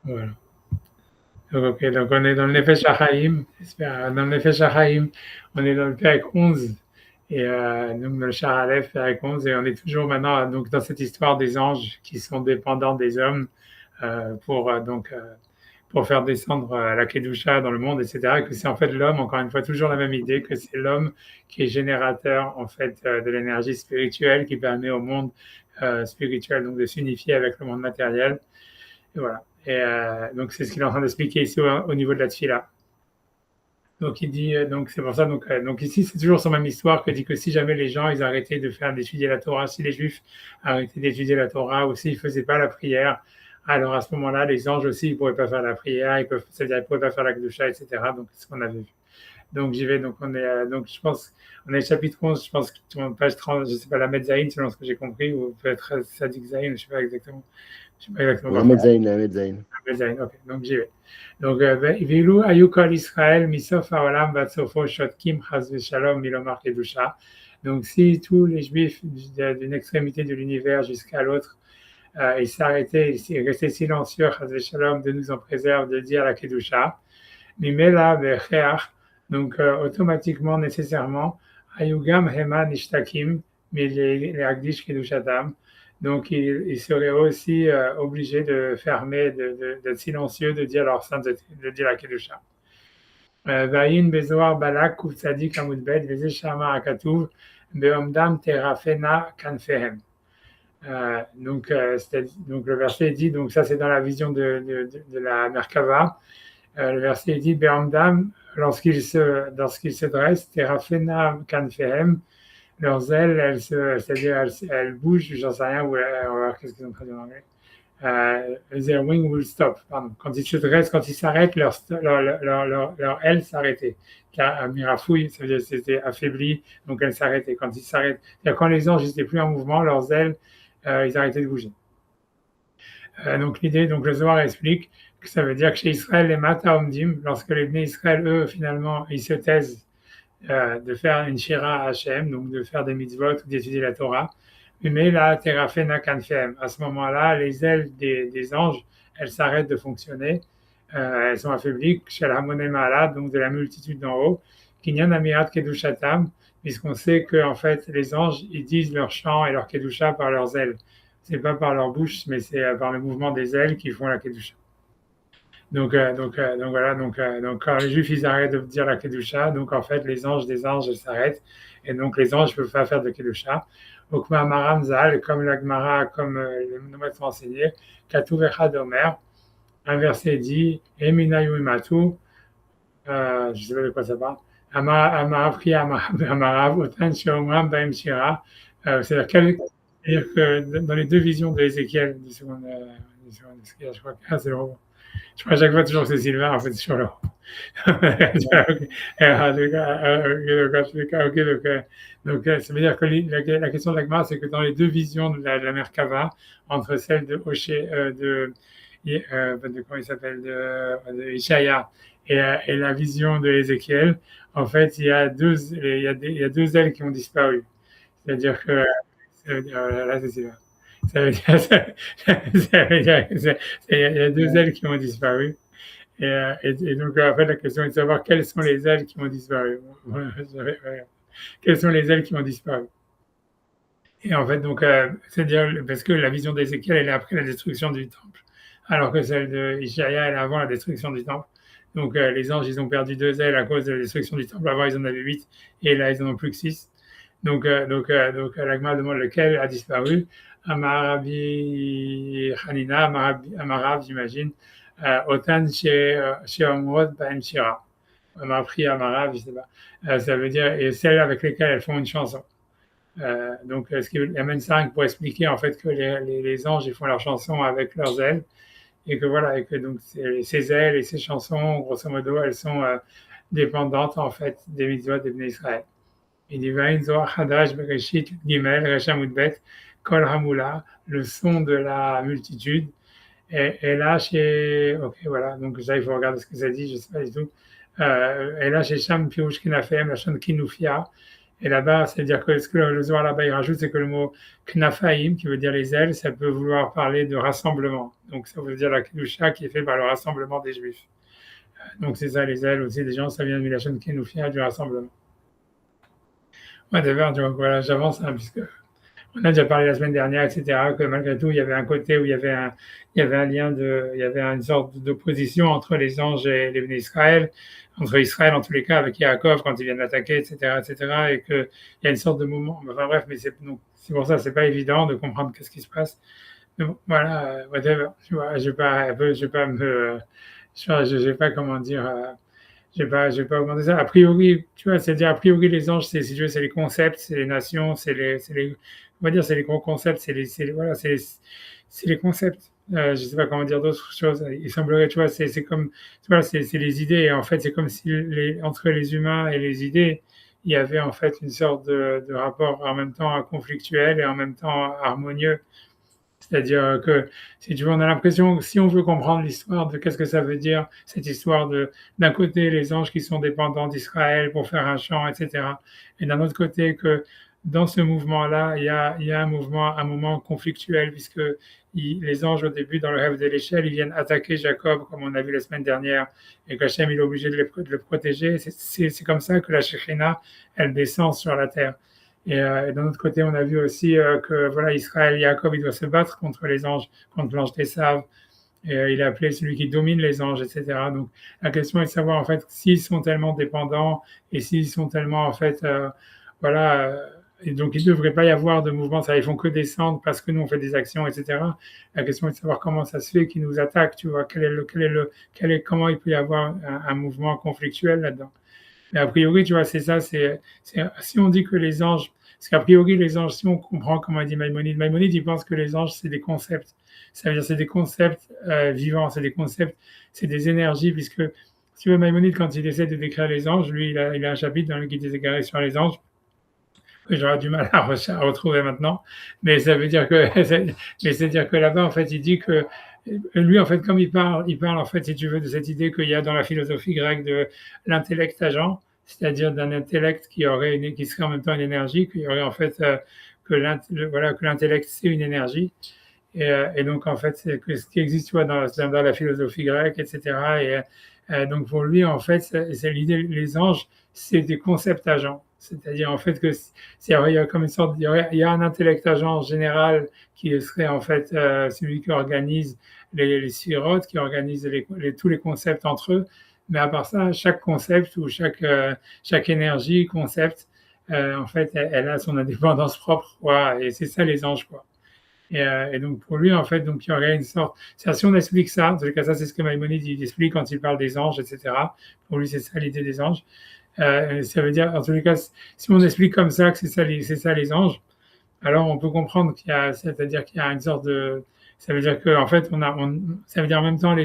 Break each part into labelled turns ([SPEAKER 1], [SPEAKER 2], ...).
[SPEAKER 1] Voilà. Donc, ok, donc on est dans le Nefesh HaChaim, dans le Nefesh HaChaim, on est dans le Pérec 11, et donc dans le Shar Aleph, Pérec 11, et on est toujours maintenant donc dans cette histoire des anges qui sont dépendants des hommes pour faire descendre la Kedusha dans le monde, etc. Et que c'est en fait l'homme, encore une fois, toujours la même idée, que c'est l'homme qui est générateur en fait de l'énergie spirituelle qui permet au monde spirituel donc de s'unifier avec le monde matériel. Et voilà. Et donc c'est ce qu'il est en train d'expliquer ici au niveau de la Tfila. Donc il dit, donc c'est pour ça, donc ici c'est toujours son même histoire que dit que si jamais les gens ils arrêtaient de faire d'étudier la Torah, si les Juifs arrêtaient d'étudier la Torah ou s'ils faisaient pas la prière, alors à ce moment-là les anges aussi ils pourraient pas faire la prière, c'est-à-dire ils pourraient pas faire la kedusha, etc. Donc c'est ce qu'on avait vu. Donc j'y vais, donc on est, donc je pense, on est chapitre 11, je pense que page 30, je sais pas la Metzaïn selon ce que j'ai compris ou peut-être Sadik Zaïn, je sais pas exactement, je sais pas exactement.
[SPEAKER 2] La Medzaïn.
[SPEAKER 1] Ok, donc j'y vais. Donc, Vilu היו כל ישראל מסוף העולם ועד סופו שותקים חס ושלום מלומר קדושה. Donc, si tous les juifs d'une extrémité de l'univers jusqu'à l'autre, ils s'arrêtaient, ils restaient silencieux, chas v'shalom, de nous en préserve, de dire la kedusha. Mimela v'cheach, donc automatiquement, nécessairement, ayugam hema nishtakim, milagdish kedushatam. Donc, ils seraient aussi obligés de fermer, d'être silencieux, de dire leur sainte, de dire la kedusha. Vayin bezoar balak kuf tzadik amud bet veze shama akatuv beomdam terafena kanfehem. Donc le verset dit, donc ça c'est dans la vision de la Merkava, le verset dit Be'amdam, lorsqu'ils se dressent, Terafena Kanfehem, leurs ailes, c'est-à-dire elles bougent, j'en sais rien, qu'est-ce qu'ils ont traduit en anglais? Their wing will stop. Pardon. Quand ils se dressent, quand ils s'arrêtent, leur ailes s'arrêtaient. Car mirafouille, ça veut dire c'était affaibli, donc elles s'arrêtaient. Quand ils s'arrêtent, quand les anges n'étaient plus en mouvement, leurs ailes, ils arrêtaient de bouger. Donc l'idée, donc le Zohar explique que ça veut dire que chez Israël, les Mata Omdim, lorsque les Bnei Israël, eux, finalement, ils se taisent de faire une Shira à Hachem, donc de faire des mitzvot ou d'étudier la Torah, mais là, Terafena Kanfem, à ce moment-là, les ailes des anges, elles s'arrêtent de fonctionner, elles sont affaiblies, Shel Hamonem Ma'ala, donc de la multitude d'en haut, Kinyan Amirat Kedushatam, puisqu'on sait que en fait, les anges, ils disent leur chant et leur Kedusha par leurs ailes. C'est pas par leur bouche, mais c'est par le mouvement des ailes qu'ils font la Kedusha. Donc voilà, donc quand les Juifs ils arrêtent de dire la Kedusha, donc en fait les anges des anges ils s'arrêtent, et donc les anges ne peuvent pas faire de Kedusha. Okma Maram Zal, comme l'Agmara, comme les monomètres sont enseignés, Katuv Echad Omer, un verset dit, Emina Yumatu, je ne sais pas de quoi ça parle, Amarav Pri Amarav, Otan Sheomram Baim Shira, c'est-à-dire que dans les deux visions de Ézéchiel, je crois que c'est le je crois à chaque fois toujours que c'est Sylvain, en fait, sur le. Ça veut dire que la question de l'Agma, c'est que dans les deux visions de la Merkava, entre celle de Hoshé, comment il s'appelle, de Ishaya et la vision de Ézéchiel, en fait, il y a deux ailes qui ont disparu. C'est-à-dire que, là, c'est Sylvain. Ça veut dire, il y a deux ailes qui ont disparu. Et donc, en fait, la question est de savoir quelles sont les ailes qui ont disparu. Quelles sont les ailes qui ont disparu. Et en fait, donc, c'est-à-dire, parce que la vision d'Ézéchiel, elle est après la destruction du temple, alors que celle de Ishaïa, elle est avant la destruction du temple. Donc, les anges, ils ont perdu deux ailes à cause de la destruction du temple. Avant, ils en avaient 8, et là, ils en ont plus que 6. Donc l'Agma demande lequel a disparu. Amarabi Hanina, Amarav, j'imagine, Otan chez Omrod Baem Shira. On m'a appris Amarav, je sais pas. Ça veut dire, et celles avec lesquelles elles font une chanson. Donc, ce qui amène ça pour expliquer en fait que les anges ils font leur chanson avec leurs ailes et que voilà, et que donc ces ailes et ces chansons, grosso modo, elles sont dépendantes en fait des mitzvot des Bnei Israël. Il dit Vaïn Zohar Hadash Bereshit Gimel Reshamudbet Kol Hamula, le son de la multitude. Et là, ok, voilà, donc ça, il faut regarder ce que ça dit, je ne sais pas du tout. Et là, chez Sham Pirouch Kinafem, la Shan Kinufia, Et là-bas, c'est-à-dire que ce que le Zohar là-bas il rajoute, c'est que le mot knafaïm, qui veut dire les ailes, ça peut vouloir parler de rassemblement. Donc ça veut dire la kedusha qui est faite par le rassemblement des Juifs. Donc c'est ça, les ailes aussi des gens, ça vient de Milachon Kenufia, du rassemblement. Ouais, d'ailleurs, donc voilà, j'avance, hein, puisque on a déjà parlé la semaine dernière, etc., que malgré tout, il y avait un côté où il y avait un lien il y avait une sorte d'opposition entre les anges et les bénis Israël, entre Israël en tous les cas avec Yaakov quand ils viennent l'attaquer, etc., etc., et qu'il y a une sorte de moment. Enfin bref, mais c'est pour ça, c'est pas évident de comprendre qu'est-ce qui se passe. Mais bon, voilà, whatever. Tu vois, je vais pas me, je vais pas comment dire. Je vais pas augmenter ça. A priori, tu vois, c'est-à-dire, a priori, les anges, si tu veux, c'est les concepts, c'est les nations, on va dire, c'est les gros concepts, voilà, c'est les concepts. Je sais pas comment dire d'autres choses. Il semblerait, tu vois, c'est comme, tu vois, c'est les idées. Et en fait, c'est comme si entre les humains et les idées, il y avait en fait une sorte de rapport en même temps conflictuel et en même temps harmonieux. C'est-à-dire que, si tu veux, on a l'impression que si on veut comprendre l'histoire de qu'est-ce que ça veut dire, cette histoire d'un côté, les anges qui sont dépendants d'Israël pour faire un chant, etc. Et d'un autre côté, que dans ce mouvement-là, il y a un moment conflictuel, puisque les anges, au début, dans le rêve de l'échelle, ils viennent attaquer Jacob, comme on a vu la semaine dernière, et qu'Hachem, il est obligé de le protéger. C'est comme ça que la Shekhina, elle descend sur la terre. Et d'un autre côté, on a vu aussi que voilà, Israël, Jacob, il doit se battre contre les anges, contre l'ange d'Esav. Et il est appelé celui qui domine les anges, etc. Donc la question est de savoir en fait s'ils sont tellement dépendants et s'ils sont tellement en fait, voilà. Et donc il ne devrait pas y avoir de mouvement, ça ils font que descendre parce que nous on fait des actions, etc. La question est de savoir comment ça se fait qu'ils nous attaquent, tu vois, comment il peut y avoir un mouvement conflictuel là-dedans. Mais a priori, tu vois, c'est ça, si on dit que les anges, parce qu'a priori, les anges, si on comprend comment dit Maïmonide, il pense que les anges, c'est des concepts. Ça veut dire c'est des concepts vivants, c'est des concepts, c'est des énergies, puisque, si tu veux, Maïmonide, quand il essaie de décrire les anges, lui, il a un chapitre dans le Guide des égarés sur les anges, que j'aurais du mal à retrouver maintenant, mais ça veut dire que, mais c'est-à-dire que là-bas, en fait, il dit que lui, en fait, comme il parle, en fait, si tu veux, de cette idée qu'il y a dans la philosophie grecque de l'intellect agent, c'est-à-dire d'un intellect qui serait en même temps une énergie, qu'il y aurait en fait voilà, que l'intellect c'est une énergie, et donc en fait c'est que ce qui existe, tu vois, dans la philosophie grecque, etc. Donc pour lui, en fait, c'est l'idée, les anges, c'est des concepts agents. C'est-à-dire en fait que il y a comme une sorte, il y a un intellect agent général qui serait en fait celui qui organise les sphirotes, qui organise tous les concepts entre eux. Mais à part ça, chaque concept ou chaque énergie, concept, en fait, elle a son indépendance propre, quoi. Et c'est ça les anges, quoi. Et donc pour lui, en fait, donc il y aurait une sorte. Si on explique ça, en tout cas ça c'est ce que Maïmonide il explique quand il parle des anges, etc. Pour lui, c'est ça l'idée des anges. Ça veut dire, en tous les cas, si on explique comme ça que c'est ça les anges, alors on peut comprendre c'est-à-dire qu'il y a une sorte de, ça veut dire que en fait ça veut dire en même temps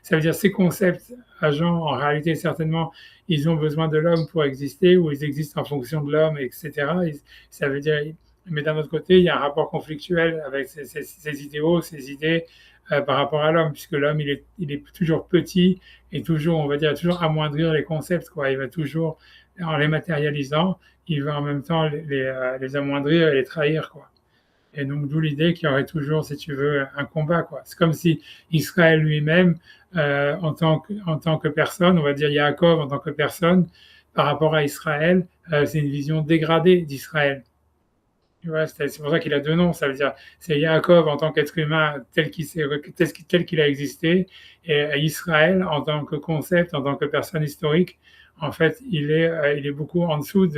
[SPEAKER 1] ça veut dire ces concepts agents en réalité certainement ils ont besoin de l'homme pour exister ou ils existent en fonction de l'homme, etc. Ça veut dire, mais d'un autre côté il y a un rapport conflictuel avec ces idéaux, ces idées par rapport à l'homme, puisque l'homme il est toujours petit et toujours, on va dire, toujours amoindrir les concepts, quoi. Il va toujours, en les matérialisant, il va en même temps les amoindrir et les trahir, quoi. Et donc, d'où l'idée qu'il y aurait toujours, si tu veux, un combat, quoi. C'est comme si Israël lui-même, en tant que personne, on va dire Yaakov en tant que personne, par rapport à Israël, c'est une vision dégradée d'Israël. Tu vois, c'est pour ça qu'il a deux noms. Ça veut dire, c'est Yaakov en tant qu'être humain tel qu'il a existé, et Israël en tant que concept, en tant que personne historique. En fait, il est beaucoup en dessous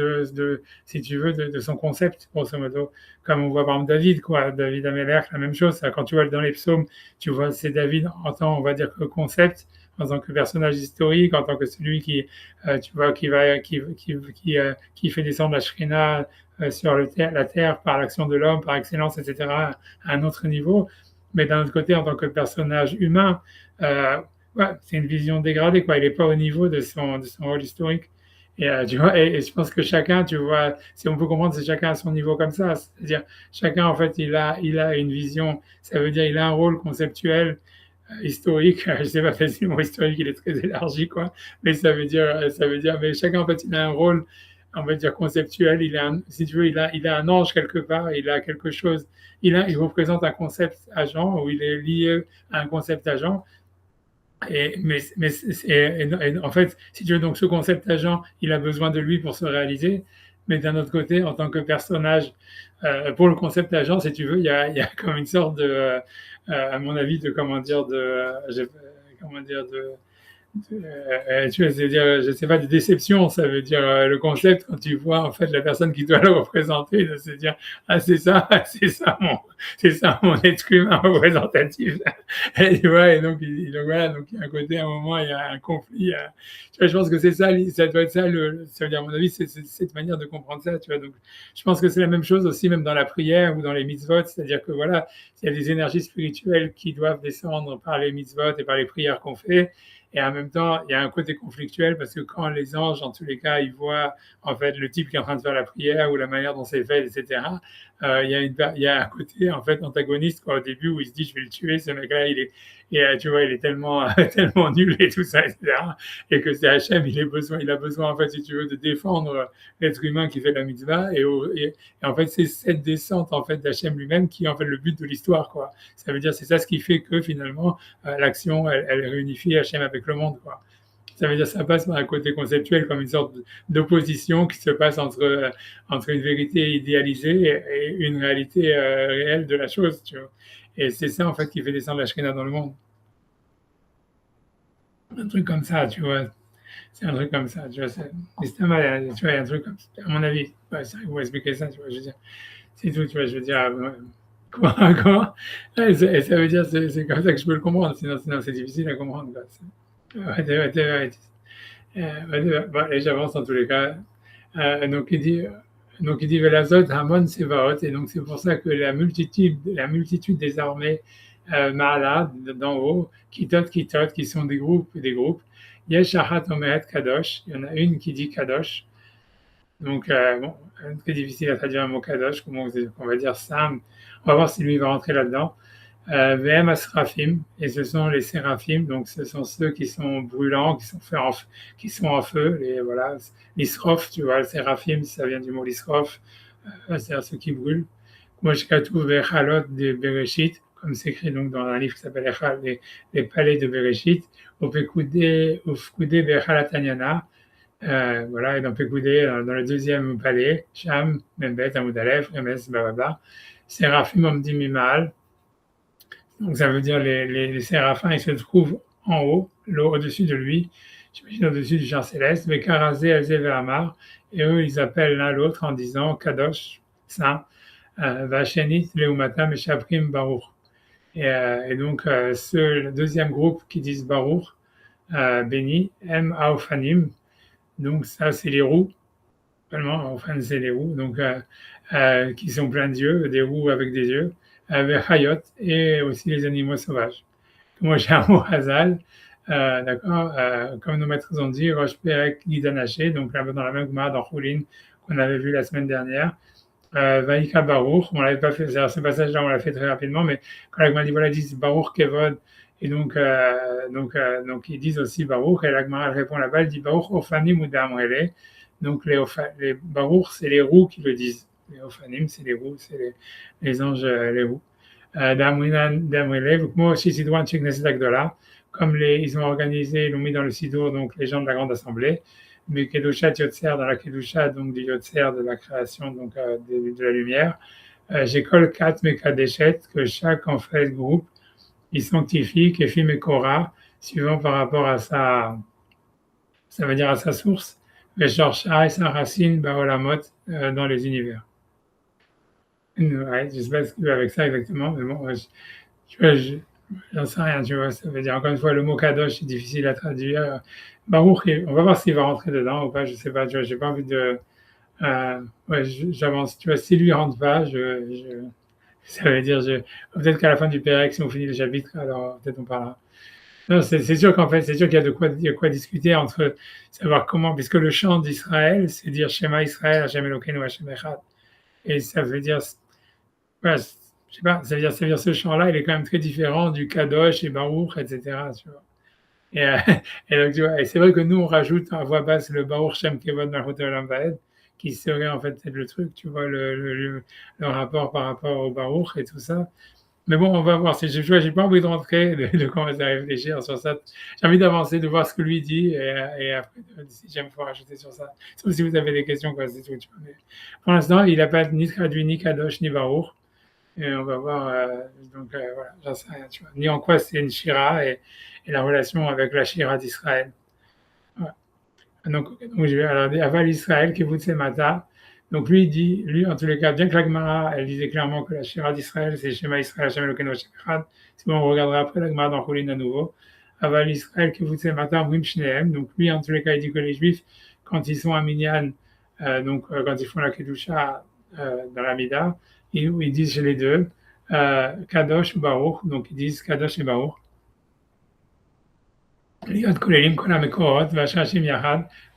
[SPEAKER 1] si tu veux, de son concept, grosso modo. Comme on voit par exemple David, quoi. David Amelech, la même chose. Quand tu vois dans les psaumes, tu vois, c'est David en tant, on va dire, que concept, en tant que personnage historique, en tant que celui qui, tu vois, qui fait descendre la Shrina sur la terre par l'action de l'homme, par excellence, etc., à un autre niveau. Mais d'un autre côté, en tant que personnage humain, ouais, c'est une vision dégradée, quoi. Il n'est pas au niveau de son rôle historique. Tu vois, et je pense que chacun, tu vois, si on peut comprendre, c'est chacun à son niveau comme ça. C'est-à-dire, chacun, en fait, il a une vision, ça veut dire il a un rôle conceptuel, historique. Je sais pas, peut-être le mot historique, il est très élargi, quoi. Mais ça veut dire, mais chacun, en fait, il a un rôle on va dire conceptuel, si tu veux, il a un ange quelque part, il a quelque chose, il représente un concept agent, ou il est lié à un concept agent. Et en fait, si tu veux, donc ce concept agent, il a besoin de lui pour se réaliser. Mais d'un autre côté, en tant que personnage, pour le concept agent, si tu veux, il y a comme une sorte de, à mon avis, de comment dire, comment dire, tu vois, c'est-à-dire, je sais pas, de déception, ça veut dire le concept quand tu vois en fait la personne qui doit le représenter, de se dire ah c'est ça mon être humain représentatif. Et, ouais, et donc voilà, donc il y a un côté, à un moment, il y a un conflit. Tu vois, je pense que c'est ça, ça doit être ça, ça veut dire à mon avis, c'est cette manière de comprendre ça, tu vois. Donc je pense que c'est la même chose aussi, même dans la prière ou dans les mitzvot, c'est-à-dire que voilà, il y a des énergies spirituelles qui doivent descendre par les mitzvot et par les prières qu'on fait. Et en même temps, il y a un côté conflictuel parce que quand les anges, en tous les cas, ils voient en fait le type qui est en train de faire la prière ou la manière dont c'est fait, etc. Il y a un côté en fait antagoniste quoi, au début où il se dit je vais le tuer, ce mec-là, tu vois, il est tellement tellement nul et tout ça, etc. Et que c'est Hachem, il a besoin en fait, si tu veux, de défendre l'être humain qui fait la mitzvah. Et en fait, c'est cette descente en fait d'Hachem lui-même qui est en fait le but de l'histoire, quoi. Ça veut dire c'est ça ce qui fait que finalement l'action, elle réunifie Hachem avec le monde, quoi. Ça veut dire que ça passe par un côté conceptuel comme une sorte d'opposition qui se passe entre une vérité idéalisée et une réalité réelle de la chose, tu vois. Et c'est ça en fait qui fait descendre la Shekhinah dans le monde. Un truc comme ça, tu vois. C'est un truc comme ça, tu vois. Tu vois, il y a un truc comme ça. À mon avis, ouais, c'est pour expliquer ça, tu vois. Je veux dire, c'est tout, tu vois. Je veux dire, quoi, quoi. Ouais, ça veut dire, c'est comme ça que je peux le comprendre. Sinon c'est difficile à comprendre, quoi. Ouais. Bon, et j'avance en tous les cas. Euh, donc il dit, donc il dit Velazot Hamon Sevaot, et donc c'est pour ça que la multitude des armées Ma'ala d'en haut, qui sont des groupes et des groupes. Yesh Achat Omeret Kadosh, il y en a une qui dit Kadosh. Donc bon, très difficile à traduire un mot Kadosh, comment on va dire Sam. On va voir si lui va rentrer là-dedans. VM Asrafim, et ce sont les séraphim, donc ce sont ceux qui sont brûlants, qui sont en feu, voilà, l'isrof, tu vois, le séraphim, ça vient du mot l'isrof, c'est-à-dire ceux qui brûlent. Moi, je Katuv Vechalot de Bereshit, comme c'est écrit donc dans un livre qui s'appelle les palais de Bereshit, Ufkudé Bechalatanyana, voilà, et dans Pekoudé, dans le deuxième palais, Sham, Membet, Amoudalef, Remes, blablabla, Séraphim Omdim Mimal. Donc ça veut dire les séraphins, ils se trouvent en haut, l'eau au-dessus de lui, j'imagine au-dessus du char céleste, mais Karazé, Elzé, Vehamar, et eux, ils appellent l'un l'autre en disant Kadosh, Saint, Vachenit, Leumata, Meshaprim, Baruch. Et donc, le deuxième groupe qui disent Baruch, béni, M. Aofanim, donc ça, c'est les roues, vraiment, Aofan, c'est les roues, donc, qui sont pleins d'yeux, des roues avec des yeux. Hayot et aussi les animaux sauvages. Moi, j'ai un mot Hazal, d'accord, comme nos maîtres ont dit, Rosh Perek Gidanaché, donc là, dans la même Gemara dans Choulin qu'on avait vu la semaine dernière. Vaïka Baruch, on l'avait pas fait, ce passage-là, on l'a fait très rapidement, mais quand la Gemara dit, voilà, ils disent Baruch Kevod, et donc ils disent aussi Baruch, et la Gemara répond là-bas, elle dit Baruch Ofanim ou Damrele, donc les Baruch, c'est les roues qui le disent. Les Ophanim, c'est les roues, c'est les anges, les roues. Moi aussi, Sidouan, Knesset Agdola, comme ils ont organisé, ils l'ont mis dans le Sidour, donc les gens de la Grande Assemblée, mais Kedushat Yotzer, dans la Kedusha, donc du Yotzer, de la création, donc de la lumière. J'ai Kol Kat Mekadeshet, que chaque en fait groupe, il sanctifie, Kefi Mekora, suivant par rapport à ça veut dire à sa source, Veshorcha et sa racine, Baolamot, dans les univers. Ouais, je sais pas ce qu'il veut avec ça exactement, mais bon, tu vois, j'en sais rien, tu vois. Ça veut dire, encore une fois, le mot kadosh, c'est difficile à traduire. Baruch, on va voir s'il va rentrer dedans ou pas, je sais pas, tu vois, j'ai pas envie de. Ouais, j'avance, tu vois, s'il lui rentre pas, ça veut dire, peut-être qu'à la fin du Pérec, si on finit le chapitre, alors peut-être on parlera. Non, c'est sûr qu'en fait, c'est sûr qu'il y a il y a quoi discuter entre savoir comment, puisque le chant d'Israël, c'est dire Shema Israël, Hashem Elokeinu, Hashem Echad. Et ça veut dire, voilà, je sais pas, ça veut dire ce chant-là, il est quand même très différent du Kadosh et Baruch, etc. Tu vois. Et, et donc, tu vois, et c'est vrai que nous, on rajoute à voix basse le Baruch Shem Kevod Malchut Olam Vaed, qui serait en fait le truc, tu vois, le rapport par rapport au Baruch et tout ça. Mais bon, on va voir. Si j'ai pas envie de rentrer, de commencer à réfléchir sur ça. J'ai envie d'avancer, de voir ce que lui dit, et après, si j'aime, faut rajouter sur ça. Sauf si vous avez des questions, quoi, c'est tout. Tu vois. Mais pour l'instant, il n'a pas ni traduit ni Kadosh ni Baruch. Et on va voir. Donc voilà, j'en sais rien. Tu vois. Ni en quoi c'est une Shira et la relation avec la Shira d'Israël. Voilà. Donc je vais alors dire Aval Israël qui vous mata. Donc lui il dit, lui en tous les cas, bien que la Gemara, elle disait clairement que la Shira d'Israël, c'est Shema Israël, Hashem Elokeinu Hashem Echad. Si on regardera après la Gemara dans Choulin à nouveau. Aval Israël qui vous mata, Mrim Shneem. Donc lui en tous les cas, il dit que les Juifs, quand ils sont à Minyan, quand ils font la Kedusha dans la Mida, ils disent chez les deux, Kadosh ou Baruch. Donc ils disent Kadosh et Baruch.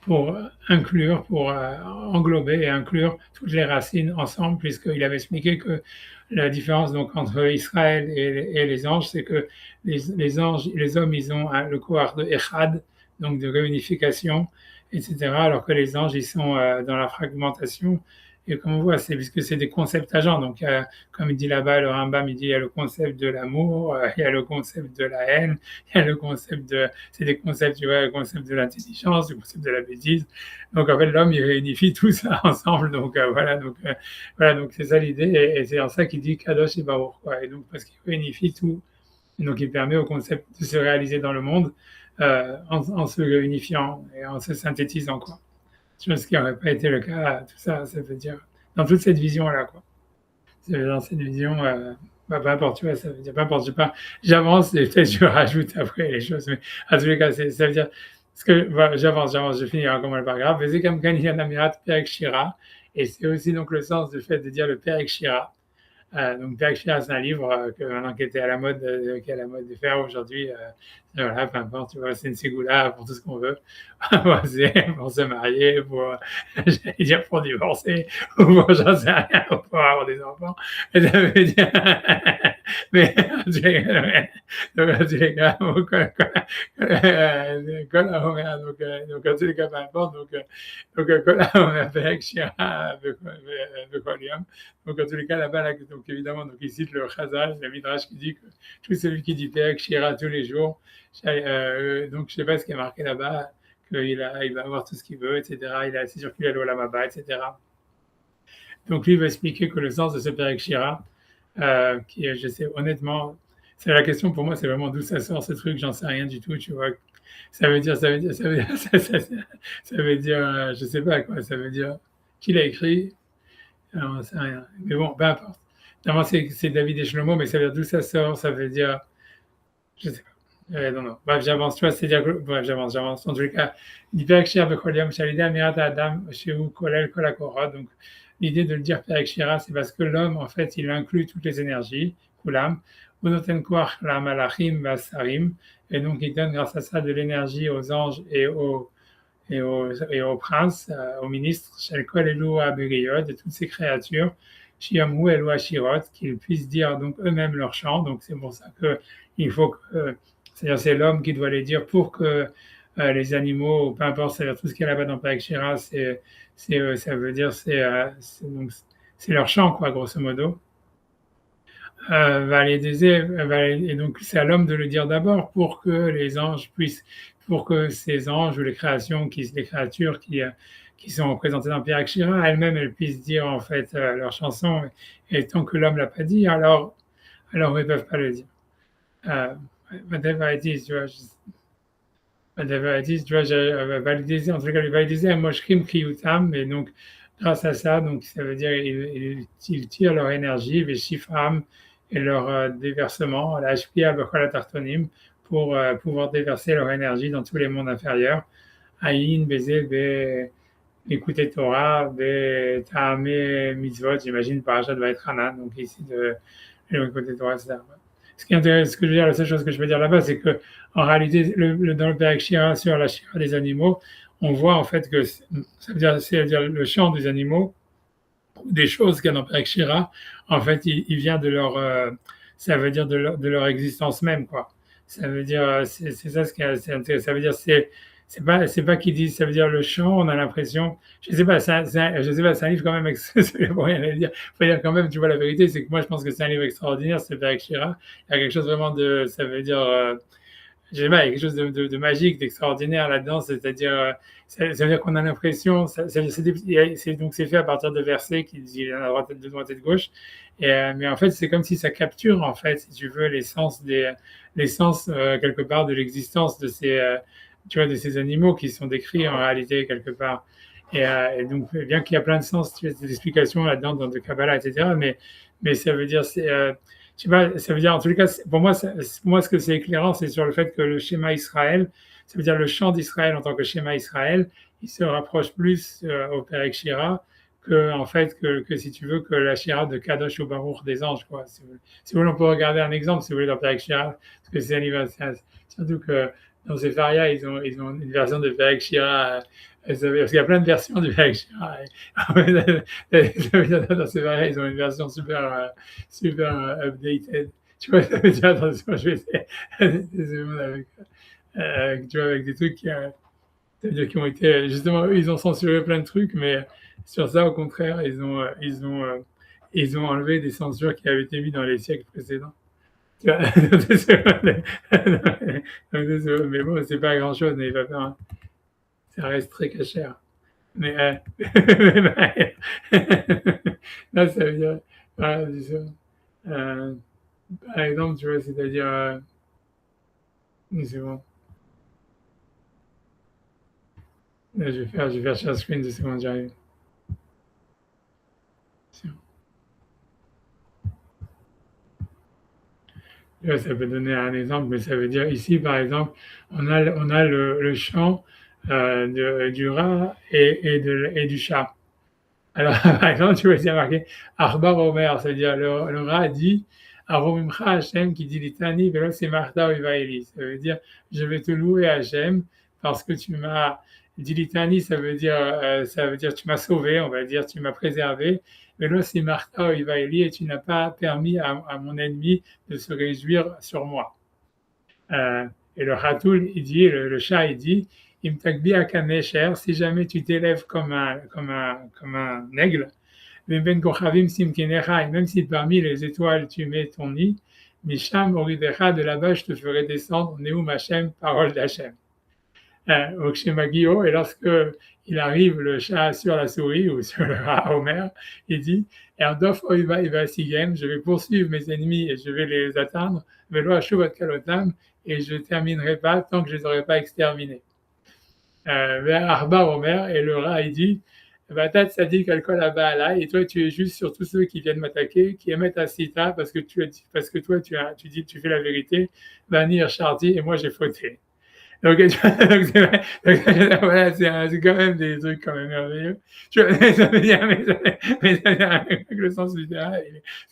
[SPEAKER 1] Pour inclure, pour englober et inclure toutes les racines ensemble, puisqu'il avait expliqué que la différence donc entre Israël et les anges, c'est que les anges, les hommes, ils ont le kohar de Echad, donc de réunification, etc., alors que les anges, ils sont dans la fragmentation. Et comme on voit, c'est puisque c'est des concepts agents. Donc, comme il dit là-bas, le Rambam, il dit il y a le concept de l'amour, il y a le concept de la haine, il y a le concept de, c'est des concepts, tu vois, le concept de l'intelligence, le concept de la bêtise. Donc, en fait, l'homme, il réunifie tout ça ensemble. Donc, voilà, donc c'est ça l'idée. Et c'est en ça qu'il dit Kadosh et Baruch, quoi. Et donc, parce qu'il réunifie tout. Et donc, il permet au concept de se réaliser dans le monde en se réunifiant et en se synthétisant, quoi. Chose qui n'aurait pas été le cas, tout ça, ça veut dire, dans toute cette vision-là, quoi. Dans cette vision, peu importe, tu vois, ça veut dire, peu importe, j'avance et peut-être je rajoute après les choses, mais en tous les cas, ça veut dire, j'avance, je finis comme le paragraphe, et c'est aussi donc le sens du fait de dire le Perek Shira. Donc Perek Shira, c'est un livre maintenant qui était à la mode, qui est à la mode de faire aujourd'hui. Voilà, peu importe, tu vois, c'est une ségoula pour tout ce qu'on veut, pour se marier, pour, j'allais dire pour divorcer, ou pour j'en sais rien, ou pour avoir des enfants. Et ça veut dire, mais donc en tous les cas, donc en tous les cas, peu importe, donc Perek Shira, donc en tous les cas là-bas, là, donc évidemment, donc il cite le Chazal, le Midrash qui dit que tout celui qui dit Perek Shira tous les jours, donc je sais pas ce qui est marqué là-bas, qu'il il va avoir tout ce qu'il veut, etc. Il a assez circulé à l'Olam Haba, etc. Donc lui il va expliquer que le sens de ce Perek Shira, qui est, je sais honnêtement, c'est la question pour moi, c'est vraiment d'où ça sort ce truc, j'en sais rien du tout, tu vois. Ça veut dire, je sais pas quoi, ça veut dire qui l'a écrit, alors, j'en sais rien. Mais bon, peu importe. Normalement, c'est David et Shlomo, mais ça veut dire d'où ça sort, ça veut dire, je sais pas. Non. Bref, j'avance, tu vois, c'est-à-dire que, bref, j'avance. En tous les cas, l'hyper Shira Becholiam, Shalida, Mirat Adam, Shehu Kolel Kolakora. Donc, l'idée de le dire Perek Shira, c'est parce que l'homme, en fait, il inclut toutes les énergies, Kulam, Unoten Koach la Malachim Vasarim, et donc il donne grâce à ça de l'énergie aux anges et aux princes, aux ministres, Shel Kol Elu Abegayod, de toutes ces créatures, Shiamhu Elu Ashirot, qu'ils puissent dire donc eux-mêmes leur chant. Donc c'est pour ça que il faut que, c'est-à-dire c'est l'homme qui doit les dire pour que les animaux, peu importe, c'est-à-dire tout ce qu'il y a là-bas dans Perek Shira, ça veut dire c'est leur chant, quoi, grosso modo. Et donc c'est à l'homme de le dire d'abord pour que les anges puissent, pour que ces anges ou les créatures qui sont représentées dans Perek Shira, elles-mêmes, elles puissent dire en fait leur chanson. Et tant que l'homme l'a pas dit, alors ils peuvent pas le dire. Whatever it is, tu vois, j'ai validé, en tout cas, validé un moshkim kriyutam, et donc, grâce à ça, donc, ça veut dire, ils tirent leur énergie, les shifram, et leur déversement, la hpia b'chol tartonim, pour pouvoir déverser leur énergie dans tous les mondes inférieurs. Aïn, Bézé, écouter Torah, Ta'amé, Mitzvot, j'imagine, Parashat Vaïtranan, donc ici, de écouter Torah, etc. Ce qui est intéressant, ce que je veux dire, la seule chose que je veux dire là-bas, c'est que en réalité, dans le Perek Shira sur la Shira des animaux, on voit en fait que ça veut dire le chant des animaux, des choses qu'il y a dans Perek Shira, en fait, il vient de leur, ça veut dire de leur existence même, quoi. Ça veut dire, c'est ça ce qui est intéressant. Ça veut dire, c'est pas qu'ils disent, ça veut dire le chant, on a l'impression, je sais pas, je sais pas, c'est un livre quand même, pour rien à dire, faut dire quand même, tu vois, la vérité, c'est que moi, je pense que c'est un livre extraordinaire, c'est Perek Shira, il y a quelque chose vraiment de, ça veut dire, je sais pas, il y a quelque chose de magique, d'extraordinaire là-dedans, c'est-à-dire, ça veut dire qu'on a l'impression, donc c'est fait à partir de versets qui disent à droite, de droite et de gauche, mais en fait, c'est comme si ça capture, en fait, si tu veux, l'essence quelque part de l'existence de tu vois, de ces animaux qui sont décrits en réalité quelque part. Et donc, bien qu'il y a plein de sens, tu as des explications là-dedans dans le Kabbalah, etc., mais ça veut dire, je sais pas, ça veut dire, en tout cas, pour moi, ce que c'est éclairant, c'est sur le fait que le schéma Israël, ça veut dire le chant d'Israël en tant que schéma Israël, il se rapproche plus au Perek Shira que, en fait, que si tu veux, que la Shira de Kadosh ou Baruch des anges, quoi. Si vous voulez, on peut regarder un exemple, si vous voulez, dans Perek Shira, parce que c'est anniversaire. Surtout que dans Sefaria, ils ont une version de Perek Shira, parce qu'il y a plein de versions du Perek Shira. Dans Sefaria, ils ont une version super updated. Tu vois, ça veut dire, attention, je vais essayer des secondes tu vois, avec des trucs ça veut dire qui ont été, justement, eux, ils ont censuré plein de trucs, mais sur ça, au contraire, ils ont enlevé des censures qui avaient été mises dans les siècles précédents. Tu vois, mais bon, c'est pas grand chose, mais il va faire, ça reste très cachère. Mais, là, ça veut dire, voilà, c'est ça. Euh, Par exemple, tu vois, c'est-à-dire, c'est bon. Là, je vais faire share screen de secondes, j'arrive. Ouais, ça peut donner un exemple, mais ça veut dire ici, par exemple, on a le chant du rat et du chat. Alors, par exemple, tu vois, c'est marqué Arbar Omer, ça veut dire le rat dit Aromimcha Hashem qui dit Litani, velo c'est Martha Oivaeli. Ça veut dire je vais te louer Hashem parce que tu m'as dit Litani, ça veut dire tu m'as sauvé, on va dire, tu m'as préservé. Velo c'est Martha Oivaeli et tu n'as pas permis à mon ennemi de se réjouir sur moi. Euh, et le Khatoul, il dit, le chat, il dit, Imtakbi akanesher, si jamais tu t'élèves comme un aigle, ben kochavim simkinecha, et même si parmi les étoiles tu mets ton nid, Misham oridecha, de là-bas je te ferai descendre, Neum Hashem, parole d'Hashem. Au Shemagio, et lorsque il arrive, le chat sur la souris ou sur le rat Homer, il dit Erdof oiva iva sigem, je vais poursuivre mes ennemis et je vais les atteindre, velo ashuvat kalotam, et je ne terminerai pas tant que je ne les aurai pas exterminés. Arba Homer, et le rat il dit Batat Sadik Alkol Abba et toi tu es juste sur tous ceux qui viennent m'attaquer, qui émettent un sita parce que toi tu dis tu fais la vérité, Vanir Chardi, et moi j'ai fauté. Donc, voilà, c'est quand même des trucs quand même merveilleux. Tu vois, ça veut dire, mais ça veut dire, avec le sens littéral,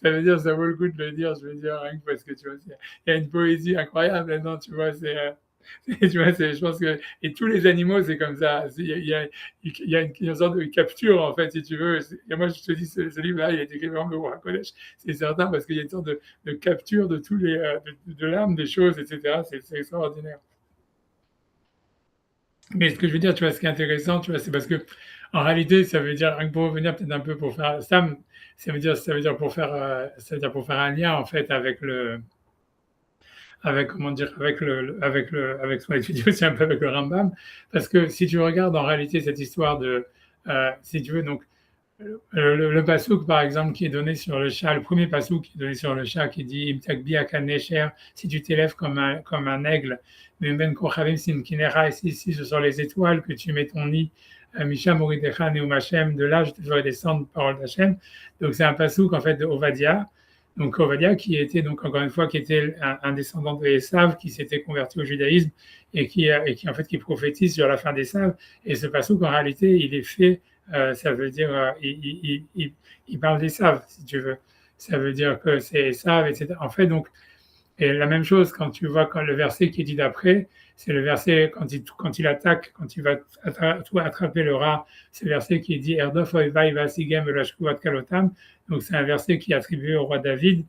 [SPEAKER 1] ça veut dire, ça vaut le coup de le dire, je veux dire, rien que parce que tu vois, il y a une poésie incroyable là-dedans, tu vois, tu vois, je pense que, et tous les animaux, c'est comme ça. Il y a une sorte de capture, en fait, si tu veux. Et moi, je te dis, ce livre-là, il a été écrit vraiment au collège. C'est certain, parce qu'il y a une sorte de capture de tous de l'âme des choses, etc. C'est extraordinaire. Mais ce que je veux dire, tu vois, ce qui est intéressant, tu vois, c'est parce que, en réalité, ça veut dire, rien que pour revenir peut-être un peu pour faire, ça veut dire pour faire, ça veut dire pour faire un lien, en fait, comment dire, avec ce qu'on étudie aussi un peu avec le Rambam, parce que si tu regardes en réalité cette histoire si tu veux, donc, le pasouk, par exemple, qui est donné sur le chat, le premier pasouk qui est donné sur le chat, qui dit Imtakbi akanesher, si tu t'élèves comme un aigle, mais ben kochavim simkinera, ici ce sont les étoiles que tu mets ton nid, Misham Moridecha Neum Hashem, de là je te ferai descendre parole d'Hashem. Donc c'est un pasouk en fait de Ovadia. Donc Ovadia qui était donc encore une fois qui était un descendant de Esav qui s'était converti au judaïsme et qui en fait qui prophétise sur la fin d'Esav. Et ce pasouk en réalité il est fait ça veut dire, il parle des saves, si tu veux. Ça veut dire que c'est saves, etc. En fait, donc, et la même chose quand tu vois quand le verset qui est dit d'après, c'est le verset quand il attaque, quand il va attraper le rat, c'est le verset qui est dit Erdof va sigem kalotam. Donc c'est un verset qui est attribué au roi David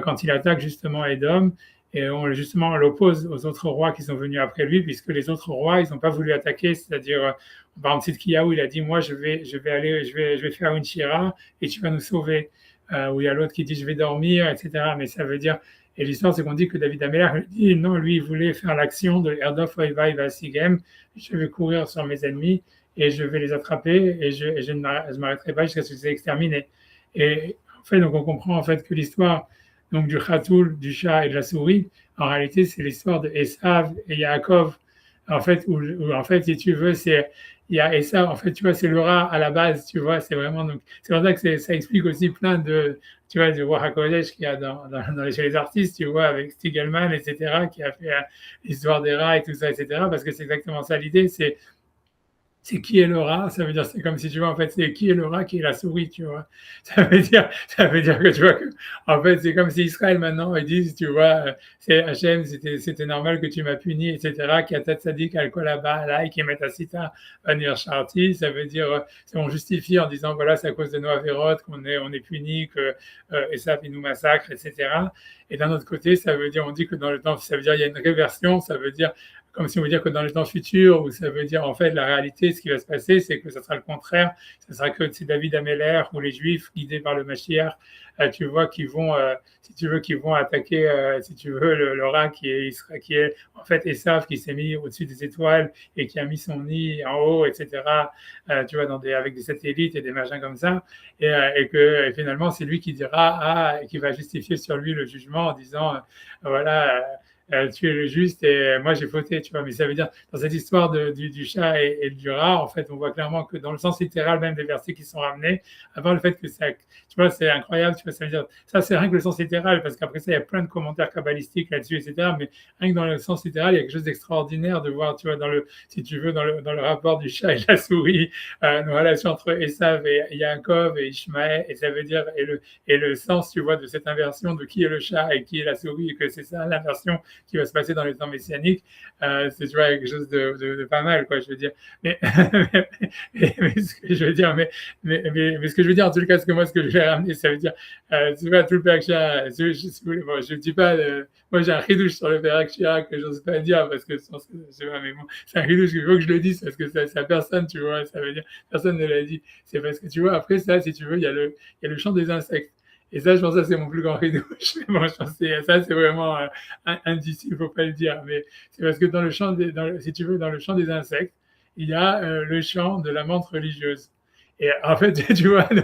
[SPEAKER 1] quand il attaque justement Édom. et justement, on l'oppose aux autres rois qui sont venus après lui, puisque les autres rois, ils n'ont pas voulu attaquer, c'est-à-dire, par exemple, Tzidkiyahu, il a dit, moi, je vais faire une shira et tu vas nous sauver. Ou il y a l'autre qui dit, je vais dormir, etc. Mais ça veut dire, et l'histoire, c'est qu'on dit que David Ameller dit, non, lui, il voulait faire l'action de Erdof Oivai Vasigem, je vais courir sur mes ennemis et je vais les attraper et je ne m'arrêterai pas jusqu'à ce qu'ils soient exterminés. Et en fait, donc on comprend en fait que l'histoire donc du Khatoul, du chat et de la souris, en réalité, c'est l'histoire de Esav et Yaakov. En fait, où en fait, si tu veux, il y a Esav, en fait, tu vois, c'est le rat à la base, tu vois, c'est vraiment donc c'est pour ça que ça explique aussi plein de tu vois du roi HaKodesh qu'il y a chez les artistes, tu vois, avec Stiegelman, etc., qui a fait l'histoire des rats et tout ça, etc., parce que c'est exactement ça l'idée, c'est qui est le rat, ça veut dire, c'est comme si tu vois, en fait, c'est qui est le rat, qui est la souris, tu vois. Ça veut dire que tu vois que, en fait, c'est comme si Israël maintenant, ils disent, tu vois, c'est Hachem, c'était normal que tu m'as puni, etc., qui a tête sadique, al-kolaba, là, qui met à sita, anir sharti, ça veut dire, on justifie en disant, voilà, c'est à cause de nos avérotes on est puni, que, et ça, il nous massacre, etc. Et d'un autre côté, ça veut dire, on dit que dans le temps, ça veut dire, il y a une réversion, ça veut dire, comme si on veut dire que dans le temps futur, où ça veut dire en fait la réalité, ce qui va se passer, c'est que ça sera le contraire. Ça sera que c'est David Ameller ou les Juifs guidés par le Mashiach, tu vois, qui vont, si tu veux, qui vont attaquer, si tu veux, le rat qui est en fait Esav, qui s'est mis au-dessus des étoiles et qui a mis son nid en haut, etc. Tu vois, avec des satellites et des machins comme ça, et finalement c'est lui qui dira qui va justifier sur lui le jugement en disant, voilà. Tu es le juste et moi j'ai fauté, tu vois. Mais ça veut dire, dans cette histoire du chat et du rat, en fait, on voit clairement que dans le sens littéral même des versets qui sont ramenés, avant le fait que ça, tu vois, c'est incroyable, tu vois, ça veut dire, ça c'est rien que le sens littéral, parce qu'après ça, il y a plein de commentaires kabbalistiques là-dessus, etc. Mais rien que dans le sens littéral, il y a quelque chose d'extraordinaire de voir, tu vois, si tu veux, dans le rapport du chat et de la souris, une relation entre Esav et Yaakov et Ishmaël, et ça veut dire, et le sens, tu vois, de cette inversion de qui est le chat et qui est la souris, et que c'est ça l'inversion qui va se passer dans les temps messianiques, c'est tu vois quelque chose de pas mal, quoi, je veux dire. Mais, mais ce que je veux dire, mais ce que je veux dire, en tout cas, ce que je vais ramener, ça veut dire, tu vois, tout le Père Akshia, bon, je ne dis pas, moi j'ai un ridouche sur le Père Akshia que j'ose pas dire parce que je sais pas, mais bon, c'est un ridouche qu'il faut que je le dise parce que ça personne, tu vois, ça veut dire, personne ne l'a dit. C'est parce que tu vois, après ça, si tu veux, il y a le chant des insectes. Et ça, je pense que ça, c'est mon plus grand ridouche. Mais bon, je pense que ça, c'est vraiment indicible, il ne faut pas le dire. Mais c'est parce que si tu veux, dans le chant des insectes, il y a le chant de la menthe religieuse. Et en fait, tu vois, tu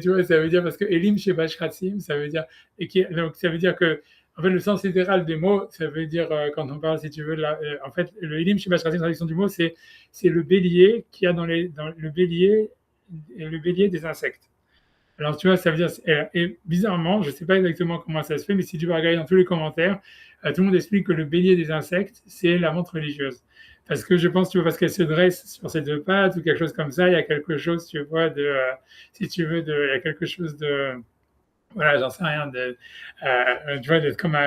[SPEAKER 1] vois, ça veut dire, parce que Elim chez Bashratim, ça veut dire, donc ça veut dire que, en fait, le sens littéral des mots, ça veut dire, quand on parle, si tu veux, en fait, le Elim chez Bashratim, la traduction du mot, c'est le bélier qu'il y a dans le bélier des insectes. Alors, tu vois, ça veut dire, et bizarrement, je ne sais pas exactement comment ça se fait, mais si tu vas regarder dans tous les commentaires, tout le monde explique que le bélier des insectes, c'est la menthe religieuse. Parce que je pense, tu vois, parce qu'elle se dresse sur ses deux pattes ou quelque chose comme ça, il y a quelque chose, tu vois, si tu veux, il y a quelque chose de, voilà, j'en sais rien, tu vois, d'être comme,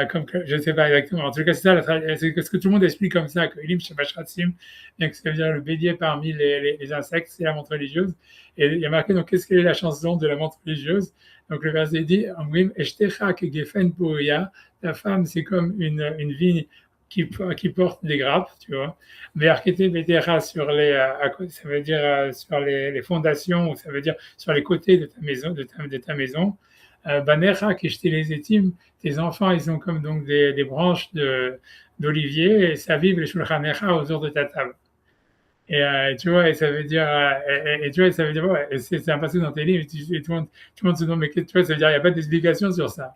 [SPEAKER 1] je ne sais pas exactement. En tout cas, c'est ça, c'est ce que tout le monde explique comme ça, que Elim Shebashratzim, ça veut dire le bélier parmi les insectes, c'est la menthe religieuse. Et il y a marqué, donc, qu'est-ce qu'elle est la chanson de la menthe religieuse? Donc, le verset dit, Amrim, Eshtecha kegefen pouria, ta femme, c'est comme une vigne qui porte des grappes, tu vois. Ve'arkete betera ça veut dire sur les fondations, ou ça veut dire sur les côtés de ta maison, de ta maison. Banecha les étimes, tes enfants, ils ont comme donc des branches d'olivier, et ça vive les shulchanecha autour de ta table. Et tu vois, et ça veut dire, et tu vois, ça veut dire, ouais, c'est un passage dans tes livres, et tout le monde se demande, mais tu vois, ça veut dire, il n'y a pas d'explication sur ça.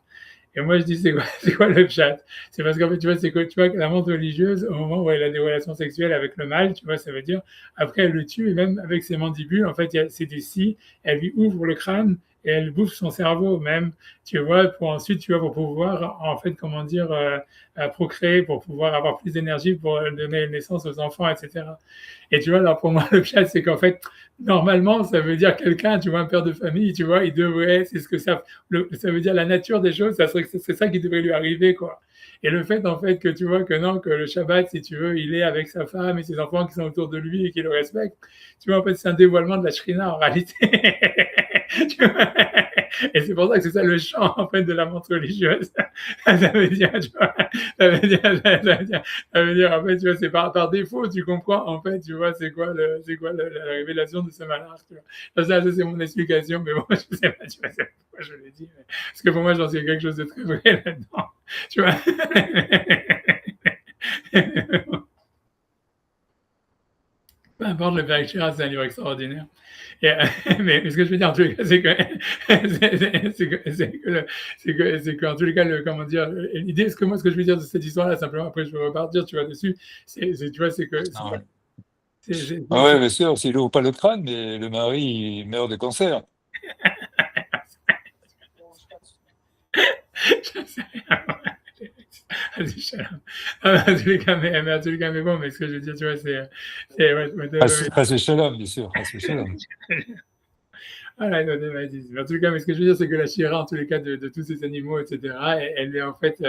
[SPEAKER 1] Et moi, je dis, c'est quoi le chat? C'est parce qu'en fait, tu vois, c'est que tu vois que la menthe religieuse, au moment où elle a des relations sexuelles avec le mâle, tu vois, ça veut dire, après, elle le tue, et même avec ses mandibules, en fait, c'est des scies, elle lui ouvre le crâne, et elle bouffe son cerveau même, tu vois, pour ensuite, tu vois, pour pouvoir, en fait, comment dire, procréer, pour pouvoir avoir plus d'énergie pour donner naissance aux enfants, etc. Et tu vois, alors pour moi, le chat, c'est qu'en fait, normalement, ça veut dire quelqu'un, tu vois, un père de famille, tu vois, il devrait, c'est ce que ça veut dire la nature des choses, ça serait que c'est ça qui devrait lui arriver, quoi. Et le fait, en fait, que tu vois que non, que le Shabbat, si tu veux, il est avec sa femme et ses enfants qui sont autour de lui et qui le respectent, tu vois, en fait, c'est un dévoilement de la Shrina en réalité. Tu vois, Et c'est pour ça que c'est ça le chant, en fait, de la montre religieuse. Ça veut dire, tu vois, ça veut dire, en fait, tu vois, c'est par défaut, tu comprends, en fait, tu vois, c'est quoi la révélation de ce malheur, tu vois. Ça, c'est mon explication, mais bon, je sais pas, tu vois, c'est pourquoi je l'ai dit. Parce que pour moi, j'en sais quelque chose de très vrai là-dedans, tu vois. Peu importe, le Père Chirac, c'est un livre extraordinaire. Et, mais ce que je veux dire, en tous les cas, c'est que, c'est qu'en tous les cas, comment dire, l'idée, ce que je veux dire de cette histoire-là, simplement, après, je vais repartir, tu vois, dessus, tu vois, c'est que,
[SPEAKER 2] Ah ouais.
[SPEAKER 1] c'est, c'est,
[SPEAKER 2] Ah
[SPEAKER 1] c'est-
[SPEAKER 2] ouais, bien sûr, s'il ouvre pas le crâne, mais le mari, il meurt de cancer.
[SPEAKER 1] je sais rien. Vas-y, shalom. En tous les cas, en tous les cas, mais bon, mais ce que je veux dire, tu vois, ouais, whatever.
[SPEAKER 2] Chas shalom, bien sûr, chas shalom.
[SPEAKER 1] Voilà, non, non, vas-y. En tout cas, mais ce que je veux dire, c'est que la Shira, en tous les cas, de tous ces animaux, etc., elle est en fait,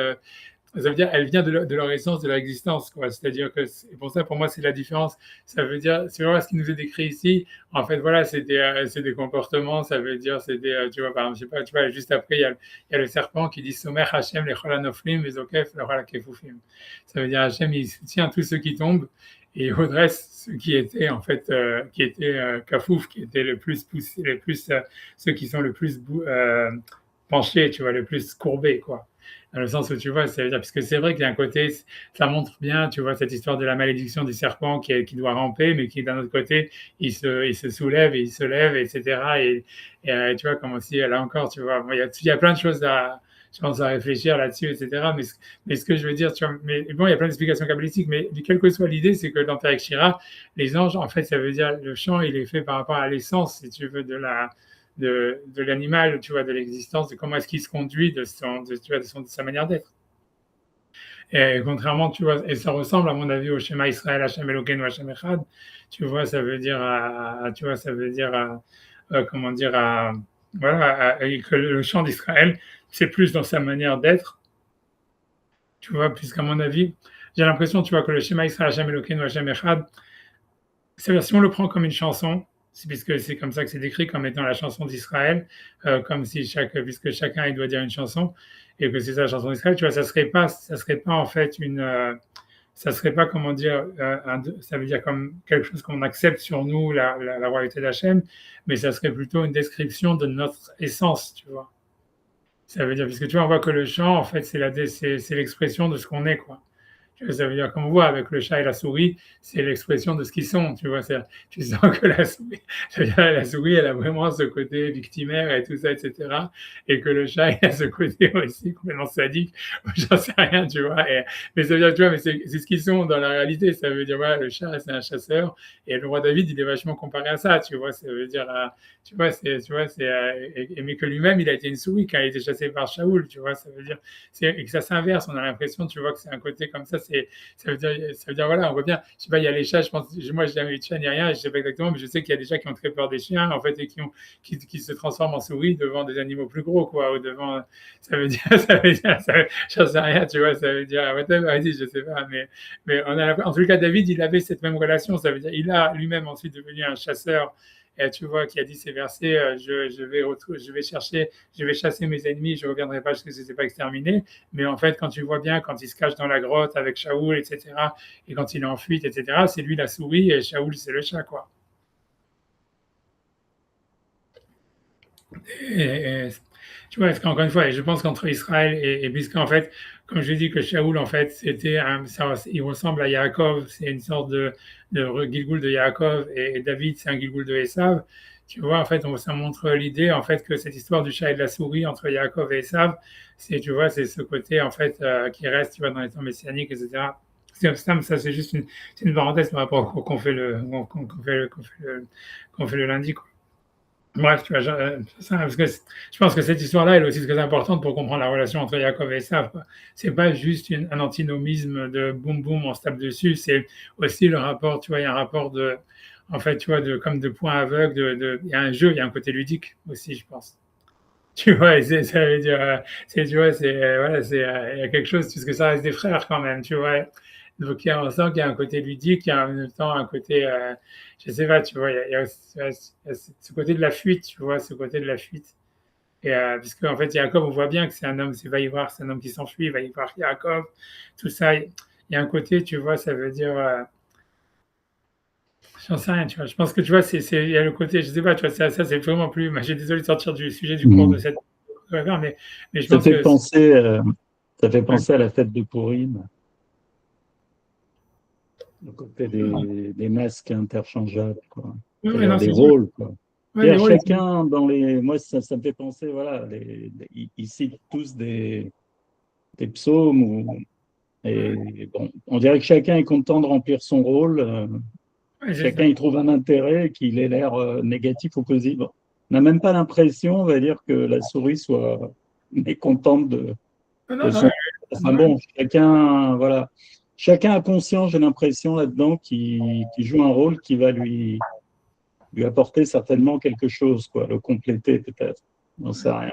[SPEAKER 1] ça veut dire, elle vient de leur essence, de leur existence, quoi. C'est-à-dire que, c'est pour ça, pour moi, c'est la différence. Ça veut dire, c'est vraiment ce qui nous est décrit ici. En fait, voilà, c'est des comportements, ça veut dire, c'est des, tu vois, par exemple, je sais pas, tu vois, juste après, il y a le serpent qui dit, Somer Hachem, les cholanoflim, les okef, le cholakefufim. Ça veut dire, Hachem, il soutient tous ceux qui tombent et il redresse ceux qui étaient, en fait, qui étaient kafouf, qui étaient le plus poussés, le plus, ceux qui sont le plus penchés, tu vois, le plus courbés, quoi. Dans le sens où tu vois, ça veut dire, parce que c'est vrai qu'il y a un côté, ça montre bien, tu vois, cette histoire de la malédiction du serpent qui doit ramper, mais qui d'un autre côté, il se soulève et il se lève, etc. Tu vois, comme aussi, là encore, tu vois, bon, il y a plein de choses à, je pense, à réfléchir là-dessus, etc. Mais ce que je veux dire, tu vois, mais bon, il y a plein d'explications kabbalistiques, mais quelle que soit l'idée, c'est que dans Perek Shira, les anges, en fait, ça veut dire, le chant, il est fait par rapport à l'essence, si tu veux, de l'animal, tu vois, de l'existence, de comment est-ce qu'il se conduit, tu vois, de sa manière d'être. Et contrairement, tu vois, et ça ressemble à mon avis au schéma Israël, Hashem Elokeinu, Hashem Echad, tu vois, ça veut dire, tu vois, ça veut dire, comment dire, voilà, que le chant d'Israël, c'est plus dans sa manière d'être, tu vois, puisqu'à mon avis, j'ai l'impression, tu vois, que le schéma Israël, Hashem Elokeinu, Hashem Echad, si on le prend comme une chanson, c'est puisque c'est comme ça que c'est décrit comme étant la chanson d'Israël, comme si puisque chacun il doit dire une chanson et que c'est ça la chanson d'Israël, tu vois, ça serait pas en fait ça serait pas comment dire, ça veut dire comme quelque chose qu'on accepte sur nous la royauté d'Hachem, mais ça serait plutôt une description de notre essence, tu vois. Ça veut dire puisque tu vois, on voit que le chant en fait c'est l'expression de ce qu'on est quoi. Ça veut dire, comme on voit avec le chat et la souris, c'est l'expression de ce qu'ils sont. Tu vois, tu sens que la souris, elle a vraiment ce côté victimaire et tout ça, etc. Et que le chat, il a ce côté aussi complètement sadique. J'en sais rien, tu vois. Mais ça veut dire, tu vois, mais c'est ce qu'ils sont dans la réalité. Ça veut dire, voilà, le chat, c'est un chasseur. Et le roi David, il est vachement comparé à ça, tu vois. Ça veut dire, tu vois, mais que lui-même, il a été une souris quand il a été chassé par Shaoul, tu vois. Ça veut dire, et que ça s'inverse. On a l'impression, tu vois, que c'est un côté comme ça. Ça veut dire, voilà, on voit bien. Je sais pas, il y a les chats, je pense, moi, j'ai jamais eu de chat ni rien, je sais pas exactement, mais je sais qu'il y a des chats qui ont très peur des chiens, en fait, et qui se transforment en souris devant des animaux plus gros, quoi, ou devant, j'en sais rien, tu vois, ça veut dire, vas-y, je sais pas, mais en tout cas, David, il avait cette même relation, ça veut dire, il a lui-même ensuite devenu un chasseur, et tu vois, qui a dit ces versets, je vais chasser mes ennemis, je ne reviendrai pas jusqu'à ce que ce n'est pas exterminé. Mais en fait, quand tu vois bien, quand il se cache dans la grotte avec Shaoul, etc., et quand il est en fuite, etc., c'est lui la souris et Shaoul, c'est le chat, quoi. Et, tu vois, encore une fois, et je pense qu'entre Israël et puisqu'en fait, comme je dis que Shaoul, en fait, il ressemble à Yaakov, c'est une sorte de Gilgoul de Yaakov, et David, c'est un Gilgoul de Esav. Tu vois, en fait, ça montre l'idée, en fait, que cette histoire du chat et de la souris entre Yaakov et Esav, tu vois, c'est ce côté, en fait, qui reste, tu vois, dans les temps messianiques, etc. Ça, c'est juste c'est une parenthèse par rapport qu'on fait qu'on fait le lundi, quoi. Bref, tu vois, parce que je pense que cette histoire-là, elle est aussi très importante pour comprendre la relation entre Yaakov et Esav. C'est pas juste un antinomisme de boum boum, on se tape dessus. C'est aussi le rapport, tu vois, il y a un rapport en fait, tu vois, comme de point aveugle, il y a un jeu, il y a un côté ludique aussi, je pense. Tu vois, ça veut dire, tu vois, voilà, il y a quelque chose, puisque ça reste des frères quand même, tu vois. Donc, on sent qu'il y a un côté ludique, il y a en même temps un côté, je sais pas, tu vois, il y a ce côté de la fuite, tu vois, ce côté de la fuite. Et puisque en fait, Yaakov, on voit bien que c'est un homme, c'est Vaïvar, c'est un homme qui s'enfuit, Vaïvar, Yaakov, tout ça. Il y a un côté, tu vois, ça veut dire, j'en sais rien, tu vois. Je pense que tu vois, il y a le côté, je sais pas, tu vois, ça c'est vraiment plus. Moi, j'ai désolé de sortir du sujet du cours de
[SPEAKER 3] Mhm.
[SPEAKER 1] cette, mais je
[SPEAKER 3] Ça
[SPEAKER 1] pense
[SPEAKER 3] fait
[SPEAKER 1] que,
[SPEAKER 3] penser, ça fait
[SPEAKER 1] ouais,
[SPEAKER 3] penser à la fête de Pourim, le côté des masques interchangeables, quoi.
[SPEAKER 1] ouais, ouais,
[SPEAKER 3] C'est-à-dire
[SPEAKER 1] non,
[SPEAKER 3] des
[SPEAKER 1] c'est sûr.
[SPEAKER 3] rôles, quoi.
[SPEAKER 1] Ouais, les
[SPEAKER 3] C'est-à-dire
[SPEAKER 1] rôles,
[SPEAKER 3] chacun dans les. Moi, ça me fait penser, voilà, ils citent tous des psaumes et bon, on dirait que chacun est content de remplir son rôle.
[SPEAKER 1] ouais, c'est
[SPEAKER 3] Chacun
[SPEAKER 1] ça.
[SPEAKER 3] y trouve un intérêt, qu'il ait l'air négatif ou positif. Bon, on n'a même pas l'impression, on va dire, que la souris soit mécontente
[SPEAKER 1] Non,
[SPEAKER 3] de
[SPEAKER 1] non, non,
[SPEAKER 3] son. Enfin
[SPEAKER 1] ouais,
[SPEAKER 3] bon, chacun, voilà. Chacun a conscience, j'ai l'impression, là-dedans, qui joue un rôle qui va lui apporter certainement quelque chose, quoi, le compléter peut-être. On sait rien.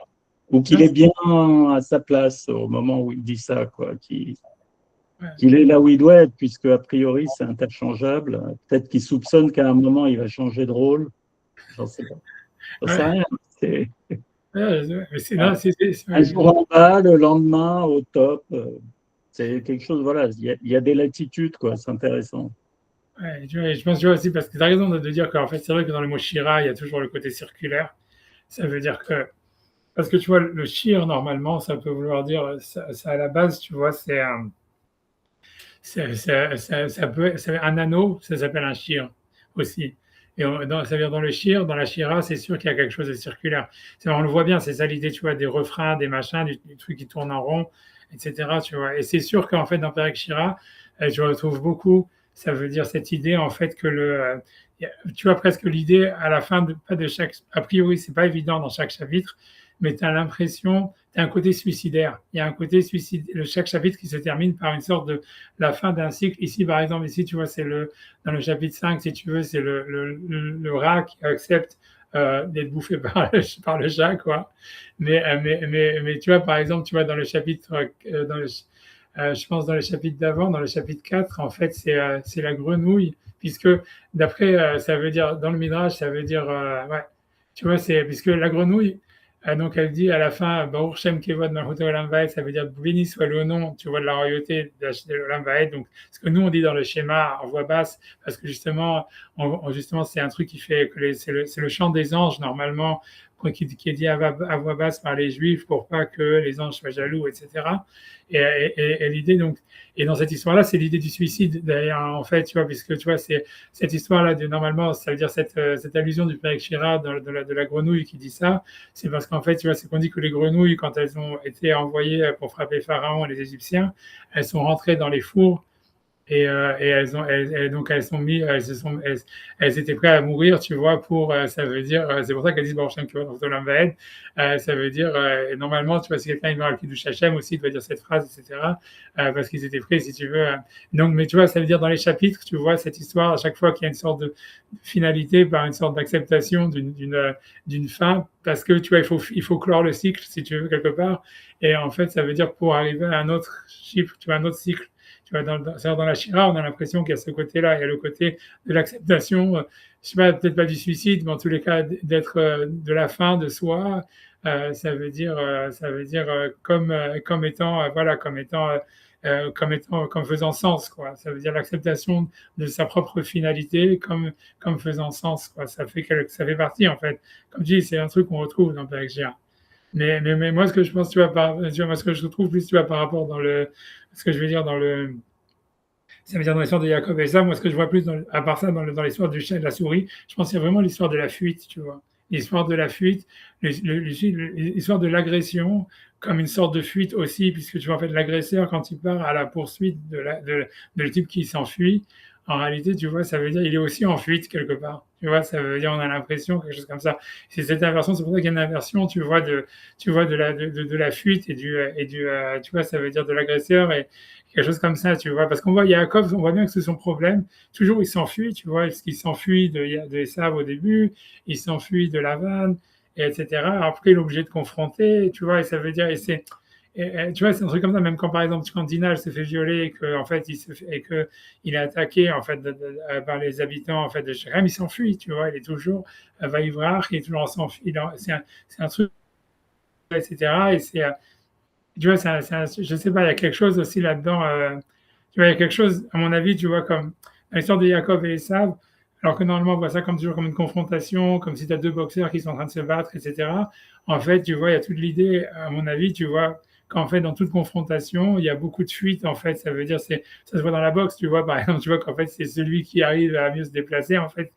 [SPEAKER 3] Ou qu'il
[SPEAKER 1] non,
[SPEAKER 3] est bien à sa place au moment où il dit ça, quoi,
[SPEAKER 1] ouais.
[SPEAKER 3] qu'il est là où il doit être, puisque a priori c'est interchangeable. Peut-être qu'il soupçonne qu'à un moment il va changer de rôle. J'en sais pas. J'en sais
[SPEAKER 1] Ouais,
[SPEAKER 3] rien. C'est
[SPEAKER 1] ouais, mais c'est,
[SPEAKER 3] ouais.
[SPEAKER 1] non,
[SPEAKER 3] Un
[SPEAKER 1] ouais,
[SPEAKER 3] jour en bas, le lendemain au top. C'est quelque chose, voilà. Il y a des latitudes, quoi. C'est intéressant.
[SPEAKER 1] ouais, je pense, tu vois aussi, parce que tu as raison de dire qu'en fait, c'est vrai que dans le mot Shira, il y a toujours le côté circulaire. Ça veut dire que, parce que tu vois, le shir, normalement, ça peut vouloir dire, ça à la base, tu vois, c'est un, ça peut, c'est un anneau, ça s'appelle un shir aussi. Et ça veut dire dans le shir, dans la shira, c'est sûr qu'il y a quelque chose de circulaire. On le voit bien, c'est ça l'idée, tu vois, des refrains, des machins, du truc qui tourne en rond, etc. Tu vois. Et c'est sûr qu'en fait, dans Perek Shira, je retrouve beaucoup, ça veut dire cette idée, en fait, que tu vois presque l'idée à la fin, pas de chaque, a priori, c'est pas évident dans chaque chapitre, mais tu as l'impression, tu as un côté suicidaire. Il y a un côté suicide, chaque chapitre qui se termine par une sorte de la fin d'un cycle. Ici, par exemple, ici, tu vois, dans le chapitre 5, si tu veux, c'est le rat qui accepte d'être bouffé par le chat, quoi. Mais tu vois, par exemple, tu vois, dans le chapitre, je pense dans le chapitre d'avant, dans le chapitre 4, en fait, c'est la grenouille, puisque d'après, ça veut dire, dans le Midrash, ça veut dire, ouais, tu vois, puisque la grenouille, donc elle dit à la fin, Baruch Shem Kevod Malchut Olam Vaed, ça veut dire béni soit le nom, tu vois, de la royauté de l'Olam Vaed. Donc, ce que nous on dit dans le schéma en voix basse, parce que justement, justement c'est un truc qui fait que c'est le chant des anges normalement qui est dit à voix basse par les Juifs pour pas que les anges soient jaloux, etc. Et l'idée donc, et dans cette histoire-là, c'est l'idée du suicide d'ailleurs en fait, tu vois, puisque tu vois, c'est cette histoire-là de normalement, ça veut dire cette allusion du Père Shira de la grenouille qui dit ça, c'est parce qu'en fait, tu vois, c'est qu'on dit que les grenouilles, quand elles ont été envoyées pour frapper Pharaon et les Égyptiens, elles sont rentrées dans les fours et donc elles étaient prêtes à mourir, tu vois, ça veut dire, c'est pour ça qu'elles disent Baruch Shem Kivot Olam Vaed, ça veut dire, et normalement, tu vois, si quelqu'un est dans le Kiddush Hashem aussi, il doit dire cette phrase, etc., parce qu'ils étaient prêts, si tu veux. Donc, mais tu vois, ça veut dire dans les chapitres, tu vois, cette histoire, à chaque fois qu'il y a une sorte de finalité par une sorte d'acceptation d'une fin, parce que, tu vois, il faut clore le cycle, si tu veux, quelque part, et en fait, ça veut dire pour arriver à un autre chiffre, tu vois, un autre cycle. Tu vois, dans la Shira, on a l'impression qu'il y a ce côté-là, il y a le côté de l'acceptation, je sais pas, peut-être pas du suicide, mais en tous les cas d'être de la fin de soi. Ça veut dire comme étant, voilà, comme faisant sens, quoi. Ça veut dire l'acceptation de sa propre finalité comme faisant sens, quoi. Ça fait partie, en fait. Comme je dis, c'est un truc qu'on retrouve dans PXGA. Mais moi, ce que je pense, tu vois, moi, ce que je trouve plus, tu vois, par rapport ce que je veux dire ça veut dire dans l'histoire de Jacob et ça, moi, ce que je vois plus, à part ça, dans l'histoire du chat et de la souris, je pense qu'il y a vraiment l'histoire de la fuite, tu vois. L'histoire de la fuite, l'histoire de l'agression, comme une sorte de fuite aussi, puisque tu vois, en fait, l'agresseur, quand il part à la poursuite de le type qui s'enfuit, en réalité, tu vois, ça veut dire il est aussi en fuite quelque part. Tu vois, ça veut dire on a l'impression, quelque chose comme ça. C'est cette inversion, c'est pour ça qu'il y a une inversion, tu vois, de la fuite tu vois, ça veut dire de l'agresseur et quelque chose comme ça, tu vois. Parce qu'on voit Yaakov, on voit bien que c'est son problème. Toujours, il s'enfuit, tu vois. Parce qu'il s'enfuit de Esav au début, il s'enfuit de Lavan, etc. Après, il est obligé de confronter, tu vois. Et ça veut dire, tu vois, c'est un truc comme ça. Même quand, par exemple, quand Dinah se fait violer et que, en fait, et que il est attaqué, en fait, par les habitants, en fait, de Shechem, il s'enfuit, tu vois. Il est toujours, Vaïvrach, il est toujours en s'enfuit. C'est un truc etc. Et tu vois, je sais pas, il y a quelque chose aussi là-dedans. Tu vois, il y a quelque chose, à mon avis, tu vois, comme dans l'histoire de Jacob et Esav, alors que normalement, on voit ça comme toujours comme une confrontation, comme si tu as deux boxeurs qui sont en train de se battre, etc. En fait, tu vois, il y a toute l'idée, à mon avis, tu vois, qu'en fait, dans toute confrontation, il y a beaucoup de fuites, en fait. Ça veut dire, ça se voit dans la boxe, tu vois, par exemple, tu vois qu'en fait, c'est celui qui arrive à mieux se déplacer, en fait,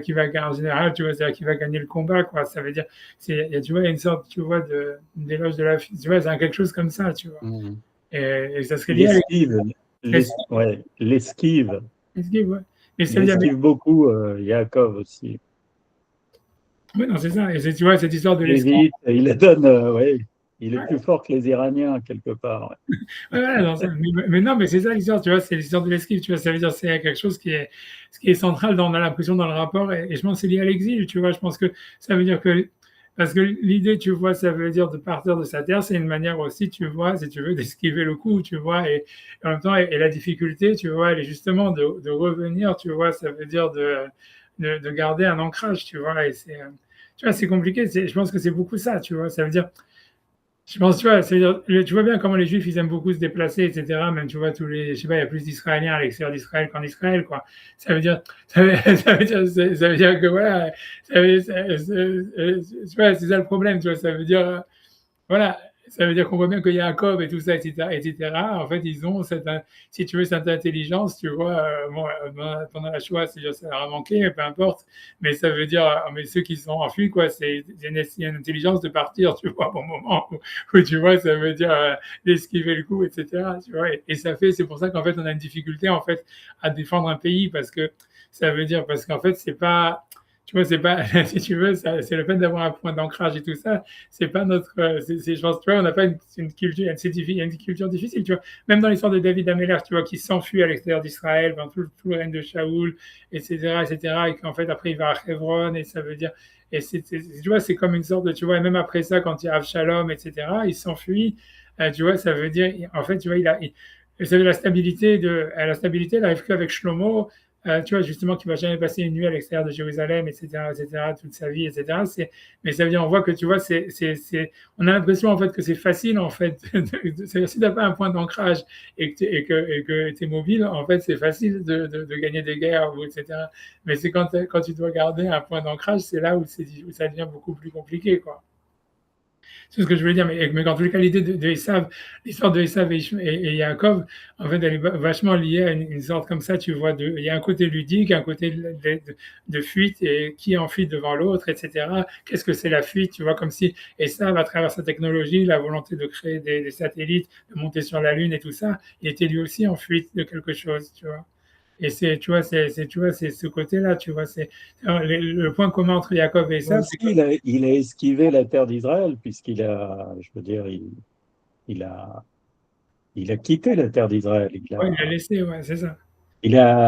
[SPEAKER 1] qui va gagner, en général, tu vois, c'est-à-dire qui va gagner le combat, quoi. Ça veut dire, tu vois, il y a une sorte, tu vois, d'éloge de la fuite, tu vois, c'est quelque chose comme ça, tu vois.
[SPEAKER 3] Mhm.
[SPEAKER 1] Et ça serait lié à
[SPEAKER 3] L'esquive.
[SPEAKER 1] l'esquive, ouais. Mais ça
[SPEAKER 3] Il
[SPEAKER 1] veut dire,
[SPEAKER 3] esquive beaucoup, Yaakov aussi.
[SPEAKER 1] oui, non, c'est ça. Et tu vois, cette histoire de
[SPEAKER 3] Il est
[SPEAKER 1] l'esquive.
[SPEAKER 3] vite, il les donne, ouais. Il est plus fort que les Iraniens, quelque part. Ouais.
[SPEAKER 1] Ouais, ouais, non, mais non, mais c'est ça l'histoire, tu vois, c'est l'histoire de l'esquive, tu vois, ça veut dire c'est quelque chose qui est central on a l'impression dans le rapport, et je pense que c'est lié à l'exil, tu vois, je pense que ça veut dire que, parce que l'idée, tu vois, ça veut dire de partir de sa terre, c'est une manière aussi, tu vois, si tu veux, d'esquiver le coup, tu vois, et en même temps, et la difficulté, tu vois, elle est justement de revenir, tu vois, ça veut dire de garder un ancrage, tu vois, et tu vois, c'est compliqué, je pense que c'est beaucoup ça, tu vois, ça veut dire, je pense, tu vois, tu vois bien comment les Juifs, ils aiment beaucoup se déplacer, etc. Même, tu vois, je sais pas, il y a plus d'Israéliens à l'extérieur d'Israël qu'en Israël, quoi. Ça veut dire, ça veut dire que, voilà, tu vois, c'est ça le problème, tu vois, ça veut dire, voilà, ça veut dire qu'on voit bien que Jacob et tout ça, etc., etc., en fait, ils ont si tu veux, cette intelligence, tu vois, bon, pendant la Shoah, ça leur a manqué, peu importe, mais ça veut dire, mais ceux qui sont enfuis, quoi, c'est une intelligence de partir, tu vois, au moment où, tu vois, ça veut dire d'esquiver le coup, etc., tu vois, et c'est pour ça qu'en fait, on a une difficulté, en fait, à défendre un pays, parce qu'en fait, c'est pas, tu vois, c'est pas, si tu veux, c'est le fait d'avoir un point d'ancrage et tout ça, c'est pas notre, je pense, tu vois, on n'a pas une culture, il y a une culture difficile, tu vois. Même dans l'histoire de David Améler, tu vois, qui s'enfuit à l'extérieur d'Israël, dans tout le règne de Shaoul, etc., etc., et qu'en fait, après, il va à Hebron, et ça veut dire, et tu vois, c'est comme une sorte de, tu vois, et même après ça, quand il y a Avshalom, etc., il s'enfuit, tu vois, ça veut dire, en fait, tu vois, c'est la stabilité, elle arrive qu'avec Shlomo, tu vois, justement, qui va jamais passer une nuit à l'extérieur de Jérusalem, etc., toute sa vie, etc. Mais ça veut dire, on voit que, tu vois, on a l'impression, en fait, que c'est facile, en fait. Si tu n'as pas un point d'ancrage et que tu es mobile, en fait, c'est facile de gagner des guerres, etc. Mais c'est quand tu dois garder un point d'ancrage, c'est là où ça devient beaucoup plus compliqué, quoi. C'est ce que je voulais dire, mais dans tous les cas, l'idée de Esav, l'histoire de Esav et Yaakov, en fait, elle est vachement liée à une sorte comme ça, tu vois, il y a un côté ludique, un côté de fuite, et qui est en fuite devant l'autre, etc. Qu'est-ce que c'est la fuite, tu vois, comme si Esav, à travers sa technologie, la volonté de créer des satellites, de monter sur la Lune et tout ça, il était lui aussi en fuite de quelque chose, tu vois. Et tu vois, c'est ce côté-là, tu vois, le point commun entre Jacob et Esav,
[SPEAKER 3] Aussi, il a esquivé la terre d'Israël, puisqu'il a, je veux dire, il a, il a quitté la terre d'Israël.
[SPEAKER 1] ouais, il a laissé, ouais, c'est ça.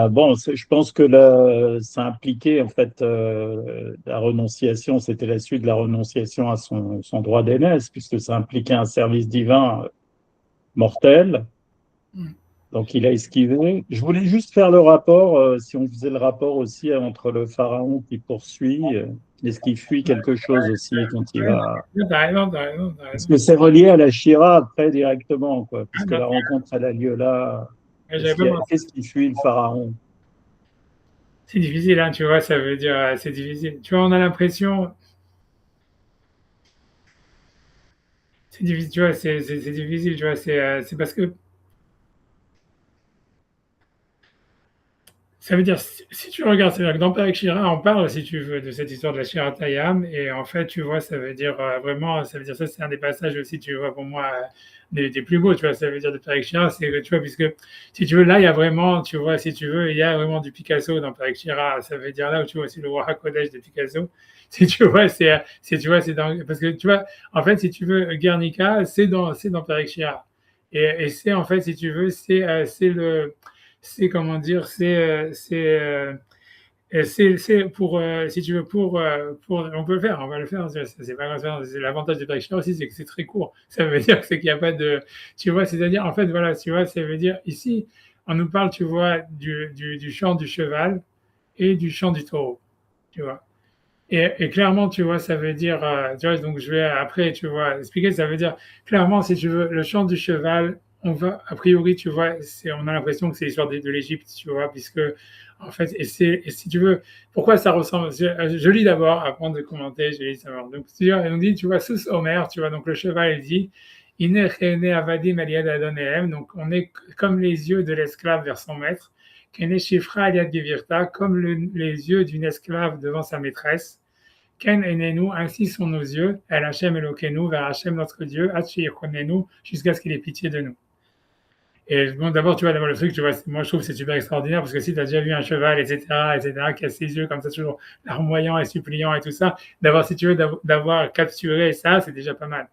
[SPEAKER 3] Bon, je pense que ça impliquait en fait la renonciation, c'était la suite de la renonciation à son droit d'aînesse, puisque ça impliquait un service divin mortel.
[SPEAKER 1] Mm.
[SPEAKER 3] Donc il a esquivé. Je voulais juste faire le rapport, si on faisait le rapport aussi entre le pharaon qui poursuit, est-ce qu'il fuit quelque chose aussi quand il
[SPEAKER 1] Ouais,
[SPEAKER 3] va.
[SPEAKER 1] t'as raison, t'as raison, t'as
[SPEAKER 3] Parce
[SPEAKER 1] raison.
[SPEAKER 3] que c'est relié à la Shira après directement, quoi,
[SPEAKER 1] Ah,
[SPEAKER 3] puisque
[SPEAKER 1] non,
[SPEAKER 3] la rencontre elle a lieu là.
[SPEAKER 1] j'avais pas pensé.
[SPEAKER 3] Qu'est-ce qui fuit le pharaon?
[SPEAKER 1] C'est difficile, hein, tu vois, ça veut dire, c'est difficile. Tu vois, on a l'impression, c'est difficile, tu vois, c'est difficile, tu vois, c'est parce que ça veut dire, si tu regardes, c'est-à-dire que dans Perek Shira, on parle, si tu veux, de cette histoire de la Shira Tayam, et en fait, tu vois, ça veut dire vraiment, ça veut dire ça, c'est un des passages aussi, tu vois, pour moi, des plus beaux, tu vois, ça veut dire de Perek Shira, c'est que, tu vois, puisque, si tu veux, là, il y a vraiment, tu vois, si tu veux, il y a vraiment du Picasso dans Perek Shira, ça veut dire là où tu vois aussi le Roi HaKodesh de Picasso, si tu vois, tu vois, c'est dans, parce que, tu vois, en fait, si tu veux, Guernica, c'est dans Perek Shira, et c'est, en fait, si tu veux, c'est comment dire, c'est pour, si tu veux, on peut le faire, on va le faire, c'est pas grave, c'est l'avantage de Black aussi, c'est que c'est très court. Ça veut dire c'est qu'il n'y a pas de, tu vois, c'est-à-dire, en fait, voilà, tu vois, ça veut dire, ici, on nous parle, tu vois, du chant du cheval et du chant du taureau, tu vois. Et clairement, tu vois, ça veut dire, tu vois, donc je vais après, tu vois, expliquer, ça veut dire, clairement, si tu veux, le chant du cheval, on va, a priori, tu vois, on a l'impression que c'est l'histoire de l'Égypte, tu vois, puisque, en fait, et si tu veux, pourquoi ça ressemble, je lis d'abord, avant de commenter, je lis d'abord. Donc, on dit, tu vois, sous Homer, tu vois, donc le cheval, il dit, Ine chene avadim aliad adonehem, donc on est comme les yeux de l'esclave vers son maître, Kene shifra aliad gevirta, comme les yeux d'une esclave devant sa maîtresse. Ken enenu, ainsi sont nos yeux, El Hachem Elokeinu, vers Hachem notre Dieu, Hachi Yekonenu, jusqu'à ce qu'il ait pitié de nous. Et bon, d'abord, tu vois, d'abord le truc, tu vois, moi je trouve que c'est super extraordinaire parce que si tu as déjà vu un cheval, etc., qui a ses yeux comme ça, toujours larmoyant et suppliant et tout ça, d'abord, si tu veux, d'avoir capturé ça, c'est déjà pas mal.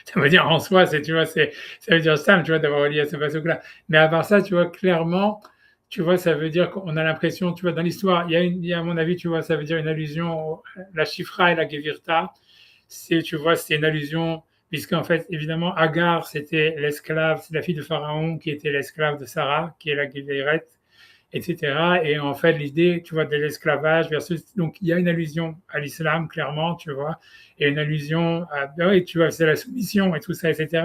[SPEAKER 1] Ça veut dire en soi, tu vois, ça veut dire ça, tu vois, d'avoir relié à ce passage-là. Mais à part ça, tu vois, clairement, tu vois, ça veut dire qu'on a l'impression, tu vois, dans l'histoire, il y a, à mon avis, tu vois, ça veut dire une allusion, la Shifra et la Gevirta, tu vois, c'est une allusion, puisqu'en fait, évidemment, Agar, c'était l'esclave, c'est la fille de Pharaon qui était l'esclave de Sarah, qui est la Gévirette, etc. Et en fait, l'idée, tu vois, de l'esclavage versus, donc il y a une allusion à l'islam, clairement, tu vois, et une allusion à, ben oui, tu vois, c'est la soumission et tout ça, etc.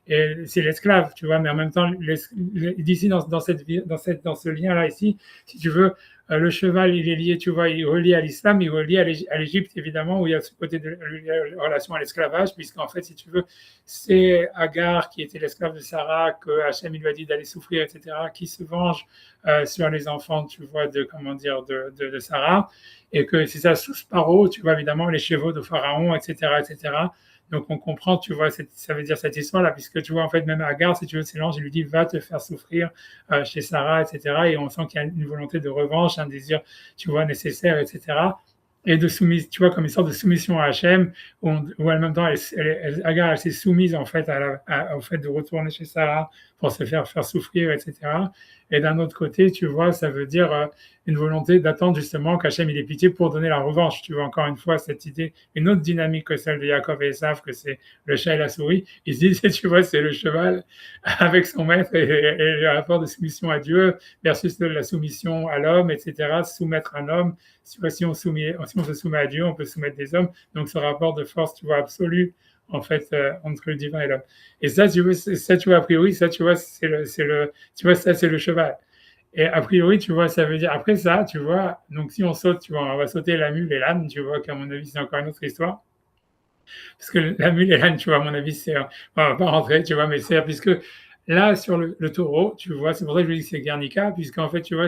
[SPEAKER 1] Et c'est l'esclave, tu vois, mais en même temps, d'ici dans ce lien-là ici, si tu veux, le cheval, il est lié, tu vois, il est relié à l'islam, il est relié à l'Égypte, évidemment, où il y a ce côté de la relation à l'esclavage, puisqu'en fait, si tu veux, c'est Agar qui était l'esclave de Sarah, que Hachem il lui a dit d'aller souffrir, etc., qui se venge sur les enfants, tu vois, comment dire, de Sarah, et que c'est ça, sous Paro, tu vois, évidemment, les chevaux de Pharaon, etc., etc. Donc on comprend, tu vois, ça veut dire cette histoire-là, puisque tu vois, en fait, même Agar, si tu veux, c'est l'ange, il lui dit, va te faire souffrir chez Sarah, etc. Et on sent qu'il y a une volonté de revanche, un désir, tu vois, nécessaire, etc. Et de soumise, tu vois, comme une sorte de soumission à Hachem, où en même temps, Agar, elle s'est soumise, en fait, au fait de retourner chez Sarah pour se faire souffrir, etc. Et d'un autre côté, tu vois, ça veut dire une volonté d'attendre justement qu'Hachem il ait pitié pour donner la revanche. Tu vois, encore une fois, cette idée, une autre dynamique que celle de Yaakov et Esav, que c'est le chat et la souris. Ils se disent, tu vois, c'est le cheval avec son maître et le rapport de soumission à Dieu versus la soumission à l'homme, etc. Soumettre un homme. Tu vois, si on se soumet à Dieu, on peut soumettre des hommes. Donc, ce rapport de force, tu vois, absolu, en fait, entre le divin et l'homme. Et ça, tu vois, a priori, ça, tu vois, tu vois, ça, c'est le cheval. Et a priori, tu vois, ça veut dire, après ça, tu vois, donc si on saute, tu vois, on va sauter la mule et l'âne, tu vois, qu'à mon avis, c'est encore une autre histoire. Parce que la mule et l'âne, tu vois, à mon avis, on va pas rentrer, tu vois, mais c'est, puisque là, sur le taureau, tu vois, c'est pour ça que je dis que c'est Guernica, puisqu'en fait, tu vois,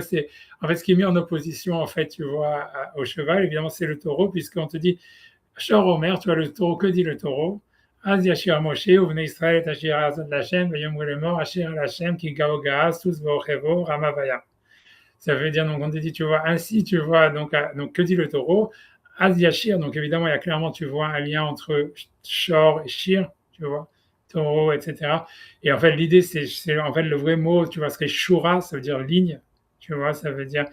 [SPEAKER 1] en fait, ce qui est mis en opposition, en fait, tu vois, au cheval, évidemment, c'est le taureau, puisqu'on te dit, Shor Omer, tu vois, le taureau, que dit le taureau? Az Yashir Moshe, Uvne Israël, Tashir Azad Lachem, Vayom le mort, Ashir Lachem, Ki Gaogaas, Tous Vochevo, Ramavaya. Ça veut dire, donc, on te dit, tu vois, ainsi, tu vois, donc que dit le taureau? Az Yashir, donc évidemment, il y a clairement, tu vois, un lien entre Shor et Shir, tu vois, taureau, etc. Et en fait, l'idée, c'est en fait, le vrai mot, tu vois, serait Shura, ça veut dire ligne, tu vois, ça veut dire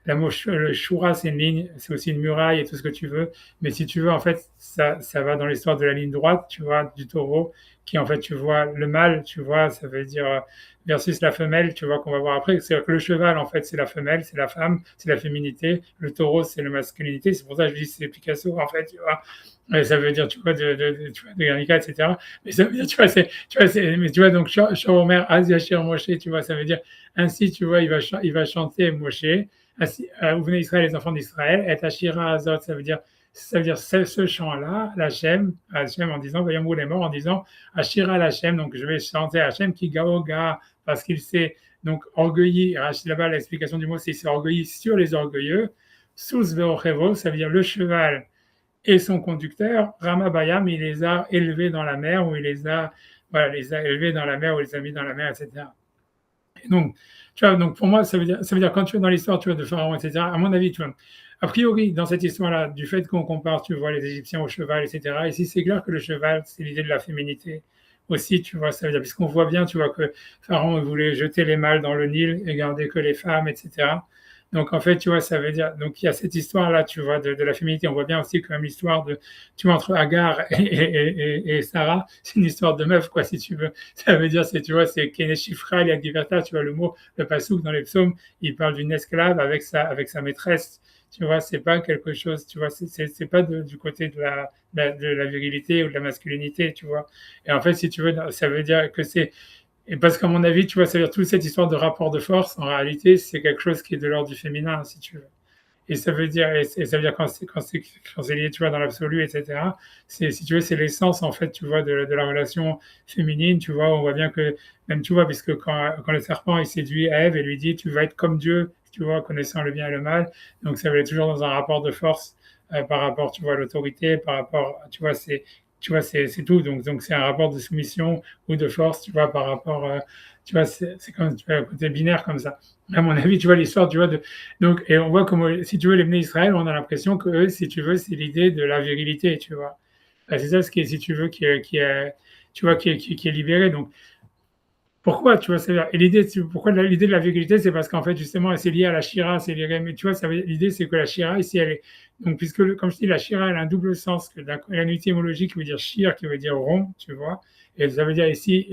[SPEAKER 1] le Shura, c'est une ligne, c'est aussi une muraille et tout ce que tu veux. Mais si tu veux, en fait, ça va dans l'histoire de la ligne droite, tu vois, du taureau, qui en fait, tu vois, le mâle, tu vois, ça veut dire versus la femelle, tu vois, qu'on va voir après. C'est-à-dire que le cheval, en fait, c'est la femelle, c'est la femme, c'est la féminité. Le taureau, c'est la masculinité. C'est pour ça que je dis c'est Picasso, en fait, tu vois. Et ça veut dire, tu vois, tu vois, de Guernica, etc. Mais ça veut dire, tu vois, mais tu vois, donc, Shomer, Aziachir, Moshe, tu vois, ça veut dire, ainsi, tu vois, il va chanter Moshe. Vous venez d'Israël, les enfants d'Israël, et Ashira Azot, ça veut dire ce chant-là, l'Hachem, en disant, voyons-vous les morts, en disant, Ashira l'Hachem, donc je vais chanter Hachem, qui gaoga, parce qu'il s'est donc orgueilli, là-bas l'explication du mot, c'est il s'est orgueilli sur les orgueilleux, sous Veochevo, ça veut dire le cheval et son conducteur, Ramabayam, il les a élevés dans la mer, ou il voilà, les a élevés dans la mer, ou les a mis dans la mer, etc. Et donc, tu vois, donc pour moi, ça veut dire quand tu es dans l'histoire, tu vois, de Pharaon, etc., à mon avis, tu vois, a priori, dans cette histoire-là, du fait qu'on compare, tu vois, les Égyptiens au cheval, etc., ici, c'est clair que le cheval, c'est l'idée de la féminité aussi, tu vois, ça veut dire, puisqu'on voit bien, tu vois, que Pharaon voulait jeter les mâles dans le Nil et garder que les femmes, etc. Donc, en fait, tu vois, ça veut dire, donc il y a cette histoire-là, tu vois, de la féminité. On voit bien aussi quand même l'histoire de, tu vois, entre Agar et Sarah, c'est une histoire de meuf, quoi, si tu veux. Ça veut dire, c'est, tu vois, c'est Kenesh Shifra, il y a Diverta, tu vois, le mot, le pasouk dans les psaumes, il parle d'une esclave avec sa maîtresse. Tu vois, c'est pas quelque chose, tu vois, c'est pas du côté de la virilité ou de la masculinité, tu vois. Et en fait, si tu veux, ça veut dire que c'est, et parce qu'à mon avis, tu vois, ça veut dire toute cette histoire de rapport de force, en réalité, c'est quelque chose qui est de l'ordre du féminin, si tu veux. Et ça veut dire, et ça veut dire quand c'est lié, tu vois, dans l'absolu, etc. C'est, si tu veux, c'est l'essence, en fait, tu vois, de la relation féminine, tu vois. On voit bien que, même, tu vois, puisque quand le serpent, il séduit Ève et lui dit, tu vas être comme Dieu, tu vois, connaissant le bien et le mal. Donc, ça veut être toujours dans un rapport de force, par rapport, tu vois, à l'autorité, par rapport, tu vois, c'est tout. Donc, c'est un rapport de soumission ou de force, tu vois, par rapport, tu vois, c'est comme, tu vois, un côté binaire comme ça. À mon avis, tu vois, l'histoire, tu vois, donc, et on voit comment, si tu veux, les Bnei Israël, on a l'impression que eux, si tu veux, c'est l'idée de la virilité, tu vois. C'est ça ce qui est, si tu veux, tu vois, qui est libéré. Donc, pourquoi, tu vois, et l'idée, pourquoi l'idée de la virilité, c'est parce qu'en fait, justement, c'est lié à la Shira, c'est lié, mais tu vois, l'idée, c'est que la Shira, ici, elle est, donc, puisque, comme je dis, la Shira, elle a un double sens, que elle a une étymologie qui veut dire shir, qui veut dire rond, tu vois, et ça veut dire ici,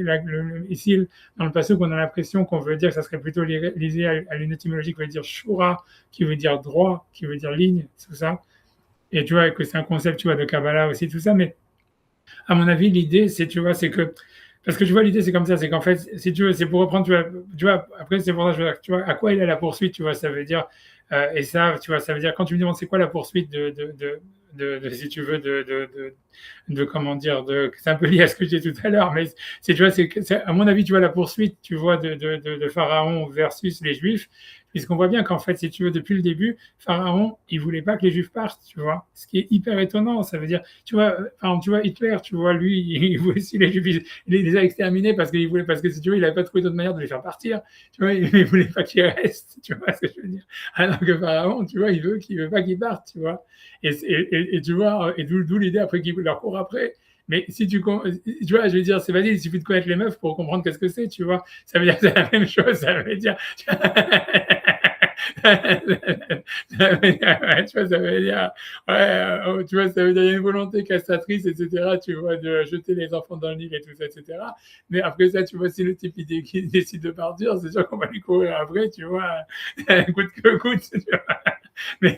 [SPEAKER 1] ici dans le passage, on a l'impression qu'on veut dire que ça serait plutôt lié à une étymologie qui veut dire shura, qui veut dire droit, qui veut dire ligne, tout ça, et tu vois, que c'est un concept, tu vois, de Kabbalah aussi, tout ça, mais à mon avis, l'idée, c'est, tu vois, c'est que, parce que tu vois, l'idée, c'est comme ça, c'est qu'en fait, si tu veux, c'est pour reprendre, tu vois, après, c'est pour ça, tu vois, à quoi il est la poursuite, tu vois, ça veut dire, et ça, tu vois, ça veut dire, quand tu me demandes c'est quoi la poursuite si tu veux, comment dire, c'est un peu lié à ce que j'ai dit tout à l'heure, mais tu vois, à mon avis, tu vois, la poursuite, tu vois, de Pharaon versus les Juifs, puisqu'on voit bien qu'en fait, si tu veux, depuis le début, Pharaon, il voulait pas que les Juifs partent, tu vois, ce qui est hyper étonnant, ça veut dire, tu vois, tu vois, Hitler, tu vois, lui, il voulait aussi les Juifs, il les a exterminés parce que si tu veux, il n'avait pas trouvé d'autre manière de les faire partir, tu vois, il voulait pas qu'ils restent, tu vois ce que je veux dire. Alors que Pharaon, tu vois, il veut pas qu'ils partent, tu vois. Et tu vois, et d'où l'idée après qu'ils leur courent après. Mais si tu vois, je veux dire, c'est facile, il suffit de connaître les meufs pour comprendre qu'est-ce que c'est, tu vois. Ça veut dire que c'est la même chose, ça veut dire. Ouais, tu vois, ça veut dire, tu vois, ça veut dire, il y a une volonté castratrice, etc., tu vois, de jeter les enfants dans le Nil et tout ça, etc. Mais après ça, tu vois, si le type qui décide de partir, c'est sûr qu'on va lui courir après, tu vois, coûte que coûte, tu vois. Mais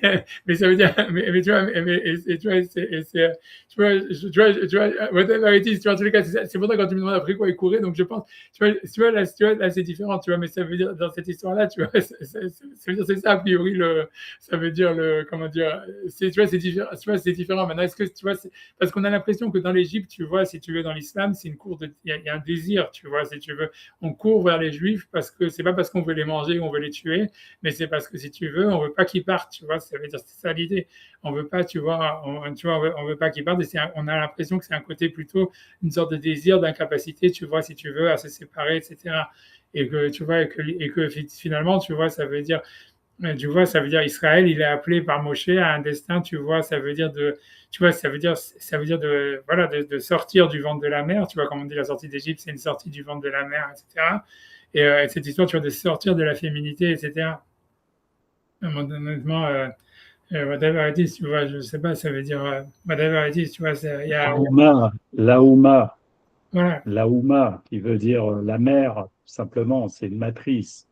[SPEAKER 1] ça veut dire, mais tu vois, tu vois, tu vois, whatever it is, tu vois, en tous les cas, c'est pour ça quand tu me demandes après quoi il courait, donc je pense, tu vois, là, c'est différent, tu vois, mais ça veut dire, dans cette histoire-là, tu vois, ça veut dire, c'est ça, a priori, ça veut dire comment dire, tu vois, c'est différent, tu vois, c'est différent. Maintenant, est-ce que, tu vois, parce qu'on a l'impression que dans l'Égypte, tu vois, si tu veux, dans l'islam, c'est une cour il y a un désir, tu vois, si tu veux, on court vers les juifs parce que c'est pas parce qu'on veut les manger ou on veut les tuer, mais c'est parce que si tu veux, on veut pas qu'ils partent, tu vois, ça veut dire, c'est ça l'idée. On veut pas, tu vois, on veut pas qu'ils partent et on a l'impression que c'est un côté plutôt une sorte de désir, d'incapacité, tu vois, si tu veux, à se séparer, etc. Et que, tu vois, et que finalement, tu vois, ça veut dire, tu vois, ça veut dire Israël, il est appelé par Moshe à un destin, tu vois, ça veut dire tu vois, ça veut dire voilà, de sortir du ventre de la mer, tu vois, comme on dit, la sortie d'Égypte, c'est une sortie du ventre de la mer, etc. Et cette histoire, tu vois, de sortir de la féminité, etc. Honnêtement, whatever it is, tu vois, je sais pas, ça veut dire whatever it is, tu vois, il y a,
[SPEAKER 3] Laouma,
[SPEAKER 1] voilà.
[SPEAKER 3] Laouma, qui veut dire la mer, tout simplement, c'est une matrice.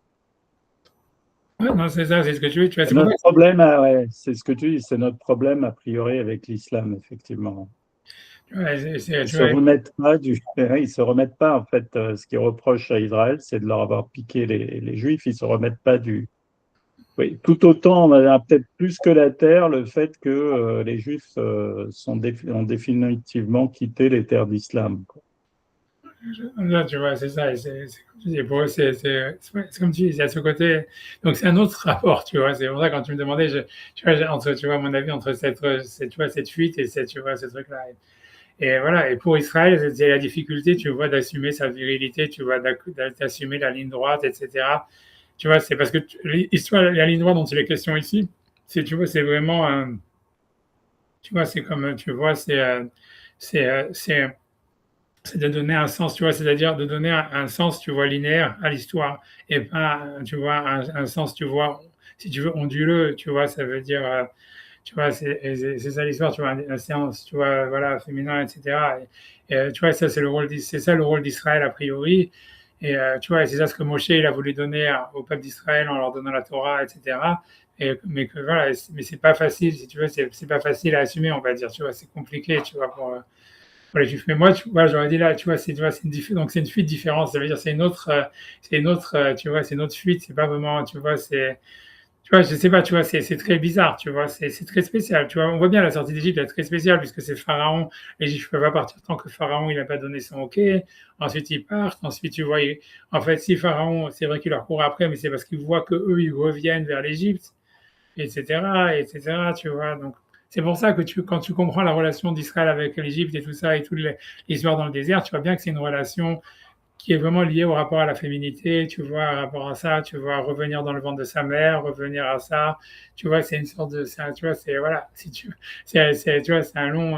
[SPEAKER 1] Ouais, non, c'est ça, c'est ce que tu veux, tu vois,
[SPEAKER 3] C'est
[SPEAKER 1] c'est pour ça
[SPEAKER 3] notre problème, ouais, c'est ce que tu dis, c'est notre problème a priori avec l'islam, effectivement.
[SPEAKER 1] que, ouais,
[SPEAKER 3] Ils
[SPEAKER 1] tu
[SPEAKER 3] se
[SPEAKER 1] vois,
[SPEAKER 3] remettent pas ils se remettent pas en fait. Ce qu'ils reprochent à Israël, c'est de leur avoir piqué les Juifs. Ils se remettent pas du. Oui, tout autant, peut-être plus que la terre, le fait que les Juifs ont définitivement quitté les terres d'islam, quoi.
[SPEAKER 1] là, tu vois, c'est ça, comme tu dis, pour eux, c'est comme tu dis, il y a ce côté, donc c'est un autre rapport, tu vois, c'est pour ça, quand tu me demandais, tu vois, tu vois, à mon avis, entre tu vois, cette fuite et tu vois, ce truc-là. Et voilà, et pour Israël, c'est la difficulté, tu vois, d'assumer sa virilité, tu vois, d'assumer la ligne droite, etc. Tu vois, c'est parce que l'histoire, la ligne droite dont il est question ici, tu vois, c'est vraiment, tu vois, c'est comme, tu vois, c'est, c'est de donner un sens, tu vois, c'est-à-dire de donner un sens, tu vois, linéaire à l'histoire et pas, tu vois, un sens, tu vois, si tu veux, onduleux, tu vois, ça veut dire, tu vois, c'est ça l'histoire, tu vois, la séance, tu vois, voilà, féminin, etc. Tu vois, ça, c'est ça le rôle d'Israël, a priori. Tu vois, c'est ça ce que Moshe, il a voulu donner au peuple d'Israël en leur donnant la Torah, etc. Mais que voilà, mais c'est pas facile, si tu veux, c'est pas facile à assumer, on va dire, tu vois, c'est compliqué, tu vois, pour les juifs. Mais moi, tu vois, j'aurais dit là, tu vois, donc c'est une fuite différente. Ça veut dire c'est une autre, tu vois, c'est une autre fuite. C'est pas vraiment, tu vois, tu vois, je sais pas, tu vois, c'est très bizarre, tu vois, c'est très spécial. Tu vois, on voit bien la sortie d'Égypte est très spéciale puisque c'est Pharaon. Les Juifs peuvent pas partir tant que Pharaon il n'a pas donné son OK. Ensuite ils partent. Ensuite tu vois, en fait, si Pharaon, c'est vrai qu'il leur court après, mais c'est parce qu'il voit que eux ils reviennent vers l'Égypte, etc., etc. Tu vois, donc c'est pour ça que quand tu comprends la relation d'Israël avec l'Égypte et tout ça et toute l'histoire dans le désert, tu vois bien que c'est une relation qui est vraiment lié au rapport à la féminité, tu vois, par rapport à ça, tu vois, revenir dans le ventre de sa mère, revenir à ça, tu vois, c'est une sorte de, tu vois, c'est, voilà, si tu, tu vois, c'est un long,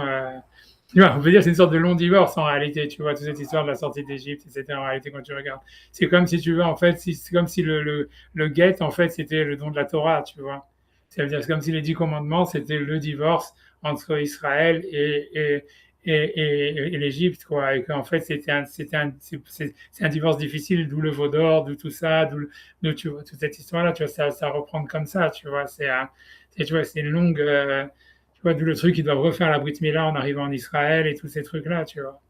[SPEAKER 1] tu vois, on peut dire c'est une sorte de long divorce en réalité, tu vois, toute cette histoire de la sortie d'Égypte, etc. En réalité, quand tu regardes, c'est comme si tu veux, en fait, c'est comme si le guet, en fait, c'était le don de la Torah, tu vois. Ça veut dire, c'est comme si les 10 commandements, c'était le divorce entre Israël et l'Égypte, quoi. Et qu'en fait, c'est un divorce difficile, d'où le veau d'or, d'où tout ça, d'où tu vois, toute cette histoire-là, tu vois, ça reprend comme ça, tu vois. Tu vois, c'est une longue, tu vois, d'où le truc, ils doivent refaire la Brit Mila en arrivant en Israël et tous ces trucs-là, tu vois.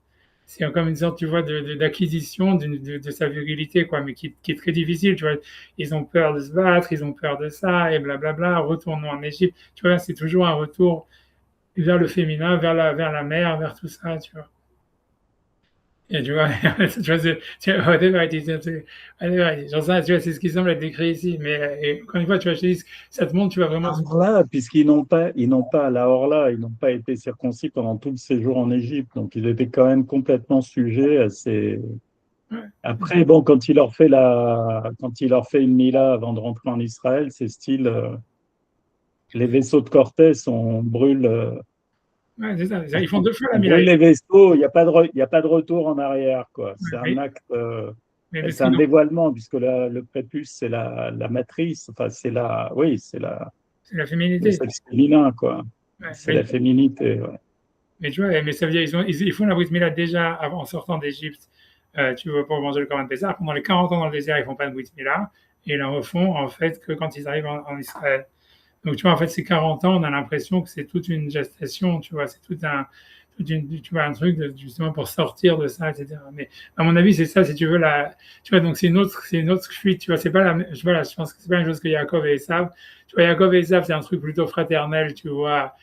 [SPEAKER 1] C'est comme une sorte, tu vois, d'acquisition de sa virilité, quoi, mais qui est très difficile, tu vois. Ils ont peur de se battre, ils ont peur de ça, et blablabla, retournons en Égypte. Tu vois, c'est toujours un retour vers le féminin, vers la mer, vers tout ça, tu vois. Et tu vois, tu vois, whatever it is, whatever it is. Genre ça, tu vois, c'est ce qui semble être décrit ici. Mais encore une fois, tu vois, je te dis, ça te montre, tu vois, vraiment.
[SPEAKER 3] Là, puisqu'ils n'ont pas la Horla, ils n'ont pas été circoncis pendant tout le séjour en Égypte, donc ils étaient quand même complètement sujets à ces.
[SPEAKER 1] Ouais,
[SPEAKER 3] Après, bon, quand il leur fait une mila avant de rentrer en Israël, c'est style les vaisseaux de Cortés, on brûle,
[SPEAKER 1] ouais, c'est ça, c'est ça. Ils font 2 fois la
[SPEAKER 3] on
[SPEAKER 1] Mila.
[SPEAKER 3] brûle les vaisseaux, il y a pas de retour en arrière, quoi.
[SPEAKER 1] Ouais,
[SPEAKER 3] C'est un acte,
[SPEAKER 1] mais parce
[SPEAKER 3] c'est un
[SPEAKER 1] qu'ils ont,
[SPEAKER 3] dévoilement, puisque le prépuce, c'est la matrice, enfin, oui,
[SPEAKER 1] c'est la
[SPEAKER 3] le
[SPEAKER 1] féminité.
[SPEAKER 3] sexe féminin, quoi.
[SPEAKER 1] Ouais,
[SPEAKER 3] C'est la féminité, ouais.
[SPEAKER 1] mais tu vois, mais ça veut dire ils font la Brit Mila déjà avant, en sortant d'Égypte. Tu vois, pour manger le Corban Pessah. Pendant les 40 ans dans le désert, ils font pas de Brit Mila. Et ils la refont, en fait, que quand ils arrivent en Israël. Donc, tu vois, en fait, ces 40 ans, on a l'impression que c'est toute une gestation, tu vois, c'est tu vois, un truc justement pour sortir de ça, etc. Mais à mon avis, c'est ça, si tu veux, tu vois, donc c'est une autre fuite, tu vois, c'est pas voilà, je pense que c'est pas la même chose que Yaakov et Esav. Tu vois, Yaakov et Esav, c'est un truc plutôt fraternel, tu vois,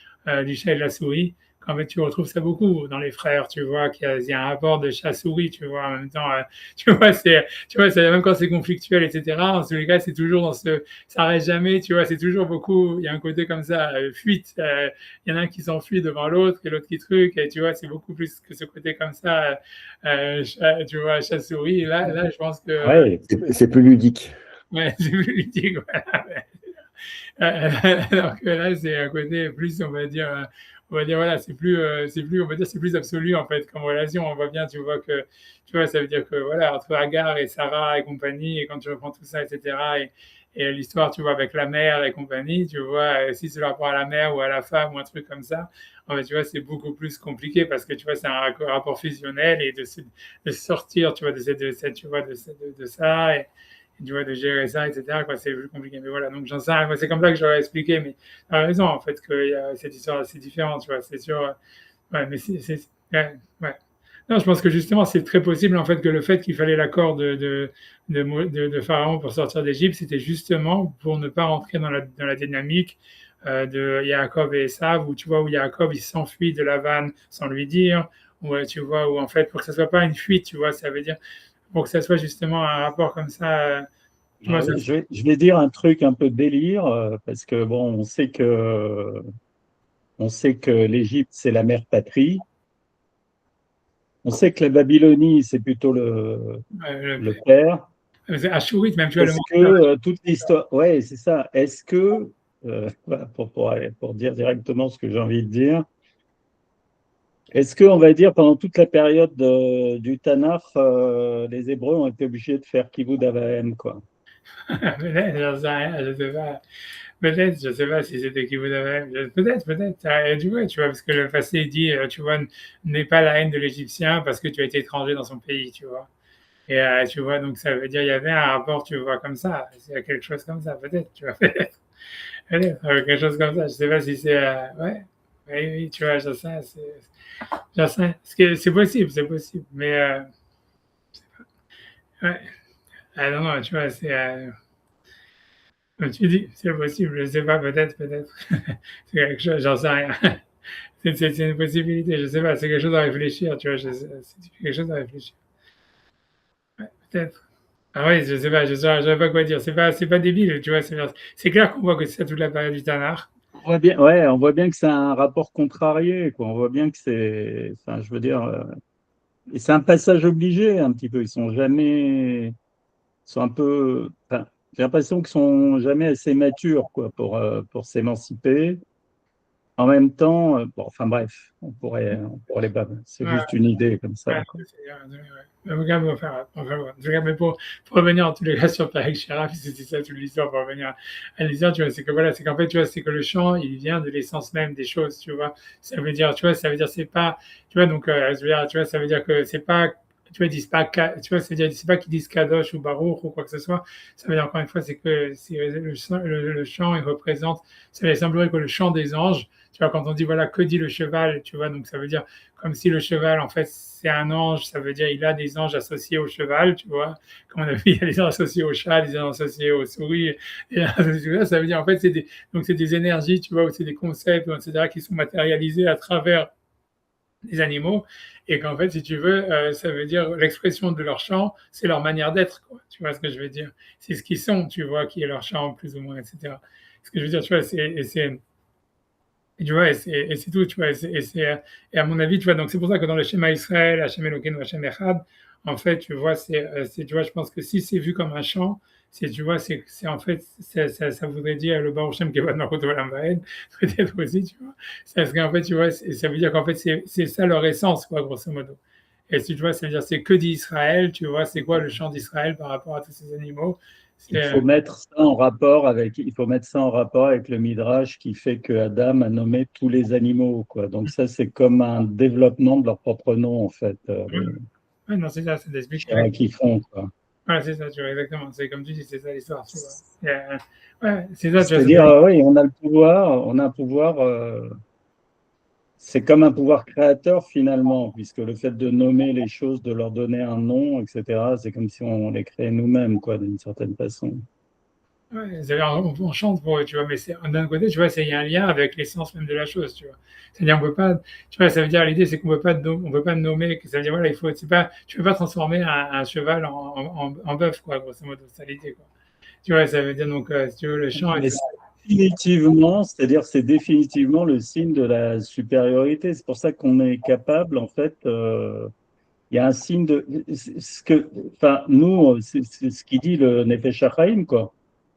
[SPEAKER 1] du chat et de la souris. Quand même, tu retrouves ça beaucoup dans les frères, tu vois, qu'il y a un rapport de chat-souris, tu vois, en même temps, tu vois, même quand c'est conflictuel, etc. En tous les cas, c'est toujours ça reste jamais, tu vois, c'est toujours beaucoup, il y a un côté comme ça, fuite, il y en a un qui s'enfuit devant l'autre et l'autre qui truc, et tu vois, c'est beaucoup plus que ce côté comme ça, tu vois, chat-souris. Et là, je pense que,
[SPEAKER 4] Ouais, c'est plus ludique.
[SPEAKER 1] ouais, c'est plus ludique, voilà. Alors que là, c'est un côté plus, on va dire, voilà, c'est plus, on va dire, c'est plus absolu, en fait, comme relation. On voit bien, tu vois, ça veut dire que, voilà, entre Agar et Sarah et compagnie, et quand tu reprends tout ça, etc., et l'histoire, tu vois, avec la mère et compagnie, tu vois, si c'est le rapport à la mère ou à la femme ou un truc comme ça, en fait, tu vois, c'est beaucoup plus compliqué parce que, tu vois, c'est un rapport fusionnel et de sortir, tu vois, tu vois, de ça, tu vois, de gérer ça, etc., quoi, c'est plus compliqué. Mais voilà, donc j'en sais rien. Moi, c'est comme ça que j'aurais expliqué, mais tu as raison, en fait, qu'il y a cette histoire assez différente, tu vois, c'est sûr. Ouais, mais ouais, ouais. Non, je pense que justement, c'est très possible, en fait, que le fait qu'il fallait l'accord de Pharaon pour sortir d'Égypte, c'était justement pour ne pas rentrer dans la dynamique de Yaakov et Esav, où tu vois, où Yaakov, il s'enfuit de la vanne sans lui dire, où tu vois, où en fait, pour que ça soit pas une fuite, tu vois, ça veut dire pour que ça soit justement un rapport comme ça, tu vois, ça,
[SPEAKER 3] Je vais dire un truc un peu délire, parce que bon, on sait que l'Égypte, c'est la mère patrie. On sait que la Babylonie, c'est plutôt
[SPEAKER 1] le,
[SPEAKER 3] le père.
[SPEAKER 1] c'est Ashurit, même, tu vois, le
[SPEAKER 3] Est-ce que
[SPEAKER 1] menteur.
[SPEAKER 3] toute l'histoire, ouais, c'est ça. Est-ce que, voilà, pour dire directement ce que j'ai envie de dire, est-ce que, on va dire, pendant toute la période du Tanakh, les Hébreux ont été obligés de faire Kivud Avahem, quoi?
[SPEAKER 1] Peut-être, j'en sais rien, je sais pas. Peut-être, je sais pas si c'était qui vous avait. Peut-être. Tu vois, parce que le passé dit, tu vois, n'est pas la haine de l'Égyptien parce que tu as été étranger dans son pays, tu vois. Et tu vois, donc ça veut dire il y avait un rapport, tu vois, comme ça. Il y a quelque chose comme ça, peut-être, tu vois, peut-être, quelque chose comme ça. Je sais pas si c'est, ouais, oui, oui, tu vois, je sais, c'est possible, c'est possible, mais ouais, ah, non, non, tu vois, comme tu dis, c'est possible, je sais pas, peut-être, c'est quelque chose, j'en sais rien. C'est une possibilité, je sais pas, c'est quelque chose à réfléchir, tu vois, c'est quelque chose à réfléchir. Ouais, peut-être. Ah oui, je sais pas quoi dire. C'est pas débile, tu vois. C'est clair qu'on voit que c'est ça toute la période du Tanakh.
[SPEAKER 3] On voit bien, ouais, on voit bien que c'est un rapport contrarié, quoi. On voit bien que c'est, enfin, je veux dire, et c'est un passage obligé un petit peu. Ils sont un peu, enfin, j'ai l'impression qu'ils sont jamais assez matures, quoi, pour s'émanciper. En même temps, bon, enfin bref, on pourrait les battre. C'est
[SPEAKER 1] Ouais,
[SPEAKER 3] juste une idée comme ça,
[SPEAKER 1] ouais,
[SPEAKER 3] quoi.
[SPEAKER 1] ouais. Mais regarde, on va voir. Regarde, mais pour revenir en tous les cas sur Tarek Shara, puis c'était ça toute l'histoire, pour revenir à l'histoire, tu vois, c'est que voilà, c'est qu'en fait, tu vois, c'est que le chant, il vient de l'essence même des choses, tu vois. Ça veut dire, tu vois, ça veut dire, c'est pas, tu vois, donc, je veux dire, tu vois, ça veut dire que c'est pas, tu vois, ils disent pas, tu vois, c'est pas qu'ils disent Kadosh ou Baruch ou quoi que ce soit. Ça veut dire, encore une fois, c'est que le chant, il représente, ça semblerait que le chant des anges, tu vois, quand on dit, voilà, que dit le cheval, tu vois, donc ça veut dire, comme si le cheval, en fait, c'est un ange, ça veut dire il a des anges associés au cheval, tu vois. Comme on a vu, il y a des anges associés au chat, des anges associés aux souris, et ça veut dire, en fait, donc c'est des énergies, tu vois, ou c'est des concepts, etc., qui sont matérialisés à travers les animaux, et qu'en fait, si tu veux, ça veut dire l'expression de leur chant, c'est leur manière d'être, quoi. Tu vois ce que je veux dire? C'est ce qu'ils sont, tu vois, qui est leur chant, plus ou moins, etc. Ce que je veux dire, tu vois, et tu vois, et c'est tout, tu vois, et à mon avis, tu vois, donc c'est pour ça que dans le schéma Israël, Hachem Elokeinu, Hachem Echad, en fait, tu vois, tu vois, je pense que si c'est vu comme un chant, tu vois, en fait, ça voudrait dire le Baruch Shem Kevad Malchut Olam Vaed, peut-être aussi, tu vois. Parce qu'en fait, tu vois, ça veut dire qu'en fait, c'est ça leur essence, quoi, grosso modo. Et si tu vois, ça veut dire, c'est que d'Israël, tu vois, c'est quoi le chant d'Israël par rapport à tous ces animaux? C'est,
[SPEAKER 3] Il faut mettre ça en rapport avec le Midrash qui fait que Adam a nommé tous les animaux, quoi. Donc ça, c'est comme un développement de leur propre nom, en fait,
[SPEAKER 1] ouais, ouais, non, c'est ça, ça
[SPEAKER 3] les
[SPEAKER 1] t'explique.
[SPEAKER 3] Shira qui font, quoi.
[SPEAKER 1] Ouais, c'est ça, tu vois, exactement. C'est comme tu dis, c'est ça l'histoire, tu vois. Ouais, c'est ça, tu vois,
[SPEAKER 3] C'est-à-dire, oui, on a un pouvoir, c'est comme un pouvoir créateur finalement, puisque le fait de nommer les choses, de leur donner un nom, etc., c'est comme si on les créait nous-mêmes, quoi, d'une certaine façon.
[SPEAKER 1] ouais, on chante pour eux, tu vois, mais d'un côté, tu vois, il y a un lien avec l'essence même de la chose, tu vois. C'est-à-dire, on peut pas, tu vois, ça veut dire, l'idée, c'est qu'on peut pas, on peut pas nommer, que ça veut dire, voilà, c'est pas, tu peux pas transformer un cheval en bœuf, quoi, grosso modo, c'est ça l'idée, quoi. Tu vois, ça veut dire, donc, si tu veux, le chant,
[SPEAKER 3] Mais définitivement, c'est-à-dire c'est définitivement le signe de la supériorité. C'est pour ça qu'on est capable, en fait, il y a un signe de enfin, nous, c'est ce qui dit le Nefesh HaChaim, quoi.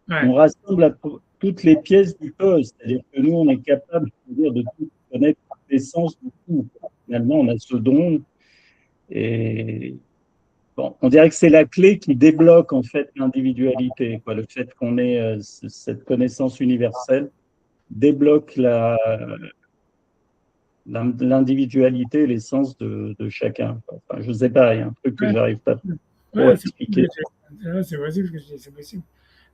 [SPEAKER 1] ouais,
[SPEAKER 3] On rassemble toutes les pièces du puzzle, c'est-à-dire que nous, on est capable, je veux dire, de tout connaître l'essence de tout. Finalement, on a ce don et bon, on dirait que c'est la clé qui débloque en fait l'individualité, quoi. Le fait qu'on ait cette connaissance universelle débloque l'individualité, l'essence de chacun, quoi. Enfin, je ne sais pas, il y a un truc que
[SPEAKER 1] ouais,
[SPEAKER 3] j'arrive pas trop à
[SPEAKER 1] ouais,
[SPEAKER 3] expliquer.
[SPEAKER 1] c'est possible que je dis, c'est possible.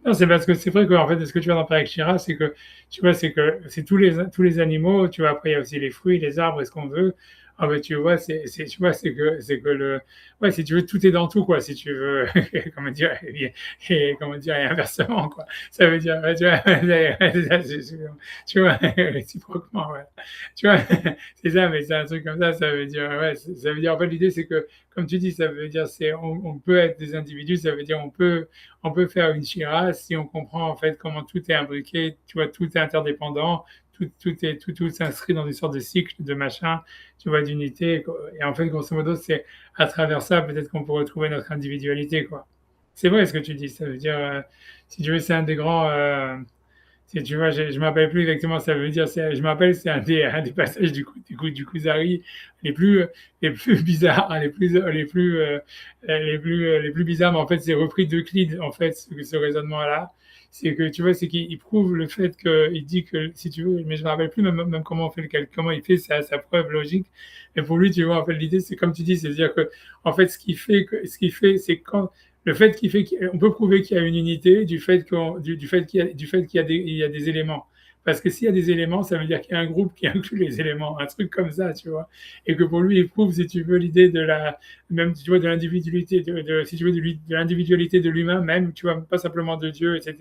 [SPEAKER 1] Non, c'est parce que c'est vrai qu'en fait, ce que tu vois dans Père Chira, c'est que, tu vois, c'est que c'est tous les animaux, tu vois, après, il y a aussi les fruits, les arbres, et ce qu'on veut. Ah, ben, tu vois, tu vois, c'est que ouais, si tu veux, tout est dans tout, quoi, si tu veux, comment dire, comment dire, et inversement, quoi. Ça veut dire, ouais, tu vois, tu vois, réciproquement, ouais. Tu vois, c'est ça, mais c'est un truc comme ça veut dire, ouais, ça veut dire, en fait, l'idée, c'est que, comme tu dis, ça veut dire, on peut être des individus, ça veut dire, on peut faire une chira si on comprend en fait comment tout est imbriqué, tu vois, tout est interdépendant, tout s'inscrit dans une sorte de cycle de machin, tu vois, d'unité. Et en fait, grosso modo, c'est à travers ça peut-être qu'on peut retrouver notre individualité, quoi. C'est vrai ce que tu dis, ça veut dire, si tu veux, Tu vois, je me rappelle plus exactement ce que ça veut dire. Je me rappelle, c'est un des passages du Kuzari les plus bizarres, hein, les plus bizarres, mais en fait, c'est repris d'Euclide, en fait, ce raisonnement-là. C'est que, tu vois, c'est qu'il prouve le fait qu'il dit que, si tu veux, mais je me rappelle plus même comment on fait comment il fait sa preuve logique. Et pour lui, tu vois, en fait, l'idée, c'est comme tu dis, c'est-à-dire que, en fait, ce qui fait, c'est quand, le fait qui fait qu'on peut prouver qu'il y a une unité du fait qu'il y a il y a des éléments. Parce que s'il y a des éléments, ça veut dire qu'il y a un groupe qui inclut les éléments, un truc comme ça, tu vois. Et que pour lui, il prouve, si tu veux, l'idée de même, tu vois, de l'individualité, si tu veux, de l'individualité de l'humain même, tu vois, pas simplement de Dieu, etc.,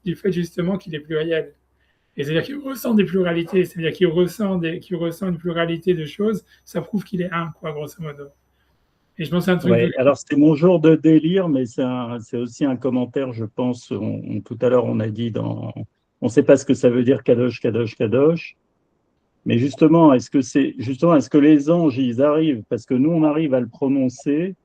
[SPEAKER 1] du fait justement qu'il est pluriel. Et c'est-à-dire qu'il ressent des pluralités, c'est-à-dire qu'il ressent une pluralité de choses, ça prouve qu'il est un, quoi, grosso modo. Et je pense que c'est un truc
[SPEAKER 3] Ouais, alors c'est mon jour de délire, mais c'est aussi un commentaire, je pense. Tout à l'heure, on a dit on ne sait pas ce que ça veut dire Kadosh, Kadosh, Kadosh. Mais justement, est-ce que les anges, ils arrivent, parce que nous, on arrive à le prononcer,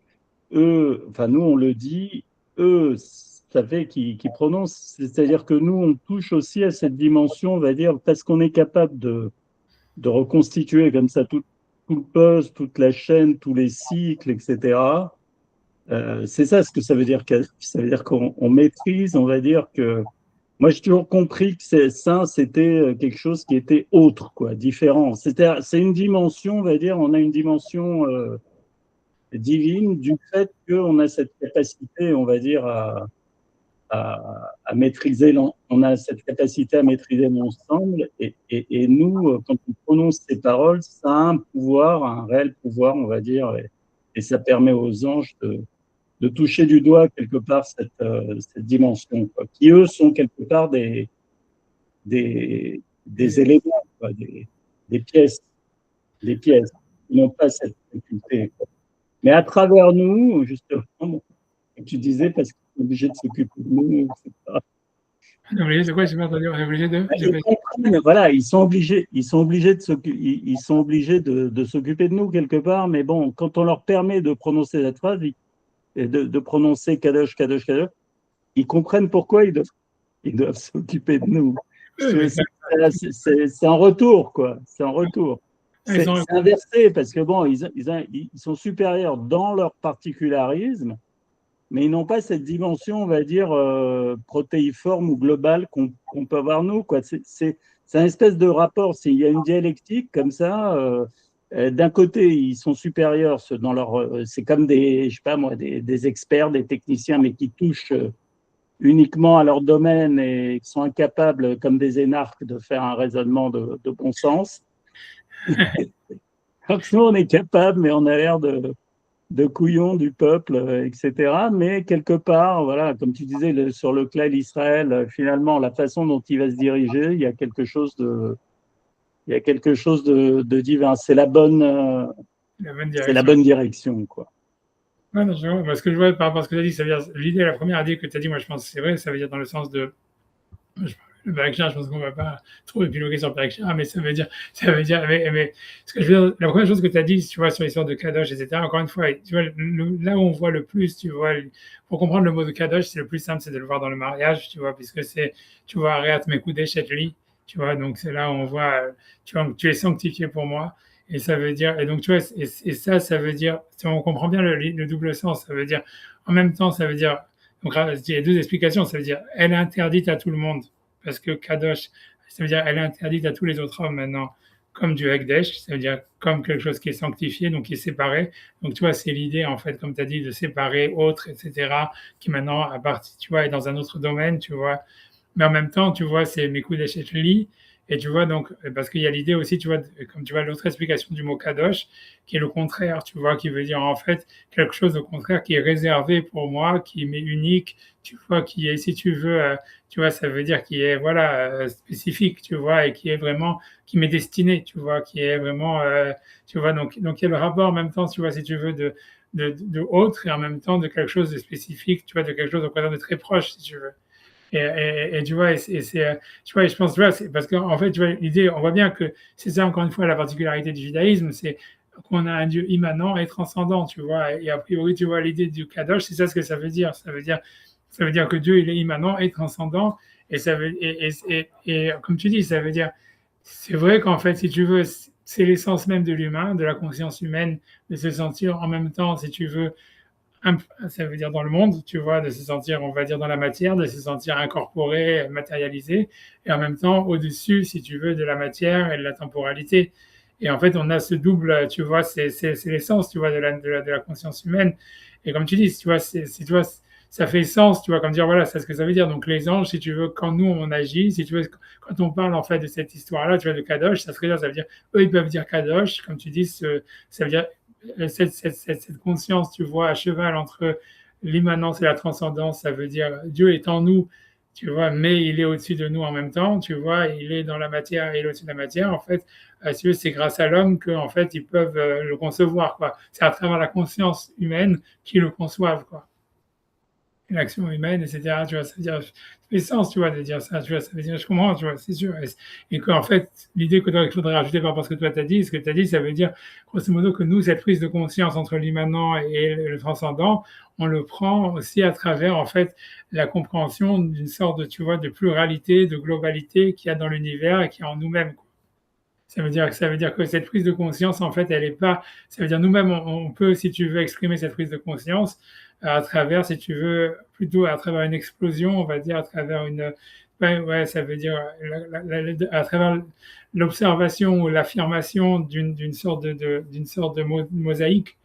[SPEAKER 3] eux, enfin, nous, on le dit, eux, ça fait qu'ils prononcent, c'est-à-dire que nous, on touche aussi à cette dimension, on va dire, parce qu'on est capable de reconstituer comme ça tout le poste, toute la chaîne, tous les cycles, etc. C'est ça ce que ça veut dire. Ça veut dire qu'on maîtrise, on va dire que. Moi, j'ai toujours compris que ça, c'était quelque chose qui était autre, quoi, différent. C'est une dimension, on va dire, on a une dimension divine du fait qu'on a cette capacité, on va dire, à maîtriser, on a cette capacité à maîtriser l'ensemble. Et nous, quand on prononce ces paroles, ça a un pouvoir, un réel pouvoir, on va dire, et ça permet aux anges de toucher du doigt quelque part cette dimension, quoi, qui eux sont quelque part des éléments, quoi, des pièces, qui n'ont pas cette faculté, quoi. Mais à travers nous, justement, comme tu disais, parce qu'on est obligé de s'occuper de nous, etc.
[SPEAKER 1] On est obligé de quoi? J'ai pas entendu. On est obligé de.
[SPEAKER 3] Voilà, ils sont obligés ils sont obligés de s'occuper de nous quelque part, mais bon, quand on leur permet de prononcer cette phrase, de prononcer Kadosh, Kadosh, Kadosh, ils comprennent pourquoi ils doivent s'occuper de nous. C'est un retour, quoi. C'est un retour. C'est inversé parce que bon, ils sont supérieurs dans leur particularisme, mais ils n'ont pas cette dimension, on va dire, protéiforme ou globale qu'on peut avoir nous, quoi. C'est un espèce de rapport. Il y a une dialectique comme ça. D'un côté, ils sont supérieurs dans leur. C'est comme je sais pas moi, des experts, des techniciens, mais qui touchent uniquement à leur domaine et qui sont incapables, comme des énarques, de faire un raisonnement de bon sens. Donc nous, on est capable, mais on a l'air de couillons du peuple, etc. Mais quelque part, voilà, comme tu disais, sur le clan d'Israël, finalement, la façon dont il va se diriger, il y a quelque chose de divin. C'est la bonne direction, quoi.
[SPEAKER 1] Ouais, non, je vois. Moi, ce que je vois par rapport à ce que tu as dit, ça veut dire l'idée, la première idée que tu as dit, moi je pense que c'est vrai, ça veut dire dans le sens de. Le Barakshar, je pense qu'on ne va pas trop épiloguer sur le Barakshar, mais ça veut dire, mais ce que je veux dire, la première chose que tu as dit, tu vois, sur l'histoire de Kadosh, etc., encore une fois, tu vois, là où on voit le plus, tu vois, pour comprendre le mot de Kadosh, c'est le plus simple, c'est de le voir dans le mariage, tu vois, puisque c'est, tu vois, Areat Mekudesh et Li, tu vois, donc c'est là où on voit, tu vois, tu es sanctifié pour moi, et ça veut dire, et donc tu vois, et ça veut dire, si on comprend bien le double sens, ça veut dire, en même temps, ça veut dire, donc il y a deux explications, ça veut dire, elle est interdite à tout le monde, parce que Kadosh, ça veut dire elle est interdite à tous les autres hommes maintenant, comme du Hekdesh, ça veut dire comme quelque chose qui est sanctifié, donc qui est séparé. Donc tu vois, c'est l'idée, en fait, comme tu as dit, de séparer autres, etc., qui maintenant, à partir, tu vois, est dans un autre domaine, tu vois. Mais en même temps, tu vois, c'est Mekudesh et Li, et tu vois, donc, parce qu'il y a l'idée aussi, tu vois, comme tu vois, l'autre explication du mot Kadosh, qui est le contraire, tu vois, qui veut dire en fait quelque chose au contraire qui est réservé pour moi, qui m'est unique, tu vois, qui est, si tu veux, tu vois, ça veut dire qui est, voilà, spécifique, tu vois, et qui est vraiment, qui m'est destiné, tu vois, qui est vraiment, tu vois, donc il y a le rapport en même temps, tu vois, si tu veux, de autre et en même temps de quelque chose de spécifique, tu vois, de quelque chose au contraire de très proche, si tu veux. Et tu vois, tu vois, je pense, tu vois, c'est parce qu'en fait, tu vois, l'idée, on voit bien que c'est ça, encore une fois, la particularité du judaïsme, c'est qu'on a un Dieu immanent et transcendant, tu vois. Et a priori, tu vois, l'idée du Kadosh, c'est ça ce que ça veut dire. Ça veut dire que Dieu, il est immanent et transcendant. Et ça veut, et comme tu dis, ça veut dire, c'est vrai qu'en fait, si tu veux, c'est l'essence même de l'humain, de la conscience humaine, de se sentir en même temps, si tu veux, ça veut dire dans le monde, tu vois, de se sentir, on va dire, dans la matière, de se sentir incorporé, matérialisé, et en même temps au-dessus, si tu veux, de la matière et de la temporalité. Et en fait, on a ce double, tu vois, c'est l'essence, tu vois, de la conscience humaine. Et comme tu dis, tu vois, tu vois, ça fait sens, tu vois, comme dire, voilà, c'est ce que ça veut dire. Donc les anges, si tu veux, quand nous on agit, si tu veux, quand on parle en fait de cette histoire-là, tu vois, de Kadosh, ça veut dire, eux ils peuvent dire Kadosh, comme tu dis, ça veut dire cette conscience, tu vois, à cheval entre l'immanence et la transcendance, ça veut dire Dieu est en nous, tu vois, mais il est au-dessus de nous en même temps, tu vois, il est dans la matière et il est au-dessus de la matière. En fait, si tu veux, c'est grâce à l'homme qu'en fait, ils peuvent le concevoir, quoi. C'est à travers la conscience humaine qu'ils le conçoivent, quoi. L'action humaine, etc. Tu vois, ça veut dire, ça fait sens, tu vois, de dire ça, tu vois, ça veut dire, je comprends, tu vois, c'est sûr. Et qu'en fait, l'idée qu'il faudrait rajouter par rapport à ce que toi t'as dit, ce que tu as dit, ça veut dire, grosso modo, que nous, cette prise de conscience entre l'immanent et le transcendant, on le prend aussi à travers, en fait, la compréhension d'une sorte de, tu vois, de pluralité, de globalité qu'il y a dans l'univers et qu'il y a en nous-mêmes, quoi. Ça veut dire que cette prise de conscience, en fait, elle est pas. Ça veut dire nous-mêmes, on peut, si tu veux, exprimer cette prise de conscience à travers, si tu veux, plutôt à travers une explosion, on va dire, à travers une. Ouais, ouais, ça veut dire à travers l'observation ou l'affirmation d'une sorte de mosaïque,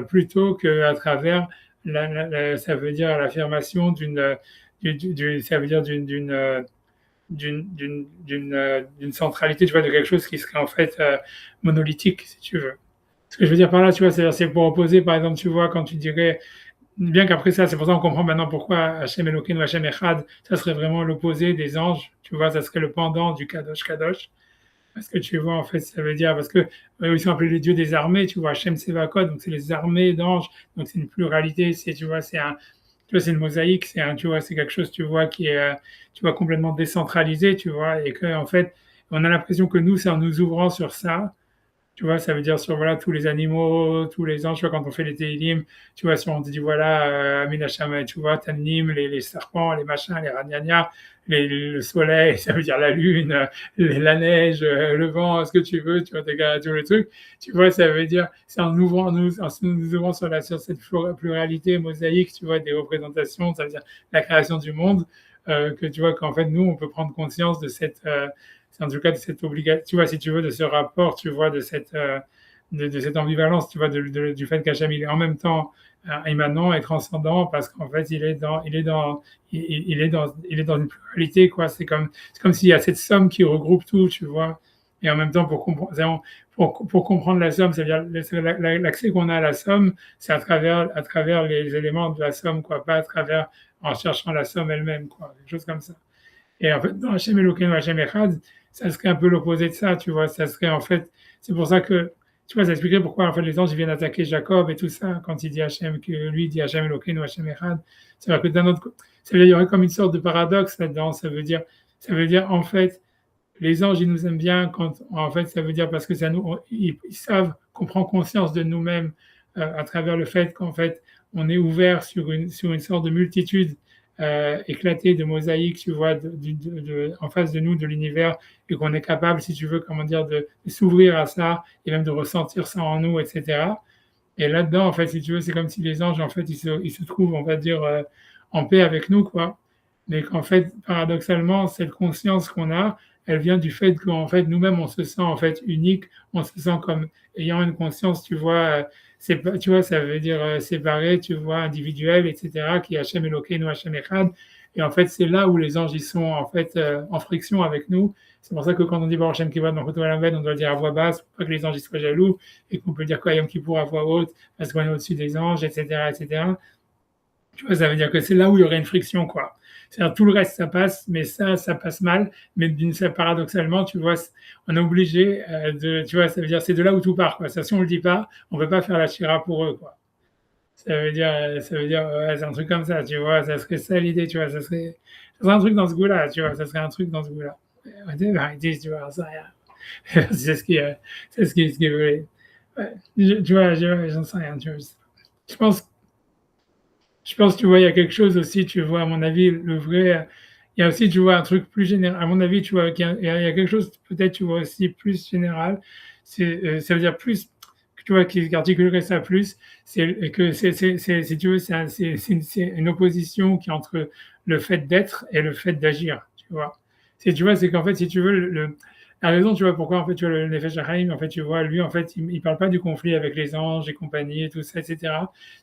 [SPEAKER 1] plutôt qu'à travers ça veut dire l'affirmation ça veut dire d'une centralité, tu vois, de quelque chose qui serait en fait monolithique, si tu veux. Ce que je veux dire par là, tu vois, c'est pour opposer, par exemple, tu vois, quand tu dirais, bien qu'après ça, c'est pour ça qu'on comprend maintenant pourquoi Hachem Elokeinu, Hachem Echad, ça serait vraiment l'opposé des anges, tu vois, ça serait le pendant du Kadosh Kadosh. Parce que tu vois, en fait, ça veut dire, parce que ils sont appelés les dieux des armées, tu vois, Hachem Sevakot, donc c'est les armées d'anges, donc c'est une pluralité, tu vois, tu vois, c'est une mosaïque, tu vois, c'est quelque chose, tu vois, qui est, tu vois, complètement décentralisé, tu vois, et que, en fait, on a l'impression que nous, c'est en nous ouvrant sur ça, tu vois, ça veut dire sur voilà tous les animaux, tous les anges, tu vois, quand on fait les télim, tu vois, si on te dit voilà, Amin Hacham, tu vois, Tanim, les serpents, les machins, les ragnagnas, le soleil, ça veut dire la lune, la neige, le vent, ce que tu veux, tu vois, tout le truc, tu vois, ça veut dire, c'est en nous ouvrant sur cette pluralité mosaïque, tu vois, des représentations, ça veut dire la création du monde, que tu vois, qu'en fait, nous, on peut prendre conscience de c'est en tout cas de cette obligation, tu vois, si tu veux, de ce rapport, tu vois, de cette ambivalence, tu vois, du fait qu'Hachem, il est en même temps immanent et transcendant parce qu'en fait, il est dans une pluralité, quoi. C'est comme s'il y a cette somme qui regroupe tout, tu vois. Et en même temps, pour comprendre la somme, c'est-à-dire l'accès qu'on a à la somme, c'est à travers les éléments de la somme, quoi, pas à travers en cherchant la somme elle-même, quoi, quelque chose comme ça. Et en fait, dans Hachem Elokeinu, Hachem Echad, ça serait un peu l'opposé de ça, tu vois. Ça serait en fait, c'est pour ça que, tu vois, ça expliquerait pourquoi en fait les anges ils viennent attaquer Jacob et tout ça quand il dit Hachem, que lui dit Hachem Elokeinu, Hachem Echad. C'est vrai que d'un autre côté, ça veut dire il y aurait comme une sorte de paradoxe là-dedans. Ça veut dire en fait, les anges ils nous aiment bien quand, en fait, ça veut dire parce que ils savent qu'on prend conscience de nous-mêmes à travers le fait qu'en fait on est ouvert sur une sorte de multitude éclaté de mosaïques, tu vois, en face de nous, de l'univers, et qu'on est capable, si tu veux, comment dire, de s'ouvrir à ça, et même de ressentir ça en nous, etc. Et là-dedans, en fait, si tu veux, c'est comme si les anges, en fait, ils se trouvent, on va dire, en paix avec nous, quoi. Mais qu'en fait, paradoxalement, cette conscience qu'on a, elle vient du fait qu'en fait, nous-mêmes, on se sent, en fait, unique, on se sent comme ayant une conscience, tu vois, tu vois, ça veut dire séparé, tu vois, individuel, etc., qui est Hachem Elokeinu, Hachem Echad. Et en fait, c'est là où les anges, ils sont, en fait, en friction avec nous. C'est pour ça que quand on dit Baruch Hashem Kivod dans Choto Alamed, on doit le dire à voix basse pour pas que les anges ils soient jaloux et qu'on peut dire quoi Yom Kippour à voix haute parce qu'on est au-dessus des anges, etc., etc. Tu vois, ça veut dire que c'est là où il y aurait une friction, quoi. C'est-à-dire tout le reste, ça passe, mais ça passe mal. Mais paradoxalement, tu vois, on est obligé tu vois, ça veut dire c'est de là où tout part, quoi. Ça, si on le dit pas, on peut pas faire la shira pour eux, quoi. Ça veut dire, ouais, c'est un truc comme ça, tu vois, ça serait ça l'idée, tu vois, ça serait un truc dans ce goût-là, tu vois, ça serait un truc dans ce goût-là. Ouais, tu vois, ça, rien. Ce qui est, ouais, tu vois, j'en sais rien, tu vois. Je pense, tu vois, il y a quelque chose aussi, tu vois, à mon avis, le vrai, il y a aussi, tu vois, un truc plus général. À mon avis, tu vois, il y a quelque chose, peut-être, tu vois, aussi plus général. Ça veut dire plus, tu vois, qui articulerait ça plus, c'est que si tu veux, c'est une opposition qui est entre le fait d'être et le fait d'agir, tu vois. Tu vois, c'est qu'en fait, si tu veux, la raison, tu vois, pourquoi, en fait, tu vois, le Nefesh HaChaim, en fait, tu vois, lui, en fait, il parle pas du conflit avec les anges et compagnie et tout ça, etc.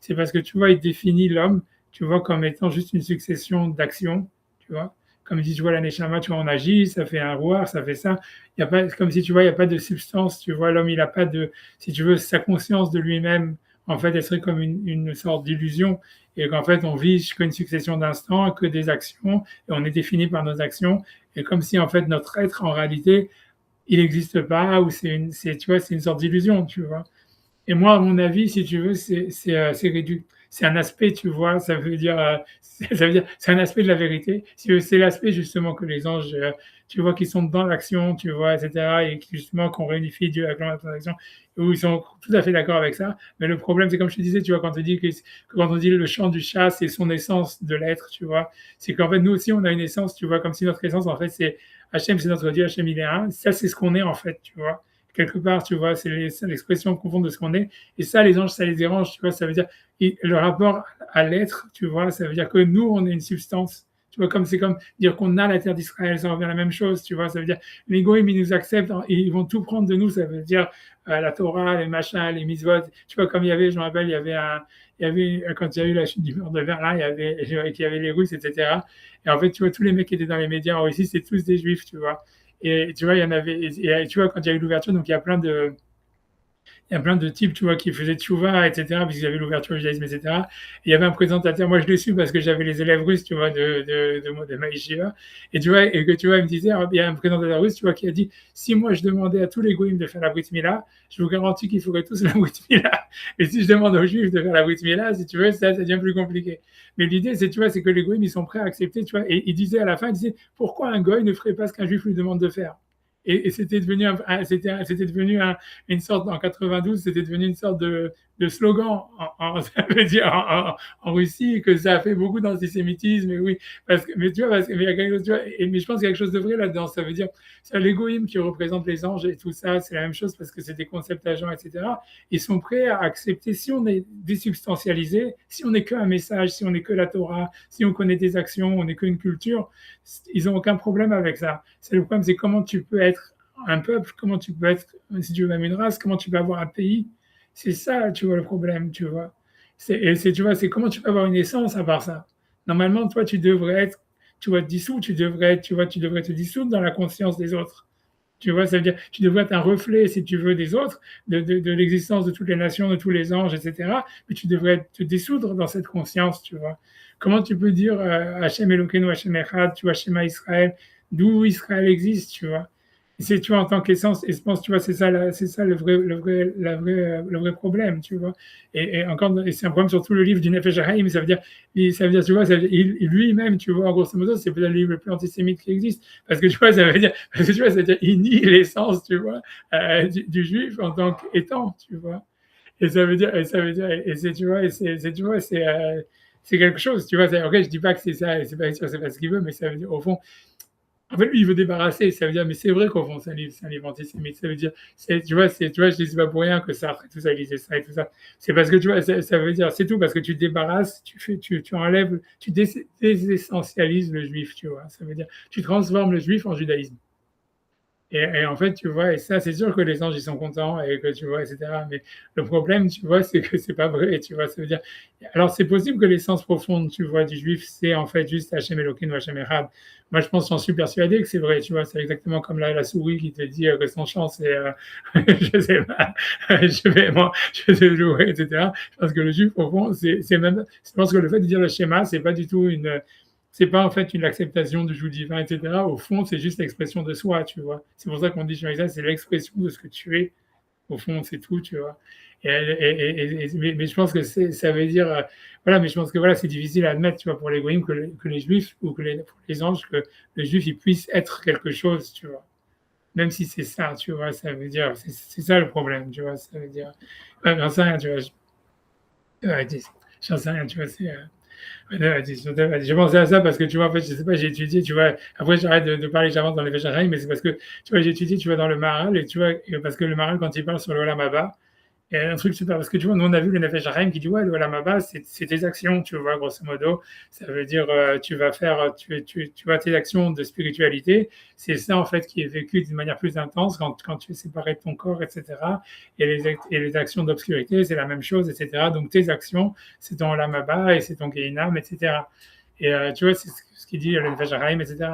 [SPEAKER 1] C'est parce que, tu vois, il définit l'homme, tu vois, comme étant juste une succession d'actions, tu vois. Comme il dit, tu vois, la Neshama, tu vois, on agit, ça fait un roi, ça fait ça. Il y a pas, comme si, tu vois, il n'y a pas de substance, tu vois, l'homme, il n'a pas de, si tu veux, sa conscience de lui-même, en fait, elle serait comme une sorte d'illusion. Et qu'en fait, on vit qu'une succession d'instants, que des actions, et on est défini par nos actions. Et comme si, en fait, notre être, en réalité, il n'existe pas, ou tu vois, c'est une sorte d'illusion, tu vois. Et moi, à mon avis, si tu veux, c'est réduit. C'est un aspect, tu vois, c'est un aspect de la vérité. C'est l'aspect justement que les anges, tu vois, qui sont dans l'action, tu vois, etc., et qui justement qu'on réunifie Dieu avec l'action, où ils sont tout à fait d'accord avec ça. Mais le problème, c'est comme je te disais, tu vois, quand on dit le chant du chat, c'est son essence de l'être, tu vois, c'est qu'en fait, nous aussi, on a une essence, tu vois, comme si notre essence, en fait, c'est Hachem, c'est notre Dieu, Hachem, il est un. Ça, c'est ce qu'on est, en fait, tu vois quelque part, tu vois, c'est l'expression profonde de ce qu'on est. Et ça, les anges, ça les dérange, tu vois, ça veut dire, le rapport à l'être, tu vois, ça veut dire que nous, on est une substance. Tu vois, comme c'est comme dire qu'on a la terre d'Israël, ça revient à la même chose, tu vois, ça veut dire, les goïms, ils nous acceptent, et ils vont tout prendre de nous, ça veut dire la Torah, les machins, les mitzvot, tu vois, comme il y avait, je me rappelle, quand il y a eu la chute du mur de Berlin, il y avait les Russes, etc. Et en fait, tu vois, tous les mecs qui étaient dans les médias en Russie, c'est tous des Juifs, tu vois. Et tu vois, il y en avait, et tu vois, quand il y a eu l'ouverture, donc il y a plein de types, tu vois, qui faisaient tchouva, etc., puisqu'ils avaient l'ouverture au judaïsme, etc. Et il y avait un présentateur, moi je l'ai su parce que j'avais les élèves russes, tu vois, de ma yeshiva. Et tu vois, et que tu vois, il me disait, il y a un présentateur russe, tu vois, qui a dit, si moi je demandais à tous les goïms de faire la brit mila, je vous garantis qu'ils feraient tous la brit mila. Et si je demande aux juifs de faire la brit mila, si tu veux, ça devient plus compliqué. Mais l'idée, c'est, tu vois, c'est que les goïms, ils sont prêts à accepter, tu vois, et il disait à la fin, il disait, pourquoi un goï ne ferait pas ce qu'un juif lui demande de faire? Et c'était devenu, c'était devenu une sorte, en 92, c'était devenu une sorte de slogan ça veut dire en Russie, que ça a fait beaucoup d'antisémitisme, et oui, mais tu vois, mais, il y a quelque chose, tu vois, mais je pense qu'il y a quelque chose de vrai là-dedans, ça veut dire, c'est l'égoïme qui représente les anges et tout ça, c'est la même chose parce que c'est des concepts agents, etc. Ils sont prêts à accepter, si on est désubstantialisé, si on n'est qu'un message, si on n'est que la Torah, si on connaît des actions, on n'est qu'une culture, ils n'ont aucun problème avec ça. C'est le problème, c'est comment tu peux être un peuple, comment tu peux être, si tu veux même une race, comment tu peux avoir un pays. C'est ça, tu vois, le problème, tu vois. Tu vois, c'est comment tu peux avoir une essence à part ça. Normalement, toi, tu devrais être, tu vois, dissous, tu devrais te dissoudre dans la conscience des autres. Tu vois, ça veut dire, tu devrais être un reflet, si tu veux, des autres, de l'existence de toutes les nations, de tous les anges, etc. Mais tu devrais te dissoudre dans cette conscience, tu vois. Comment tu peux dire Hachem Elokeinu, Hachem Echad, tu vois, Shema Israël, d'où Israël existe, tu vois. C'est, tu vois, en tant qu'essence, et je pense, tu vois, c'est ça le vrai problème, tu vois. Et encore, et c'est un problème sur tout le livre du Nefesh HaChaim, ça veut dire, tu vois, lui-même, tu vois, en grosso modo, c'est peut-être le livre le plus antisémite qui existe. Parce que, tu vois, ça veut dire, parce que, tu vois, ça veut dire, il nie l'essence, tu vois, du juif en tant qu'étant, tu vois. Et c'est, tu vois, c'est quelque chose, tu vois. Ok, je dis pas que c'est ça, c'est pas ce qu'il veut, mais ça veut dire, au fond, en fait, lui, il veut débarrasser. Ça veut dire, mais c'est vrai qu'au fond, c'est un livre antisémite. Ça veut dire, tu vois, je dis pas pour rien que Sartre et tout ça, il disait ça et tout ça. C'est parce que, tu vois, ça veut dire, c'est tout, parce que tu débarrasses, tu enlèves, tu désessentialises le juif, tu vois. Ça veut dire, tu transformes le juif en judaïsme. Et en fait, tu vois, et ça, c'est sûr que les anges, ils sont contents, et que tu vois, etc. Mais le problème, tu vois, c'est que c'est pas vrai, tu vois. Ça veut dire, alors c'est possible que l'essence profonde, tu vois, du juif, c'est en fait juste Hachem Elokeinu, Hachem Echad. Moi, je pense, j'en suis persuadé que c'est vrai, tu vois. C'est exactement comme la souris qui te dit que son chant, c'est, je sais pas, je vais jouer, etc. Je pense que le juif, au fond, c'est même, je pense que le fait de dire le schéma, c'est pas du tout c'est pas en fait une acceptation du joug divin, etc. Au fond, c'est juste l'expression de soi, tu vois. C'est pour ça qu'on dit ça, c'est l'expression de ce que tu es. Au fond, c'est tout, tu vois. Mais je pense que ça veut dire, voilà, mais je pense que voilà, c'est difficile à admettre, tu vois, pour les goïms, que les juifs ou pour les anges, que le juif, il puisse être quelque chose, tu vois. Même si c'est ça, tu vois, ça veut dire, c'est ça le problème, tu vois, ça veut dire, j'en sais rien, tu vois, j'en sais rien, tu vois, J'ai pensé à ça parce que tu vois, en fait, je sais pas, j'ai étudié, tu vois, après j'arrête de parler, j'avance dans les Vécharim, mais c'est parce que, tu vois, j'ai étudié, tu vois, dans le Maharal, et tu vois, parce que le Maharal, quand il parle sur le Olam Haba, il y a un truc super, parce que tu vois, nous on a vu le Nefesh Hachaim qui dit ouais, le Olam Haba, c'est tes actions, tu vois, grosso modo. Ça veut dire, tu vas faire, tu vois, tes actions de spiritualité. C'est ça, en fait, qui est vécu d'une manière plus intense quand tu es séparé de ton corps, etc. Et les actions d'obscurité, c'est la même chose, etc. Donc tes actions, c'est ton Olam Haba et c'est ton Gehinam, etc. Et tu vois, c'est ce qu'il dit, le Nefesh Hachaim, etc.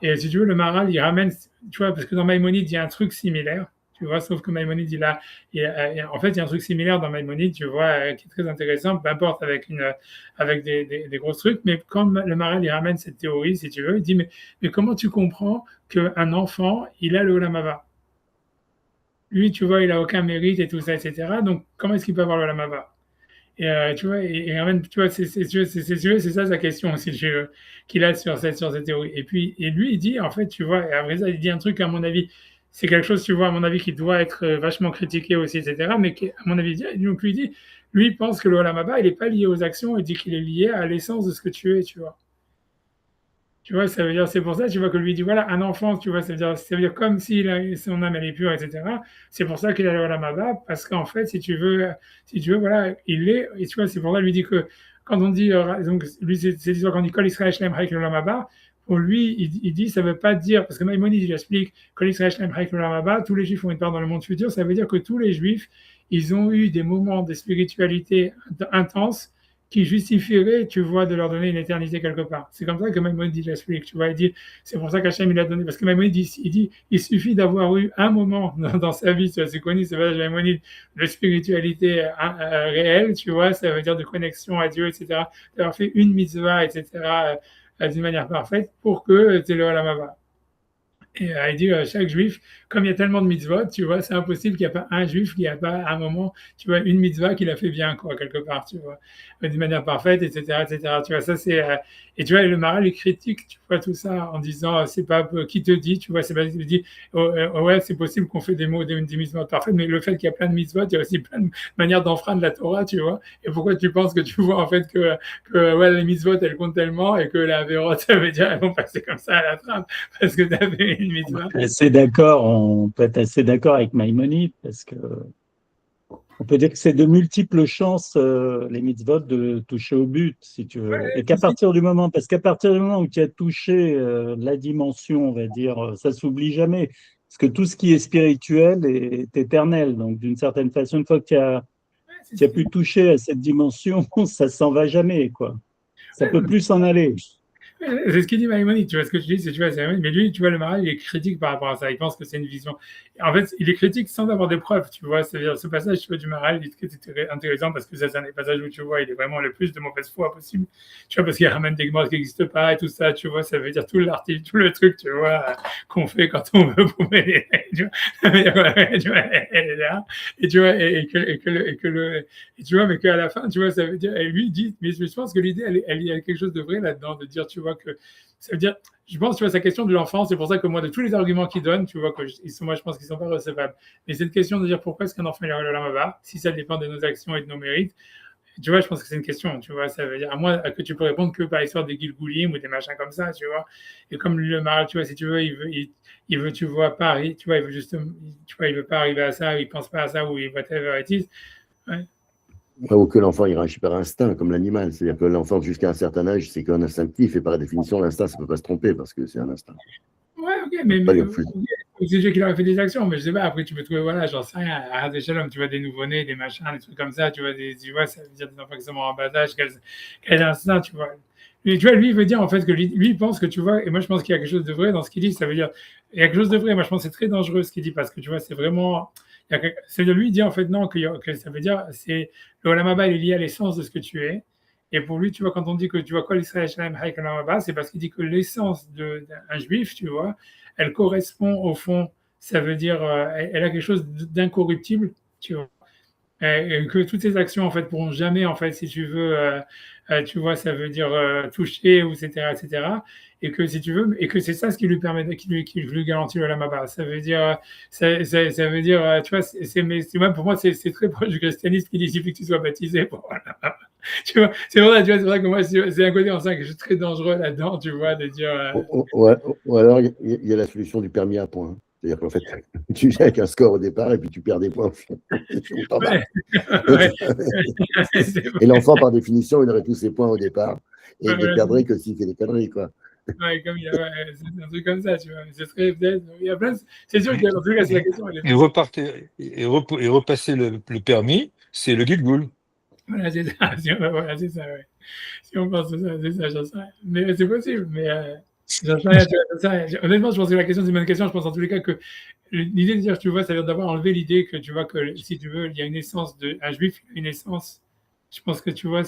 [SPEAKER 1] Et si tu veux, le Maharal, il ramène, tu vois, parce que dans Maïmonide, il y a un truc similaire. Tu vois, sauf que Maïmonide, en fait, il y a un truc similaire dans Maïmonide, tu vois, qui est très intéressant, peu importe avec des gros trucs, mais comme le Maharal, il ramène cette théorie, si tu veux, il dit, mais comment tu comprends qu'un enfant, il a le Olam Haba? Lui, tu vois, il a aucun mérite et tout ça, etc. Donc, comment est-ce qu'il peut avoir le Olam Haba? Et tu vois, ramène, tu vois, c'est ça sa question, si tu veux, qu'il a sur cette théorie. Et puis, et lui, il dit, en fait, tu vois, et après ça, il dit un truc, à mon avis, c'est quelque chose, tu vois, à mon avis, qui doit être vachement critiqué aussi, etc. Mais qui, à mon avis, donc lui dit, lui, il pense que le Olam Haba, il n'est pas lié aux actions, il dit qu'il est lié à l'essence de ce que tu es, tu vois. Tu vois, ça veut dire, c'est pour ça, tu vois, que lui dit, voilà, un enfant, tu vois, ça veut dire comme s'il a, son âme, elle est pure, etc. C'est pour ça qu'il a le Olam Haba, parce qu'en fait, si tu veux, voilà, il est, et tu vois, c'est pour ça, lui dit que, quand on dit, donc, lui, c'est l'histoire quand on dit, Kol Israël Shlem Haïk le Olam Haba, pour lui, il dit, ça veut pas dire, parce que Maïmonide, il explique, Kol Israël Shlem Haïk le Olam Haba, tous les juifs ont une part dans le monde futur, ça veut dire que tous les juifs, ils ont eu des moments de spiritualité intenses, qui justifierait, tu vois, de leur donner une éternité quelque part. C'est comme ça que Maïmonide l'explique, tu vois, il dit, c'est pour ça qu'Hachem il a donné, parce que Maïmonide dit, il suffit d'avoir eu un moment dans sa vie, c'est connu, c'est pas Maïmonide, de spiritualité réelle, tu vois, ça veut dire de connexion à Dieu, etc., d'avoir fait une mitzvah, etc., d'une manière parfaite, pour que tu le Olam Haba. Et il dit, chaque juif, comme il y a tellement de mitzvot, tu vois, c'est impossible qu'il n'y ait pas un juif qui n'a pas à un moment, tu vois, une mitzvah qu'il a fait bien, quoi, quelque part, tu vois, d'une manière parfaite, etc., etc. Tu vois, ça c'est, et tu vois, le Maharal, il critique, tu vois, tout ça en disant, c'est pas qui te dit, tu vois, c'est pas qui te dit, ouais, c'est possible qu'on fait des mots, des mitzvot parfaites, mais le fait qu'il y a plein de mitzvot, il y a aussi plein de manières d'enfreindre la Torah, tu vois, et pourquoi tu penses que tu vois, en fait, que ouais, les mitzvot, elles comptent tellement, et que la vérote, ça veut dire, elles vont passer comme ça à la trappe, parce que tu avais une mitzvah.
[SPEAKER 3] On peut être assez d'accord avec Maïmonide, parce que on peut dire que c'est de multiples chances, les mitzvot, de toucher au but, si tu veux.
[SPEAKER 1] Ouais,
[SPEAKER 3] Et qu'à partir du moment, parce qu'à partir du moment où tu as touché la dimension, on va dire, ça s'oublie jamais. Parce que tout ce qui est spirituel est éternel. Donc, d'une certaine façon, une fois que tu as pu toucher à cette dimension, ça s'en va jamais, quoi. Ça peut plus s'en aller.
[SPEAKER 1] c'est ce qu'il dit Maïmonide, tu vois, ce que tu dis, c'est, tu vois, mais lui, tu vois, le Maharal, il est critique par rapport à ça, il pense que c'est une vision. En fait, il est critique sans avoir de preuves, tu vois, c'est-à-dire, ce passage, tu vois, du Maharal, il est très intéressant parce que ça, c'est un des passages où, tu vois, il est vraiment le plus de mauvaise foi possible, tu vois, parce qu'il ramène des morts qui n'existent pas et tout ça, tu vois, ça veut dire tout l'article, tout le truc, tu vois, qu'on fait quand on veut prouver les tu vois, elle est là, et tu vois, et tu vois, mais qu'à la fin, tu vois, ça veut dire, et lui, il dit, mais je pense que l'idée, il y a quelque chose de vrai là-dedans, de dire, tu vois, que ça veut dire, je pense, tu vois, sa question de l'enfance, c'est pour ça que moi, de tous les arguments qu'il donne, tu vois, moi, je pense qu'ils sont pas recevables. Mais cette question de dire pourquoi est-ce qu'un enfant il a le lama, si ça dépend de nos actions et de nos mérites, tu vois, je pense que c'est une question, tu vois, ça veut dire, à moins que tu peux répondre que par l'histoire des Gilgoulim ou des machins comme ça, tu vois. Et comme le Maharal, tu vois, si tu veux, il veut, tu vois, pas, tu vois, il veut justement, tu vois, il veut pas arriver à ça, il pense pas à ça, ou whatever it is. Ouais.
[SPEAKER 4] Ou que l'enfant il réagit par instinct, comme l'animal. C'est-à-dire que l'enfant, jusqu'à un certain âge, c'est qu'un instinctif, et par définition, l'instinct, ça ne peut pas se tromper, parce que c'est un instinct.
[SPEAKER 1] Ouais, ok, mais
[SPEAKER 4] Pas dire plus.
[SPEAKER 1] c'est Dieu qui leur a fait des actions, mais je sais pas, après tu peux trouver, voilà, j'en sais rien, à des Shalom, tu vois des nouveau-nés, des machins, des trucs comme ça, tu vois, ça veut dire des enfants qui sont en bas âge, quel instinct, tu vois. Mais tu vois, lui, il veut dire en fait que lui, il pense que tu vois, et moi je pense qu'il y a quelque chose de vrai dans ce qu'il dit, ça veut dire, il y a quelque chose de vrai, moi je pense que c'est très dangereux ce qu'il dit, parce que tu vois, c'est vraiment, c'est de lui dire en fait non, que ça veut dire, c'est, le Olam Haba, il est lié à l'essence de ce que tu es. Et pour lui, tu vois, quand on dit que tu vois quoi l'Israël Shalem Haïk Olam Haba, c'est parce qu'il dit que l'essence d'un juif, tu vois, elle correspond au fond, ça veut dire, elle a quelque chose d'incorruptible, tu vois. Et que toutes ces actions, en fait, pourront jamais, en fait, si tu veux, tu vois, ça veut dire toucher, ou etc., etc. Et que si tu veux, et que c'est ça ce qui lui permet, qui lui garantit le lamaba. Ça veut dire, ça veut dire, tu vois, pour moi, c'est très proche du christianisme qui dit qu'il suffit que tu sois baptisé. Bon, voilà. Tu vois, c'est vrai, tu vois, c'est vrai que moi, c'est un côté en ça que je suis très dangereux là-dedans, tu vois, de dire.
[SPEAKER 4] Ou alors, il y a la solution du permis à points. C'est-à-dire qu'en fait, tu viens avec un score au départ et puis tu perds des points au temps
[SPEAKER 1] Ouais,
[SPEAKER 4] Et,
[SPEAKER 1] ouais, c'est
[SPEAKER 4] et
[SPEAKER 1] vrai.
[SPEAKER 4] l'enfant, par définition, il aurait tous ses points au départ et
[SPEAKER 1] Ouais,
[SPEAKER 4] il ne les
[SPEAKER 1] voilà,
[SPEAKER 4] perdrait que s'il fait des conneries, quoi.
[SPEAKER 1] ouais, comme il y a, ouais, c'est un truc comme ça, tu vois. Ce serait peut-être. Il y a plein c'est sûr que, en tout cas, c'est la question. Elle est
[SPEAKER 2] Et repartir et repasser le permis, c'est le Gilgul.
[SPEAKER 1] voilà, c'est ça. Voilà, c'est ça, ouais. Si on pense à ça, c'est ça, j'en sais rien. Mais c'est possible, mais j'en sais rien, tu vois, j'en sais rien. Honnêtement, je pense que la question, c'est une bonne question. Je pense en tous les cas que l'idée de dire, tu vois, ça veut dire d'avoir enlevé l'idée que, tu vois, que si tu veux, il y a une essence un juif, une essence. Je pense que, tu vois,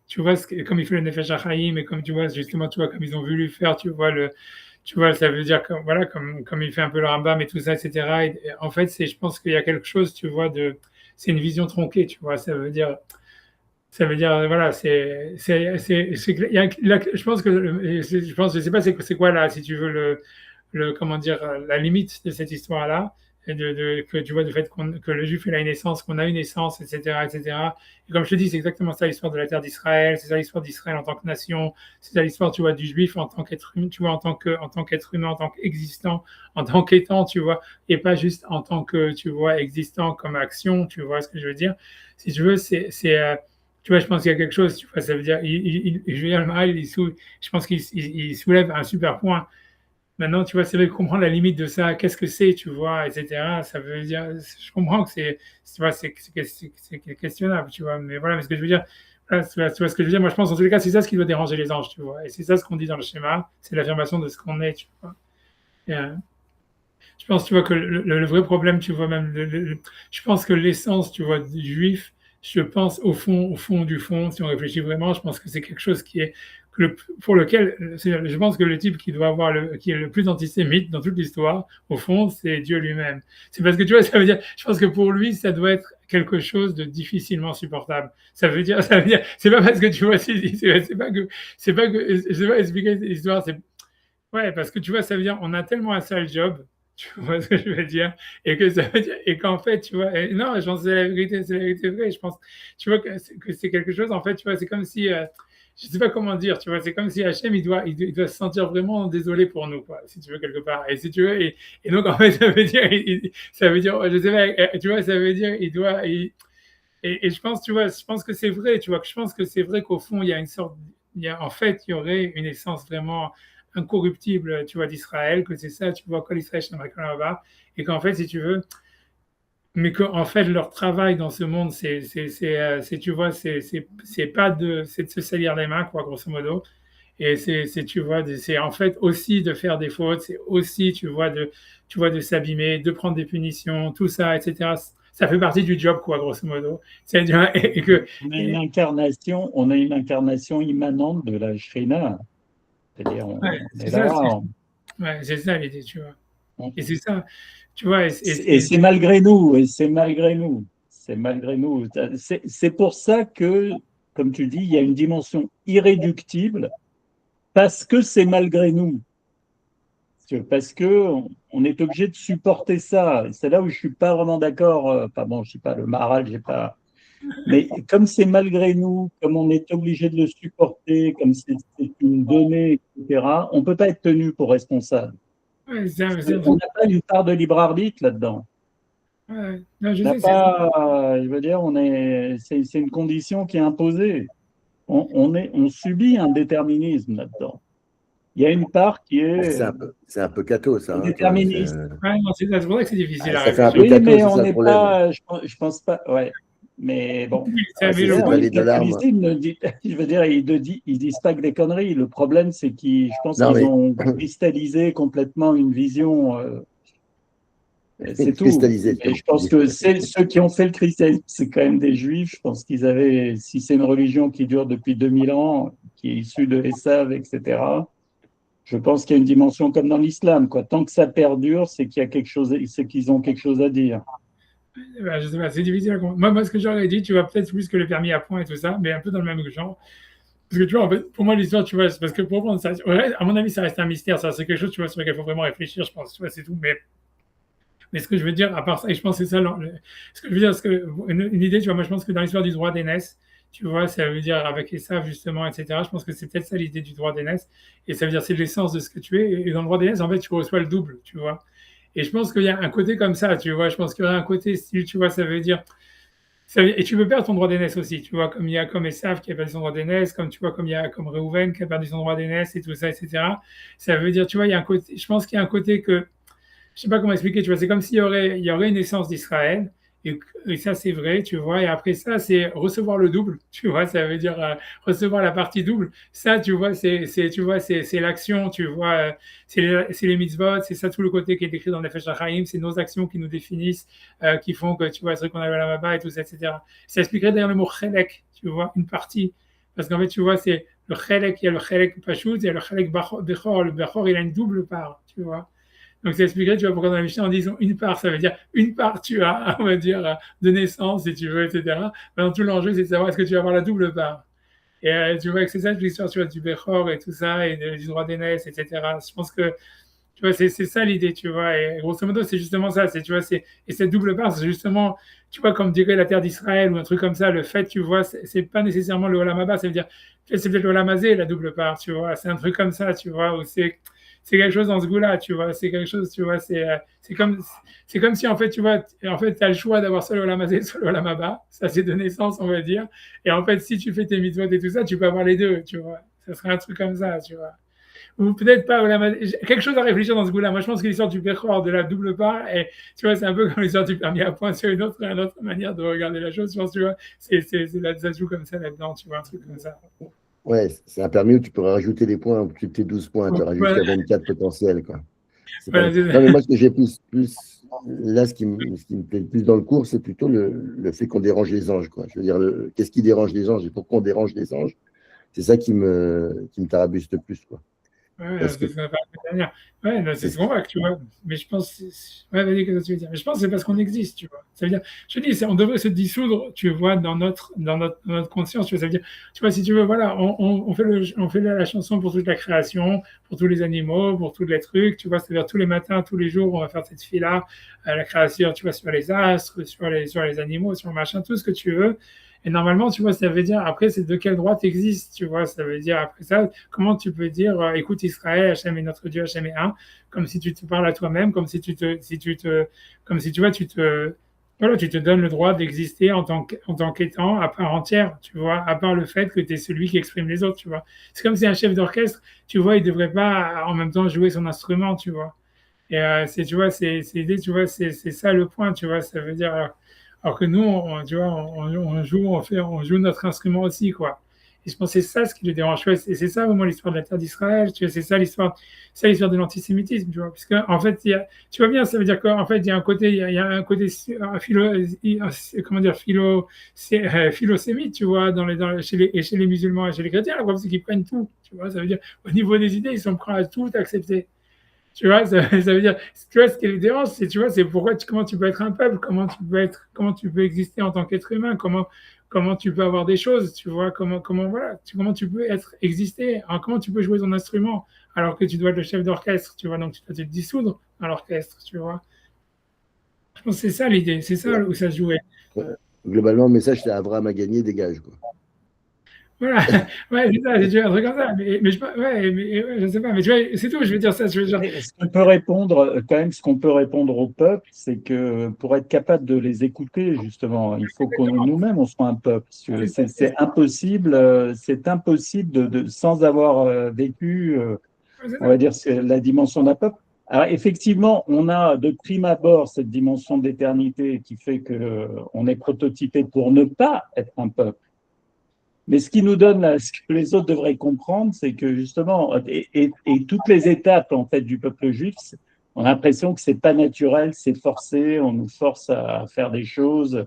[SPEAKER 1] tu vois, comme il fait le Nefesh HaChaim, et comme, tu vois, justement, tu vois, comme ils ont voulu faire, tu vois, ça veut dire que, voilà, comme il fait un peu le Rambam et tout ça, etc. Et en fait, je pense qu'il y a quelque chose, tu vois, c'est une vision tronquée, tu vois. Ça veut dire, voilà, je pense que, je sais pas c'est quoi là, si tu veux comment dire, la limite de cette histoire-là, et que tu vois, du fait que le juif il a une essence, qu'on a une essence, etc., etc. Et cetera. Et comme je te dis, c'est exactement ça l'histoire de la terre d'Israël, c'est ça l'histoire d'Israël en tant que nation, c'est ça l'histoire, tu vois, du juif en tant qu'être humain, tu vois, en tant qu'être humain, en tant qu'existant, en tant qu'étant, tu vois, et pas juste en tant que, tu vois, existant comme action, tu vois ce que je veux dire. Si tu veux, tu vois, je pense qu'il y a quelque chose, tu vois, ça veut dire, Julien Le Marais, je pense qu'il soulève un super point. Maintenant, tu vois, c'est vrai de comprendre la limite de ça, qu'est-ce que c'est, tu vois, etc. Ça veut dire, je comprends que tu vois, c'est questionnable, tu vois, mais voilà, mais ce que je veux dire, voilà, tu vois ce que je veux dire, moi je pense en tous les cas, c'est ça ce qui doit déranger les anges, tu vois, et c'est ça ce qu'on dit dans le schéma, c'est l'affirmation de ce qu'on est, tu vois. Et, je pense, tu vois, que le vrai problème, tu vois, même, je pense que l'essence, tu vois, du juif, je pense, au fond du fond, si on réfléchit vraiment, je pense que c'est quelque chose qui est, pour lequel, je pense que le type qui doit avoir qui est le plus antisémite dans toute l'histoire, au fond, c'est Dieu lui-même. C'est parce que, tu vois, ça veut dire, je pense que pour lui, ça doit être quelque chose de difficilement supportable. Ça veut dire, c'est pas parce que, tu vois, c'est pas que, je sais pas expliquer l'histoire, ouais, parce que tu vois, ça veut dire on a tellement un sale job, tu vois ce que je veux dire, et que ça veut dire, et qu'en fait, tu vois, non, je pense que c'est la vérité vraie. Je pense, tu vois, que c'est quelque chose. En fait, tu vois, c'est comme si, je sais pas comment dire, tu vois, c'est comme si Hachem, il doit se sentir vraiment désolé pour nous, quoi, si tu veux quelque part. Et si tu veux, et donc en fait, ça veut dire, ça veut dire, je sais pas, tu vois, ça veut dire, et je pense, tu vois, je pense que c'est vrai, tu vois, que je pense que c'est vrai qu'au fond, il y a une sorte, en fait, il y aurait une essence vraiment incorruptible, tu vois, d'Israël, que c'est ça, tu vois, Kol Israël Shem là-bas, et qu'en fait, si tu veux, mais qu'en fait, leur travail dans ce monde, tu vois, c'est pas c'est de se salir les mains, quoi, grosso modo, et tu vois, c'est en fait aussi de faire des fautes, c'est aussi, tu vois, de s'abîmer, de prendre des punitions, tout ça, etc. Ça fait partie du job, quoi, grosso modo. C'est-à-dire,
[SPEAKER 3] On a une incarnation immanente de la Shrina. C'est-à-dire,
[SPEAKER 1] ouais,
[SPEAKER 3] on est
[SPEAKER 1] c'est ça,
[SPEAKER 3] là.
[SPEAKER 1] ouais, c'est ça l'idée, tu vois.
[SPEAKER 3] On-
[SPEAKER 1] Et c'est ça, tu vois,
[SPEAKER 3] et c'est malgré nous, et c'est malgré nous. C'est malgré nous. C'est pour ça que, comme tu dis, il y a une dimension irréductible, parce que c'est malgré nous. Parce que on est obligé de supporter ça. C'est là où je suis pas vraiment d'accord. Enfin bon, je suis pas le Maharal, j'ai pas. Mais comme c'est malgré nous, comme on est obligé de le supporter, comme c'est une donnée, etc., on peut pas être tenu pour responsable.
[SPEAKER 1] ouais,
[SPEAKER 3] On n'a pas une part de libre arbitre là-dedans.
[SPEAKER 1] ouais, non, je
[SPEAKER 3] On n'a
[SPEAKER 1] sais, c'est ça.
[SPEAKER 3] pas, je veux dire, c'est une condition qui est imposée. On subit un déterminisme là-dedans. Il y a une part qui est
[SPEAKER 4] C'est un peu cato, ça, hein, tu vois,
[SPEAKER 3] déterministe.
[SPEAKER 1] Ouais, non, c'est pour ça que c'est difficile à
[SPEAKER 4] ça fait un
[SPEAKER 1] réfléchir.
[SPEAKER 4] peu
[SPEAKER 3] Oui,
[SPEAKER 4] cato,
[SPEAKER 3] mais
[SPEAKER 4] c'est
[SPEAKER 3] on
[SPEAKER 4] ça le
[SPEAKER 3] n'est
[SPEAKER 4] problème.
[SPEAKER 3] pas, je pense pas, ouais. Mais bon,
[SPEAKER 1] Oui,
[SPEAKER 4] Ah,
[SPEAKER 1] mais
[SPEAKER 4] c'est
[SPEAKER 1] le
[SPEAKER 4] cette
[SPEAKER 1] point,
[SPEAKER 3] les
[SPEAKER 4] vallée de larmes.
[SPEAKER 3] catholicistes ne dit, je veux dire, ils disent pas que des conneries. Le problème, c'est je pense
[SPEAKER 4] Non,
[SPEAKER 3] qu'ils
[SPEAKER 4] mais
[SPEAKER 3] ont cristallisé complètement une vision. C'est tout.
[SPEAKER 4] cristallisé,
[SPEAKER 3] Et
[SPEAKER 4] comme
[SPEAKER 3] je
[SPEAKER 4] tu
[SPEAKER 3] pense
[SPEAKER 4] dis.
[SPEAKER 3] que ceux qui ont fait le christianisme, c'est quand même des juifs. Je pense qu'ils avaient, si c'est une religion qui dure depuis 2000 ans, qui est issue de Esav, etc., je pense qu'il y a une dimension comme dans l'islam, quoi. Tant que ça perdure, c'est qu'il y a quelque chose, c'est qu'ils ont quelque chose à dire.
[SPEAKER 1] bah, je sais pas, c'est difficile à comprendre. Moi, ce que j'aurais dit, tu vois, peut-être plus que le permis à points et tout ça, mais un peu dans le même genre. Parce que tu vois, en fait, pour moi, l'histoire, tu vois, c'est parce que pour prendre ça, ouais, à mon avis, ça reste un mystère. Ça, c'est quelque chose, tu vois, sur lequel il faut vraiment réfléchir, je pense. Tu vois, c'est tout. Mais ce que je veux dire, à part ça, et je pense que c'est ça, ce que je veux dire, une idée, tu vois, moi, je pense que dans l'histoire du droit d'aînesse, Tu vois, ça veut dire avec Esav, justement, etc. Je pense que c'est peut-être ça l'idée du droit d'aînesse. Et ça veut dire c'est l'essence de ce que tu es. Et dans le droit d'aînesse, en fait, tu reçois le double, tu vois. Et je pense qu'il y a un côté comme ça, tu vois. Je pense qu'il y a un côté, tu vois, ça veut dire et tu peux perdre ton droit d'aînesse aussi, tu vois, comme il y a comme Esav qui a perdu son droit d'aînesse, comme tu vois, comme il y a comme Reuven qui a perdu son droit d'aînesse et tout ça, etc. Ça veut dire, tu vois, il y a un côté, je pense qu'il y a un côté que je sais pas comment expliquer, tu vois, c'est comme il y aurait une essence d'Israël, et ça c'est vrai, tu vois, et après ça c'est recevoir le double, tu vois, ça veut dire recevoir la partie double, ça tu vois, tu vois, c'est l'action, tu vois, c'est les mitzvot, c'est ça tout le côté qui est décrit dans les Nefesh HaChaim, c'est nos actions qui nous définissent, qui font que, tu vois, c'est vrai qu'on a la Maba et tout ça, etc. Ça expliquerait d'ailleurs le mot chelek, tu vois, une partie, parce qu'en fait, tu vois, c'est le chelek, il y a le chelek pachout, il y a le chelek bechor, le bechor, il a une double part, tu vois. Donc, ça expliquerait, tu vois, pourquoi dans la Mishnah, en disant une part, ça veut dire une part tu as, on va dire, de naissance, si tu veux, etc. Maintenant, tout l'enjeu, c'est de savoir est-ce que tu vas avoir la double part. Et tu vois que c'est ça l'histoire, tu vois, du Bechor et tout ça, et du droit d'aînesse, etc. Je pense que, tu vois, c'est ça l'idée, tu vois. Et grosso modo, c'est justement ça, tu vois, et cette double part, c'est justement, tu vois, comme dirait la terre d'Israël ou un truc comme ça, le fait, tu vois, c'est pas nécessairement le Olam Haba, ça veut dire, c'est peut-être le Olam Hazé, la double part, tu vois. C'est un truc comme ça, tu vois, où c'est quelque chose dans ce goût-là, tu vois. C'est quelque chose, tu vois. C'est comme si, en fait, tu vois, en fait, tu as le choix d'avoir soit le Olam Hazé, soit le Olam Haba. Ça, c'est de naissance, on va dire. Et en fait, si tu fais tes mitzvot et tout ça, tu peux avoir les deux, tu vois. Ça serait un truc comme ça, tu vois. Ou peut-être pas Olam Hazé. Quelque chose à réfléchir dans ce goût-là. Moi, je pense que l'histoire du Bechor, de la double part, et tu vois, c'est un peu comme l'histoire du permis à point sur une autre manière de regarder la chose. Je pense, tu vois, ça se joue comme ça là-dedans, tu vois, un truc comme ça.
[SPEAKER 4] Ouais, c'est un permis où tu pourrais rajouter des points au-dessus de tes 12 points. Tu auras
[SPEAKER 1] Voilà,
[SPEAKER 4] jusqu'à 24 potentiels, quoi. C'est pas...
[SPEAKER 1] voilà,
[SPEAKER 4] Non, mais moi, ce que j'ai là, ce qui me plaît le plus dans le cours, c'est plutôt le fait qu'on dérange les anges, quoi. Je veux dire, qu'est-ce qui dérange les anges et pourquoi on dérange les anges? C'est ça qui me tarabuste le plus, quoi.
[SPEAKER 1] Ouais,
[SPEAKER 4] Parce que
[SPEAKER 1] c'est ce qu'on a parlé la dernière. Ouais, là, c'est
[SPEAKER 4] c'est
[SPEAKER 1] ce qu'on voit, tu vois. Mais je pense, ouais, vas-y, qu'est-ce que tu veux dire? Mais je pense que c'est parce qu'on existe, tu vois. Ça veut dire, je te dis, on devrait se dissoudre, tu vois, dans notre conscience, tu vois. Ça veut dire, tu vois, si tu veux, voilà, on fait la chanson pour toute la création, pour tous les animaux, pour tous les trucs, tu vois. C'est-à-dire, tous les matins, tous les jours, on va faire cette fille-là, la création, tu vois, sur les astres, sur les animaux, sur le machin, tout ce que tu veux. Et normalement, tu vois, ça veut dire, après, c'est de quel droit tu existes, tu vois, ça veut dire, après ça, comment tu peux dire, écoute Israël, Hachem est notre Dieu, Hachem est un, comme si tu te parles à toi-même, comme si comme si tu vois, voilà, tu te donnes le droit d'exister en tant qu'étant à part entière, tu vois, à part le fait que tu es celui qui exprime les autres, tu vois. C'est comme si un chef d'orchestre, tu vois, il devrait pas en même temps jouer son instrument, tu vois. Et tu vois, l'idée, tu vois, c'est ça le point, tu vois, ça veut dire, alors que nous, tu vois, on joue notre instrument aussi, quoi. Et je pense que c'est ça ce qui le dérange. Tu vois, c'est ça vraiment l'histoire de la terre d'Israël. Tu vois, c'est l'histoire de l'antisémitisme, tu vois. Parce qu'en fait, tu vois bien, ça veut dire qu'en fait, il y a un côté, il y a un côté comment dire, philosémite, tu vois, chez les musulmans et chez les chrétiens. La preuve, c'est qu'ils prennent tout, tu vois. Ça veut dire, au niveau des idées, ils sont prêts à tout accepter. Tu vois, ça veut dire, tu vois, ce qui est le dérange, c'est, tu vois, c'est comment tu peux être un peuple, comment tu peux exister en tant qu'être humain, comment tu peux avoir des choses, tu vois, voilà, comment tu peux exister, alors, comment tu peux jouer ton instrument, alors que tu dois être le chef d'orchestre, tu vois, donc tu dois te dissoudre dans l'orchestre, tu vois. Je pense que c'est ça l'idée, c'est ça où ça se jouait.
[SPEAKER 4] globalement, le message, c'est Abraham a gagné, dégage, quoi.
[SPEAKER 1] Voilà, ouais, c'est ça, c'est tu vois, un truc comme ça, ouais, je sais pas, mais tu vois, c'est tout, je veux dire ça, je veux dire,
[SPEAKER 3] Ce qu'on peut répondre, quand même, ce qu'on peut répondre au peuple, c'est que pour être capable de les écouter, justement, il faut qu'on nous-mêmes, on soit un peuple. C'est impossible sans avoir vécu,
[SPEAKER 1] c'est
[SPEAKER 3] on va
[SPEAKER 1] ça.
[SPEAKER 3] dire, la dimension d'un peuple. Alors, effectivement, on a de prime abord cette dimension d'éternité qui fait que on est prototypé pour ne pas être un peuple. Mais ce qui nous donne, ce que les autres devraient comprendre, c'est que justement, et toutes les étapes en fait du peuple juif, on a l'impression que c'est pas naturel, c'est forcé, on nous force à faire des choses,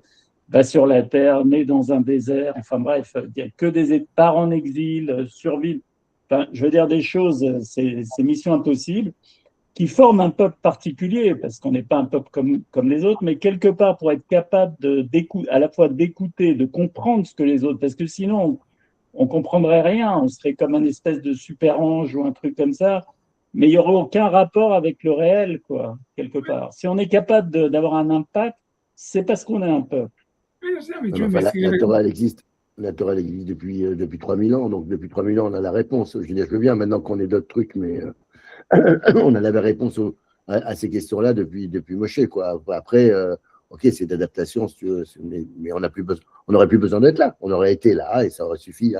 [SPEAKER 3] va sur la terre, né dans un désert, enfin bref, il n'y a que des parts en exil, survie, enfin, je veux dire des choses, c'est mission impossible, qui forment un peuple particulier, parce qu'on n'est pas un peuple comme les autres, mais quelque part pour être capable à la fois d'écouter, de comprendre ce que les autres, parce que sinon, on ne comprendrait rien, on serait comme un espèce de super ange ou un truc comme ça, mais il n'y aurait aucun rapport avec le réel, quoi, quelque part. Si on est capable d'avoir un impact, c'est parce qu'on est un peuple.
[SPEAKER 1] Oui, je sais, mais
[SPEAKER 4] Non,
[SPEAKER 1] tu
[SPEAKER 4] mais
[SPEAKER 1] vois,
[SPEAKER 4] enfin,
[SPEAKER 1] mais c'est
[SPEAKER 4] la
[SPEAKER 1] exactement.
[SPEAKER 4] Torah, elle existe. La Torah elle existe depuis 3000 ans, donc depuis 3000 ans, on a la réponse. Je veux dire, je veux bien maintenant qu'on ait d'autres trucs, mais on a la réponse à ces questions-là depuis Moshe, quoi. Après, ok, c'est d'adaptation, si tu veux, mais on n'aurait plus besoin d'être là. On aurait été là et ça aurait suffi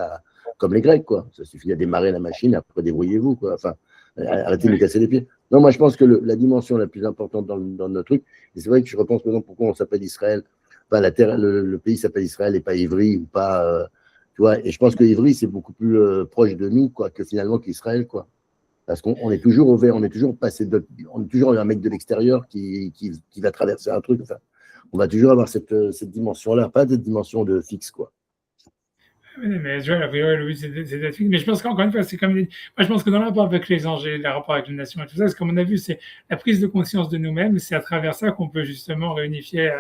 [SPEAKER 4] comme les Grecs, quoi. Ça suffit à démarrer la machine, après débrouillez-vous, quoi. Enfin, arrêtez de nous casser les pieds. Non, moi, je pense que la dimension la plus importante dans notre truc, et c'est vrai que je repense maintenant pourquoi on s'appelle Israël. Enfin, la terre, le pays s'appelle Israël et pas Ivry ou pas, tu vois. Et je pense que Ivry, c'est beaucoup plus proche de nous, quoi, que finalement qu'Israël, quoi. Parce qu'on est toujours ouvert, on est toujours un mec de l'extérieur qui va traverser un truc. Enfin, on va toujours avoir cette dimension-là, pas cette dimension de fixe, quoi.
[SPEAKER 1] Oui, mais tu vois, la priori, oui, c'est d'être fixe. Mais je pense qu'encore une fois, c'est comme. Moi, je pense que dans le rapport avec les anges et le rapport avec les nations et tout ça, c'est comme on a vu, c'est la prise de conscience de nous-mêmes. C'est à travers ça qu'on peut justement réunifier,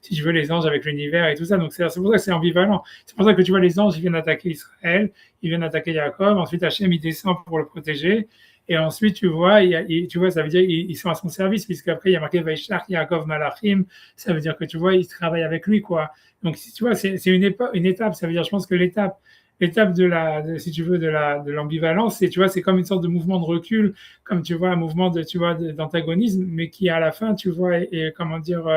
[SPEAKER 1] si je veux, les anges avec l'univers et tout ça. Donc, c'est pour ça que c'est ambivalent. C'est pour ça que tu vois, les anges, ils viennent attaquer Israël, ils viennent attaquer Jacob. Ensuite, Hachem, il descend pour le protéger. Et ensuite, tu vois, ça veut dire ils sont à son service, puisqu'après, il y a marqué Vaishach, Yaakov Malachim. Ça veut dire que tu vois, ils travaillent avec lui, quoi. Donc, tu vois, c'est une étape. Ça veut dire, je pense que l'étape si tu veux, de l'ambivalence, tu vois, c'est comme une sorte de mouvement de recul, comme tu vois, un mouvement d'antagonisme, mais qui à la fin, tu vois, comment dire,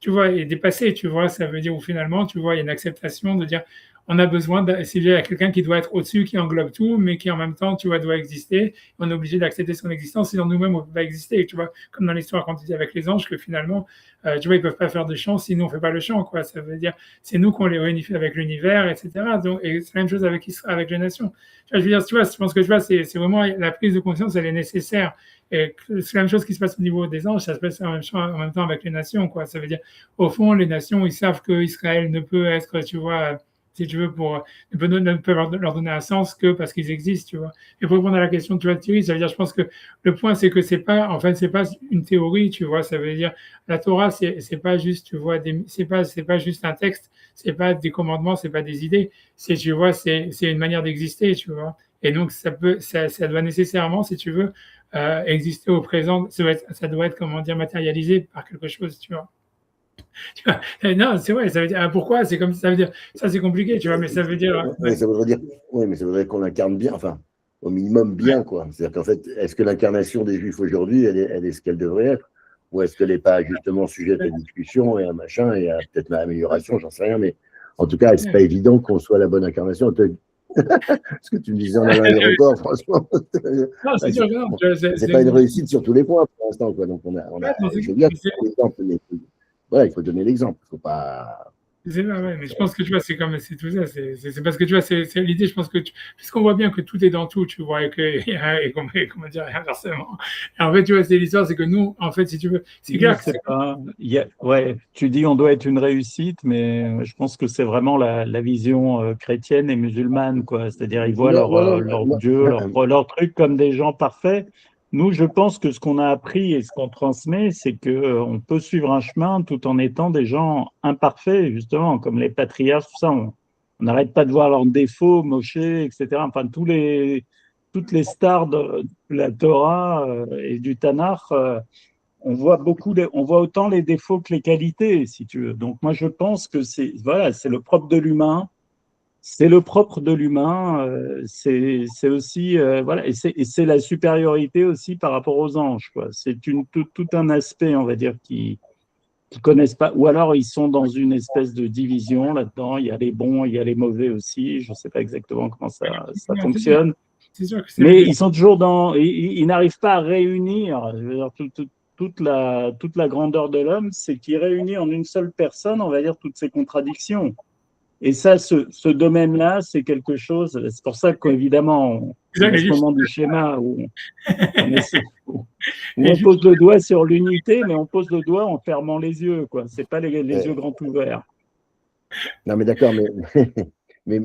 [SPEAKER 1] tu vois, est dépassé, tu vois. Ça veut dire où finalement, tu vois, il y a une acceptation de dire, on a besoin s'il y a quelqu'un qui doit être au-dessus, qui englobe tout, mais qui en même temps, tu vois, doit exister. On est obligé d'accepter son existence, sinon nous-mêmes, on ne peut pas exister. Tu vois, comme dans l'histoire quand tu dis avec les anges, que finalement, tu vois, ils ne peuvent pas faire de chant si nous, on ne fait pas le chant, quoi. Ça veut dire, c'est nous qu'on les réunifie avec l'univers, etc. Donc, et c'est la même chose avec les nations. Je veux dire, tu vois, je pense que tu vois, c'est vraiment la prise de conscience, elle est nécessaire. Et c'est la même chose qui se passe au niveau des anges, ça se passe en même temps avec les nations, quoi. Ça veut dire, au fond, les nations, ils savent qu'Israël ne peut être, tu vois, si tu veux, ne peut leur donner un sens que parce qu'ils existent, tu vois. Et pour répondre à la question de tu vois, Thierry, ça veut dire, je pense que le point, c'est que c'est pas une théorie, tu vois. Ça veut dire, la Torah, c'est pas juste, tu vois, c'est pas juste un texte, c'est pas des commandements, c'est pas des idées. Tu vois, c'est une manière d'exister, tu vois. Et donc, ça doit nécessairement, si tu veux, exister au présent. Ça doit être, comment dire, matérialisé par quelque chose, tu vois. Non, c'est vrai, ça veut dire pourquoi, c'est comme ça veut dire ça c'est compliqué, tu vois, mais ça veut dire
[SPEAKER 4] mais ça voudrait qu'on incarne bien, enfin, au minimum bien, quoi. C'est-à-dire qu'en fait, est-ce que l'incarnation des Juifs aujourd'hui, elle est ce qu'elle devrait être, ou est-ce qu'elle n'est pas justement sujette à discussion et à machin et à peut-être à amélioration, j'en sais rien, mais en tout cas, c'est pas évident qu'on soit la bonne incarnation. Ce que tu me disais en allant à l'aéroport, franchement,
[SPEAKER 1] non, c'est sûr, non,
[SPEAKER 4] c'est pas une réussite sur tous les points pour l'instant, quoi. Donc je veux bien l'exemple, mais voilà, il faut donner l'exemple. Il faut pas.
[SPEAKER 1] C'est vrai, ouais, mais je pense que tu vois, c'est tout ça. C'est parce que tu vois, c'est l'idée. Je pense que puisqu'on voit bien que tout est dans tout, tu vois, et comment dire, inversement. Et en fait, tu vois, c'est l'histoire, c'est que nous, en fait, si tu veux, c'est clair que
[SPEAKER 3] ouais, tu dis on doit être une réussite, mais je pense que c'est vraiment la vision chrétienne et musulmane, quoi. C'est-à-dire, ils voient leur Dieu, leur truc comme des gens parfaits. Nous, je pense que ce qu'on a appris et ce qu'on transmet, c'est qu'on peut suivre un chemin tout en étant des gens imparfaits, justement, comme les patriarches, tout ça. On n'arrête pas de voir leurs défauts, Moshe, etc. Enfin, toutes les stars de la Torah et du Tanakh, on voit autant les défauts que les qualités, si tu veux. Donc, moi, je pense que c'est le propre de l'humain. C'est le propre de l'humain, c'est aussi voilà, et c'est la supériorité aussi par rapport aux anges, quoi. C'est tout un aspect, on va dire, qui connaissent pas, ou alors ils sont dans une espèce de division là-dedans. Il y a les bons, il y a les mauvais aussi. Je ne sais pas exactement comment ça fonctionne, mais ils sont toujours ils n'arrivent pas à réunir. Je veux dire, toute la grandeur de l'homme, c'est qu'il réunit en une seule personne, on va dire, toutes ces contradictions. Et ça, ce domaine-là, c'est quelque chose. C'est pour ça qu'évidemment, c'est dans ce moment du schéma où on pose le doigt sur l'unité, mais on pose le doigt en fermant les yeux, quoi. C'est pas les yeux grands ouverts.
[SPEAKER 4] Non, mais d'accord, mais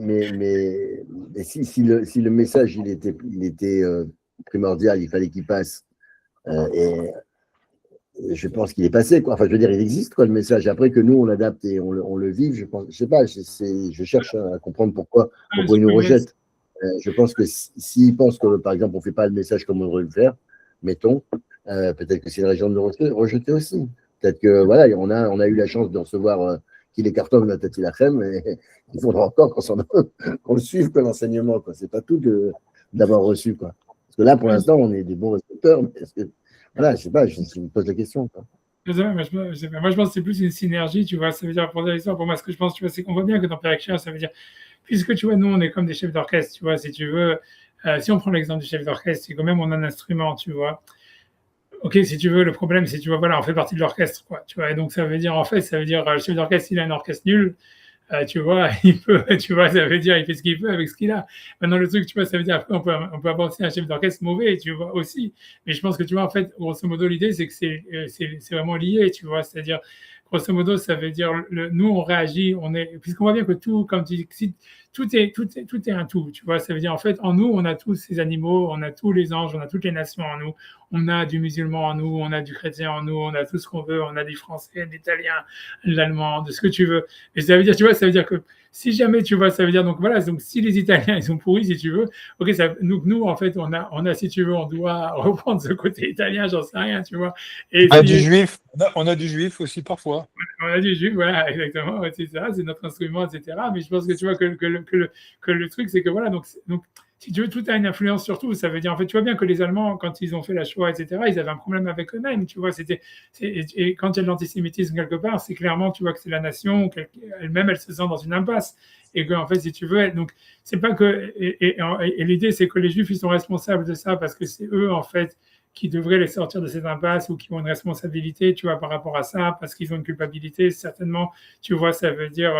[SPEAKER 4] si le message il était primordial, il fallait qu'il passe. Et je pense qu'il est passé, quoi. Enfin, je veux dire, il existe, quoi, le message. Après que nous, on l'adapte et on le vive, je sais pas, je cherche à comprendre pourquoi ils nous rejettent. Je pense que s'ils pensent que, par exemple, on ne fait pas le message comme on devrait le faire, mettons, peut-être que c'est une raison de le rejeter aussi. Peut-être que, voilà, on a eu la chance de recevoir qu'il écarte de la tête et la crème, et il faudra encore qu'on le suive, quoi, l'enseignement, quoi. C'est pas tout d'avoir reçu, quoi. Parce que là, pour l'instant, on est des bons récepteurs, mais voilà, je sais pas, je me pose la question, quoi.
[SPEAKER 1] Moi, je pense que c'est plus une synergie, tu vois. Ça veut dire, pour moi, ce que je pense, tu vois, c'est qu'on voit bien que dans Père Cher, ça veut dire, puisque tu vois, nous, on est comme des chefs d'orchestre, tu vois, si tu veux, si on prend l'exemple du chef d'orchestre, c'est quand même on a un instrument, tu vois. Ok, si tu veux, le problème, c'est, tu vois, voilà, on fait partie de l'orchestre, quoi, tu vois. Et donc, ça veut dire, en fait, ça veut dire, le chef d'orchestre, il a un orchestre nul, tu vois, il peut, tu vois, ça veut dire, il fait ce qu'il peut avec ce qu'il a. Maintenant, le truc, tu vois, ça veut dire, après, on peut avoir aussi un chef d'orchestre mauvais, tu vois, aussi. Mais je pense que, tu vois, en fait, grosso modo, l'idée, c'est que c'est vraiment lié, tu vois. C'est-à-dire, grosso modo, ça veut dire, nous, on réagit, puisqu'on voit bien que tout, comme tu dis, tout est un tout, tu vois. Ça veut dire, en fait, en nous, on a tous ces animaux, on a tous les anges, on a toutes les nations en nous, on a du musulman en nous, on a du chrétien en nous, on a tout ce qu'on veut, on a des français, des italiens, de l'allemand, de ce que tu veux. Et ça veut dire, tu vois, ça veut dire que si jamais, tu vois, ça veut dire, donc voilà, donc si les Italiens, ils sont pourris, si tu veux, ok, nous, en fait, si tu veux, on doit reprendre ce côté italien, j'en sais rien, tu vois. Et
[SPEAKER 2] On a du juif, on a du juif aussi parfois.
[SPEAKER 1] on a du juif, voilà, exactement, etc. C'est notre instrument, etc. Mais je pense que tu vois que le truc, c'est que voilà, donc, si tu veux, tout a une influence sur tout. Ça veut dire, en fait, tu vois bien que les Allemands, quand ils ont fait la Shoah, etc., ils avaient un problème avec eux-mêmes, tu vois. Et quand il y a de l'antisémitisme quelque part, c'est clairement, tu vois, que c'est la nation, elle-même, elle se sent dans une impasse. Et que, en fait, si tu veux, donc, c'est pas que. Et l'idée, c'est que les Juifs, ils sont responsables de ça parce que c'est eux, en fait, qui devraient les sortir de cette impasse ou qui ont une responsabilité, tu vois, par rapport à ça, parce qu'ils ont une culpabilité, certainement, tu vois, ça veut dire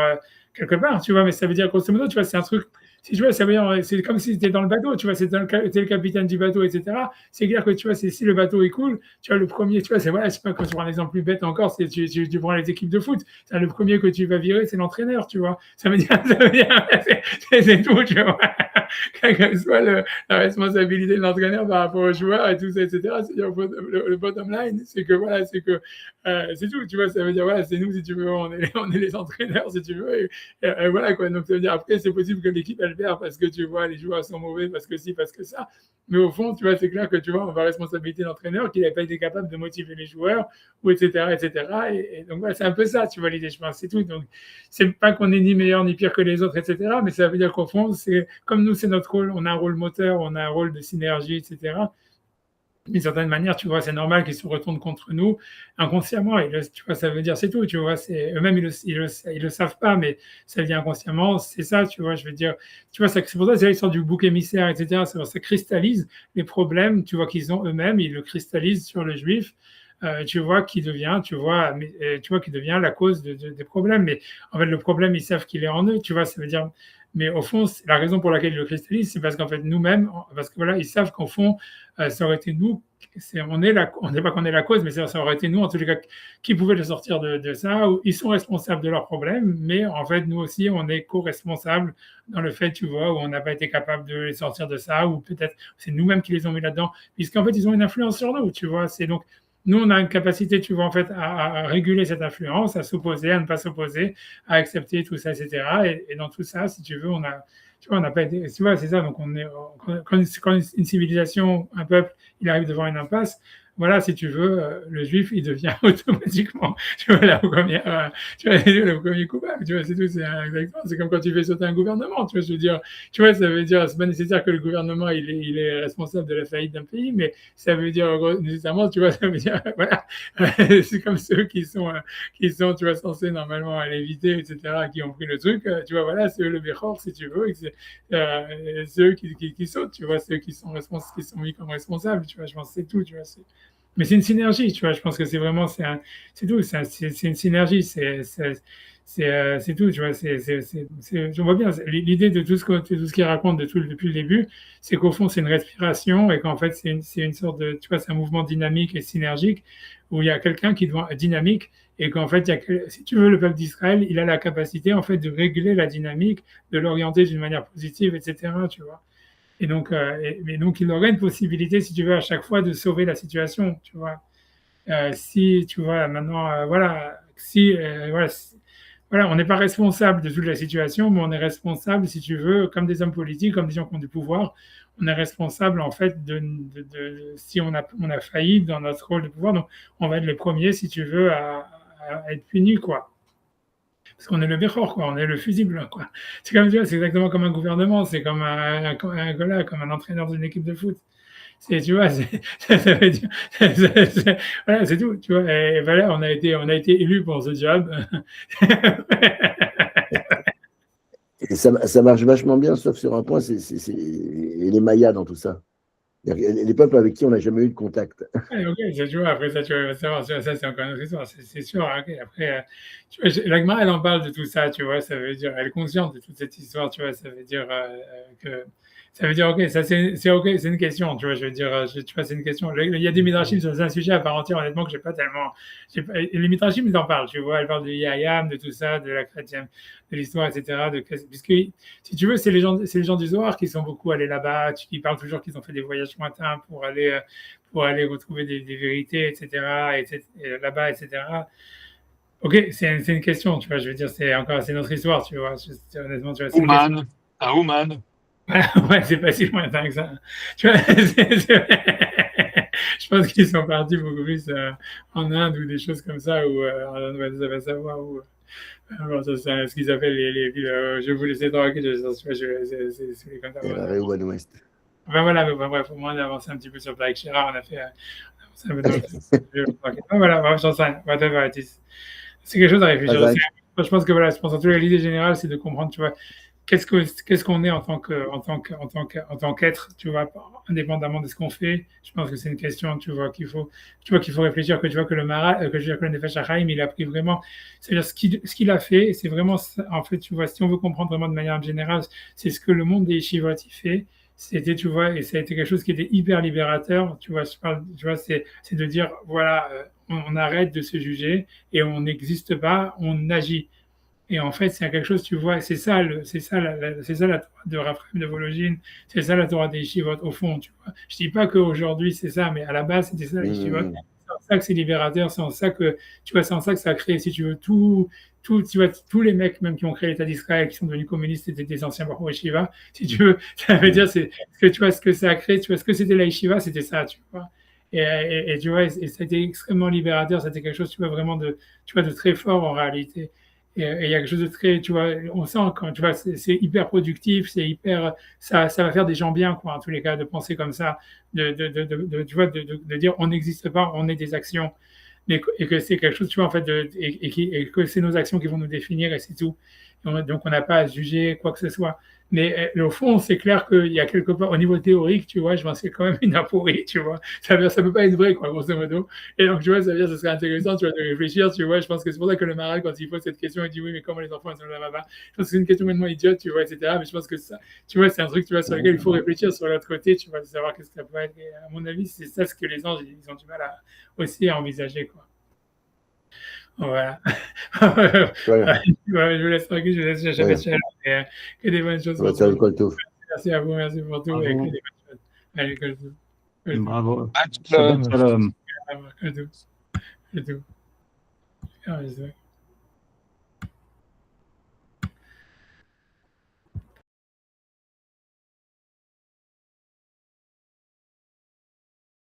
[SPEAKER 1] quelque part, tu vois, mais ça veut dire grosso modo, tu vois, c'est un truc, si tu vois, ça veut dire, c'est comme si c'était dans le bateau, tu vois, c'était le capitaine du bateau, etc. C'est clair que, tu vois, si le bateau est cool, tu vois, le premier, tu vois, c'est voilà, je sais pas, quand tu prends un exemple plus bête encore, c'est tu prends les équipes de foot, c'est le premier que tu vas virer, c'est l'entraîneur, tu vois. Ça veut dire, c'est tout, tu vois. Quelle que soit la responsabilité de l'entraîneur par rapport aux joueurs et tout ça, etc. C'est-à-dire, le bottom line, c'est que voilà, c'est tout, tu vois, ça veut dire, voilà, c'est nous, si tu veux, on est les entraîneurs, si tu veux, et voilà, quoi. Donc, ça veut dire, après, c'est possible que l'équipe, elle perd parce que, tu vois, les joueurs sont mauvais, parce que si, parce que ça. Mais au fond, tu vois, c'est clair que, tu vois, on va responsabiliser l'entraîneur qu'il n'a pas été capable de motiver les joueurs, ou etc., etc. Et donc, voilà, c'est un peu ça, tu vois, l'idée, je pense, c'est tout. Donc, c'est pas qu'on est ni meilleur ni pire que les autres, etc., mais ça veut dire qu'au fond, c'est comme nous, c'est notre rôle, on a un rôle moteur, on a un rôle de synergie, etc. D'une certaine manière, tu vois, c'est normal qu'ils se retournent contre nous inconsciemment. Et tu vois, ça veut dire, c'est tout, tu vois, eux-mêmes, ils le savent pas, mais ça vient inconsciemment, c'est ça, tu vois, je veux dire, tu vois, c'est pour ça, c'est l'histoire du bouc émissaire, etc. Ça cristallise les problèmes, tu vois, qu'ils ont eux-mêmes, ils le cristallisent sur le juif. Tu vois, qui devient, qui devient la cause des problèmes. Mais en fait, le problème, ils savent qu'il est en eux, tu vois, ça veut dire, mais au fond, la raison pour laquelle ils le cristallisent, c'est parce qu'en fait, nous-mêmes, parce que voilà, ils savent qu'au fond, ça aurait été nous, on n'est pas qu'on est la cause, mais ça aurait été nous, en tous les cas, qui pouvaient le sortir de ça, ou ils sont responsables de leurs problèmes, mais en fait, nous aussi, on est co-responsables dans le fait, tu vois, où on n'a pas été capable de les sortir de ça, ou peut-être c'est nous-mêmes qui les ont mis là-dedans, puisqu'en fait, ils ont une influence sur nous, tu vois, c'est donc, nous, on a une capacité, tu vois, en fait, à réguler cette influence, à s'opposer, à ne pas s'opposer, à accepter tout ça, etc. Et dans tout ça, si tu veux, on n'a pas été, tu vois, c'est ça. Donc, quand une civilisation, un peuple, il arrive devant une impasse, voilà, si tu veux, le juif, il devient automatiquement, tu vois, le premier coupable, tu vois, c'est tout, c'est comme quand tu fais sauter un gouvernement, tu vois, je veux dire, tu vois, ça veut dire, c'est pas nécessaire que le gouvernement, il est responsable de la faillite d'un pays, mais ça veut dire, nécessairement, tu vois, ça veut dire, voilà, c'est comme ceux qui sont, tu vois, censés normalement l'éviter, etc., qui ont pris le truc, tu vois, voilà, c'est eux le Bechor, si tu veux, c'est eux qui sautent, tu vois, ceux qui sont mis comme responsables, tu vois, je pense que c'est tout, tu vois, mais c'est une synergie, tu vois. Je pense que c'est vraiment, c'est tout. C'est une synergie. C'est tout, tu vois. Je vois bien. L'idée de tout ce qu'il raconte depuis le début, c'est qu'au fond, c'est une respiration et qu'en fait, c'est une sorte de, tu vois, c'est un mouvement dynamique et synergique où il y a quelqu'un qui doit dynamique et qu'en fait, si tu veux, le peuple d'Israël, il a la capacité en fait de régler la dynamique, de l'orienter d'une manière positive, etc. Tu vois. Et donc, mais donc, il aurait une possibilité, si tu veux, à chaque fois de sauver la situation, tu vois. Si, tu vois, maintenant, voilà, voilà, on n'est pas responsable de toute la situation, mais on est responsable, si tu veux, comme des hommes politiques, comme des gens qui ont du pouvoir, on est responsable, en fait, si on a failli dans notre rôle de pouvoir, donc on va être les premiers, si tu veux, à être punis, quoi. parce qu'on est le Bechor, quoi, on est le fusible, quoi. C'est comme, tu vois, c'est exactement comme un gouvernement, c'est comme comme un entraîneur d'une équipe de foot. Tu vois, ça veut dire, voilà, c'est tout, tu vois. Et voilà, on a été élus pour ce job.
[SPEAKER 4] Et ça marche vachement bien, sauf sur un point, c'est les Mayas dans tout ça. Les peuples avec qui on n'a jamais eu de contact.
[SPEAKER 1] Ouais, ok, tu vois, après ça, tu vas savoir, ça, c'est encore une autre histoire, c'est sûr. Ok. Après, tu vois, l'Agma, elle en parle de tout ça, tu vois, ça veut dire, elle est consciente de toute cette histoire, tu vois, ça veut dire ok, ça c'est ok, c'est une question, tu vois, je veux dire, tu vois, c'est une question. Il y a des midrashim sur un sujet à part entière, honnêtement, que j'ai pas tellement. Les midrashim, ils en parlent, tu vois, elles parlent de Yayam, de tout ça, de la chrétienne, de l'histoire, etc. Puisque, si tu veux, c'est les gens du Zohar qui sont beaucoup allés là-bas, qui parlent toujours qu'ils ont fait des voyages lointains pour aller retrouver des vérités, etc., et là-bas, etc. Ok, c'est une question, tu vois, je veux dire, c'est notre histoire, tu vois, honnêtement, tu vois, c'est une question.
[SPEAKER 2] Ouman, à Ouman.
[SPEAKER 1] Ouais, c'est pas si lointain que ça. Tu vois, je pense qu'ils sont partis beaucoup plus en Inde ou des choses comme ça, ou en Inde, ça va savoir, ou bon, ça, c'est ce qu'ils appellent les villes. Je vous laisse tranquille, c'est comme ça.
[SPEAKER 4] Et la Réouane Ouest.
[SPEAKER 1] Enfin voilà, mais bref, au moins d'avancer un petit peu sur Black Shira, on a avancé un peu dans le voilà, bref, j'en sais rien, whatever it is. C'est quelque chose à réfléchir aussi. Je pense que voilà, je pense en tout cas, l'idée générale, c'est de comprendre, tu vois, qu'est-ce qu'on est en tant qu'être, tu vois, indépendamment de ce qu'on fait. Je pense que c'est une question, tu vois, qu'il faut réfléchir, que tu vois que le Maral, que je veux dire que le Nefesh HaChaim, il a pris vraiment, c'est-à-dire ce qu'il a fait, c'est vraiment, en fait, tu vois, si on veut comprendre vraiment de manière générale, c'est ce que le monde des yeshivot il fait. C'était, tu vois, et ça a été quelque chose qui était hyper libérateur, tu vois, tu vois, c'est de dire, voilà, on arrête de se juger et on n'existe pas, on agit. Et en fait, c'est quelque chose, tu vois, c'est ça la Torah de Raphaël de Vologine, c'est ça la Torah des Yeshivot, au fond, tu vois. Je dis pas qu'aujourd'hui c'est ça, mais à la base, c'était ça les Yeshivot. C'est en ça que c'est libérateur, c'est en ça que, tu vois, c'est en ça que ça a créé, si tu veux, tu vois, tous les mecs, même qui ont créé l'État d'Israël, qui sont devenus communistes, c'était des anciens Baruch Yeshiva, si tu veux. Ça veut dire, c'est ce que, tu vois, ce que ça a créé, tu vois, ce que c'était la Yeshiva, c'était ça, tu vois. Et tu vois, et ça a été extrêmement libérateur, c'était quelque chose, tu vois, vraiment tu vois, de très fort en réalité. Et il y a quelque chose de très, tu vois, on sent quand, tu vois, c'est hyper productif, c'est hyper, ça va faire des gens bien, quoi, en tous les cas, de penser comme ça, tu vois, de dire on n'existe pas, on est des actions, et que c'est quelque chose, tu vois, en fait, et que c'est nos actions qui vont nous définir, et c'est tout. Donc, on n'a pas à juger quoi que ce soit. Mais au fond, c'est clair qu'il y a quelque part, au niveau théorique, tu vois, je pense que c'est quand même une aporie, tu vois. Ça peut pas être vrai, quoi, grosso modo. Et donc, tu vois, ça veut dire que ce serait intéressant, tu vois, de réfléchir, tu vois. Je pense que c'est pour ça que le Maral, quand il pose cette question, il dit oui, mais comment les enfants, ils sont là-bas? Je pense que c'est une question complètement idiote, tu vois, etc. Mais je pense que ça, tu vois, c'est un truc, tu vois, sur lequel il faut réfléchir sur l'autre côté, tu vois, de savoir qu'est-ce que ça peut être. Et à mon avis, c'est ça ce que les anges, ils ont du mal aussi à envisager, quoi. Voilà.
[SPEAKER 4] Voilà.
[SPEAKER 1] Je vous laisse tranquille, je vous laisse chercher que des bonnes choses.
[SPEAKER 4] Ça va le tout.
[SPEAKER 1] Merci à vous, merci pour tout. Et que des bonnes choses. Allez, que tout.
[SPEAKER 3] Bravo.
[SPEAKER 2] Shalom.
[SPEAKER 3] Shalom.
[SPEAKER 1] Que tout. Que tout.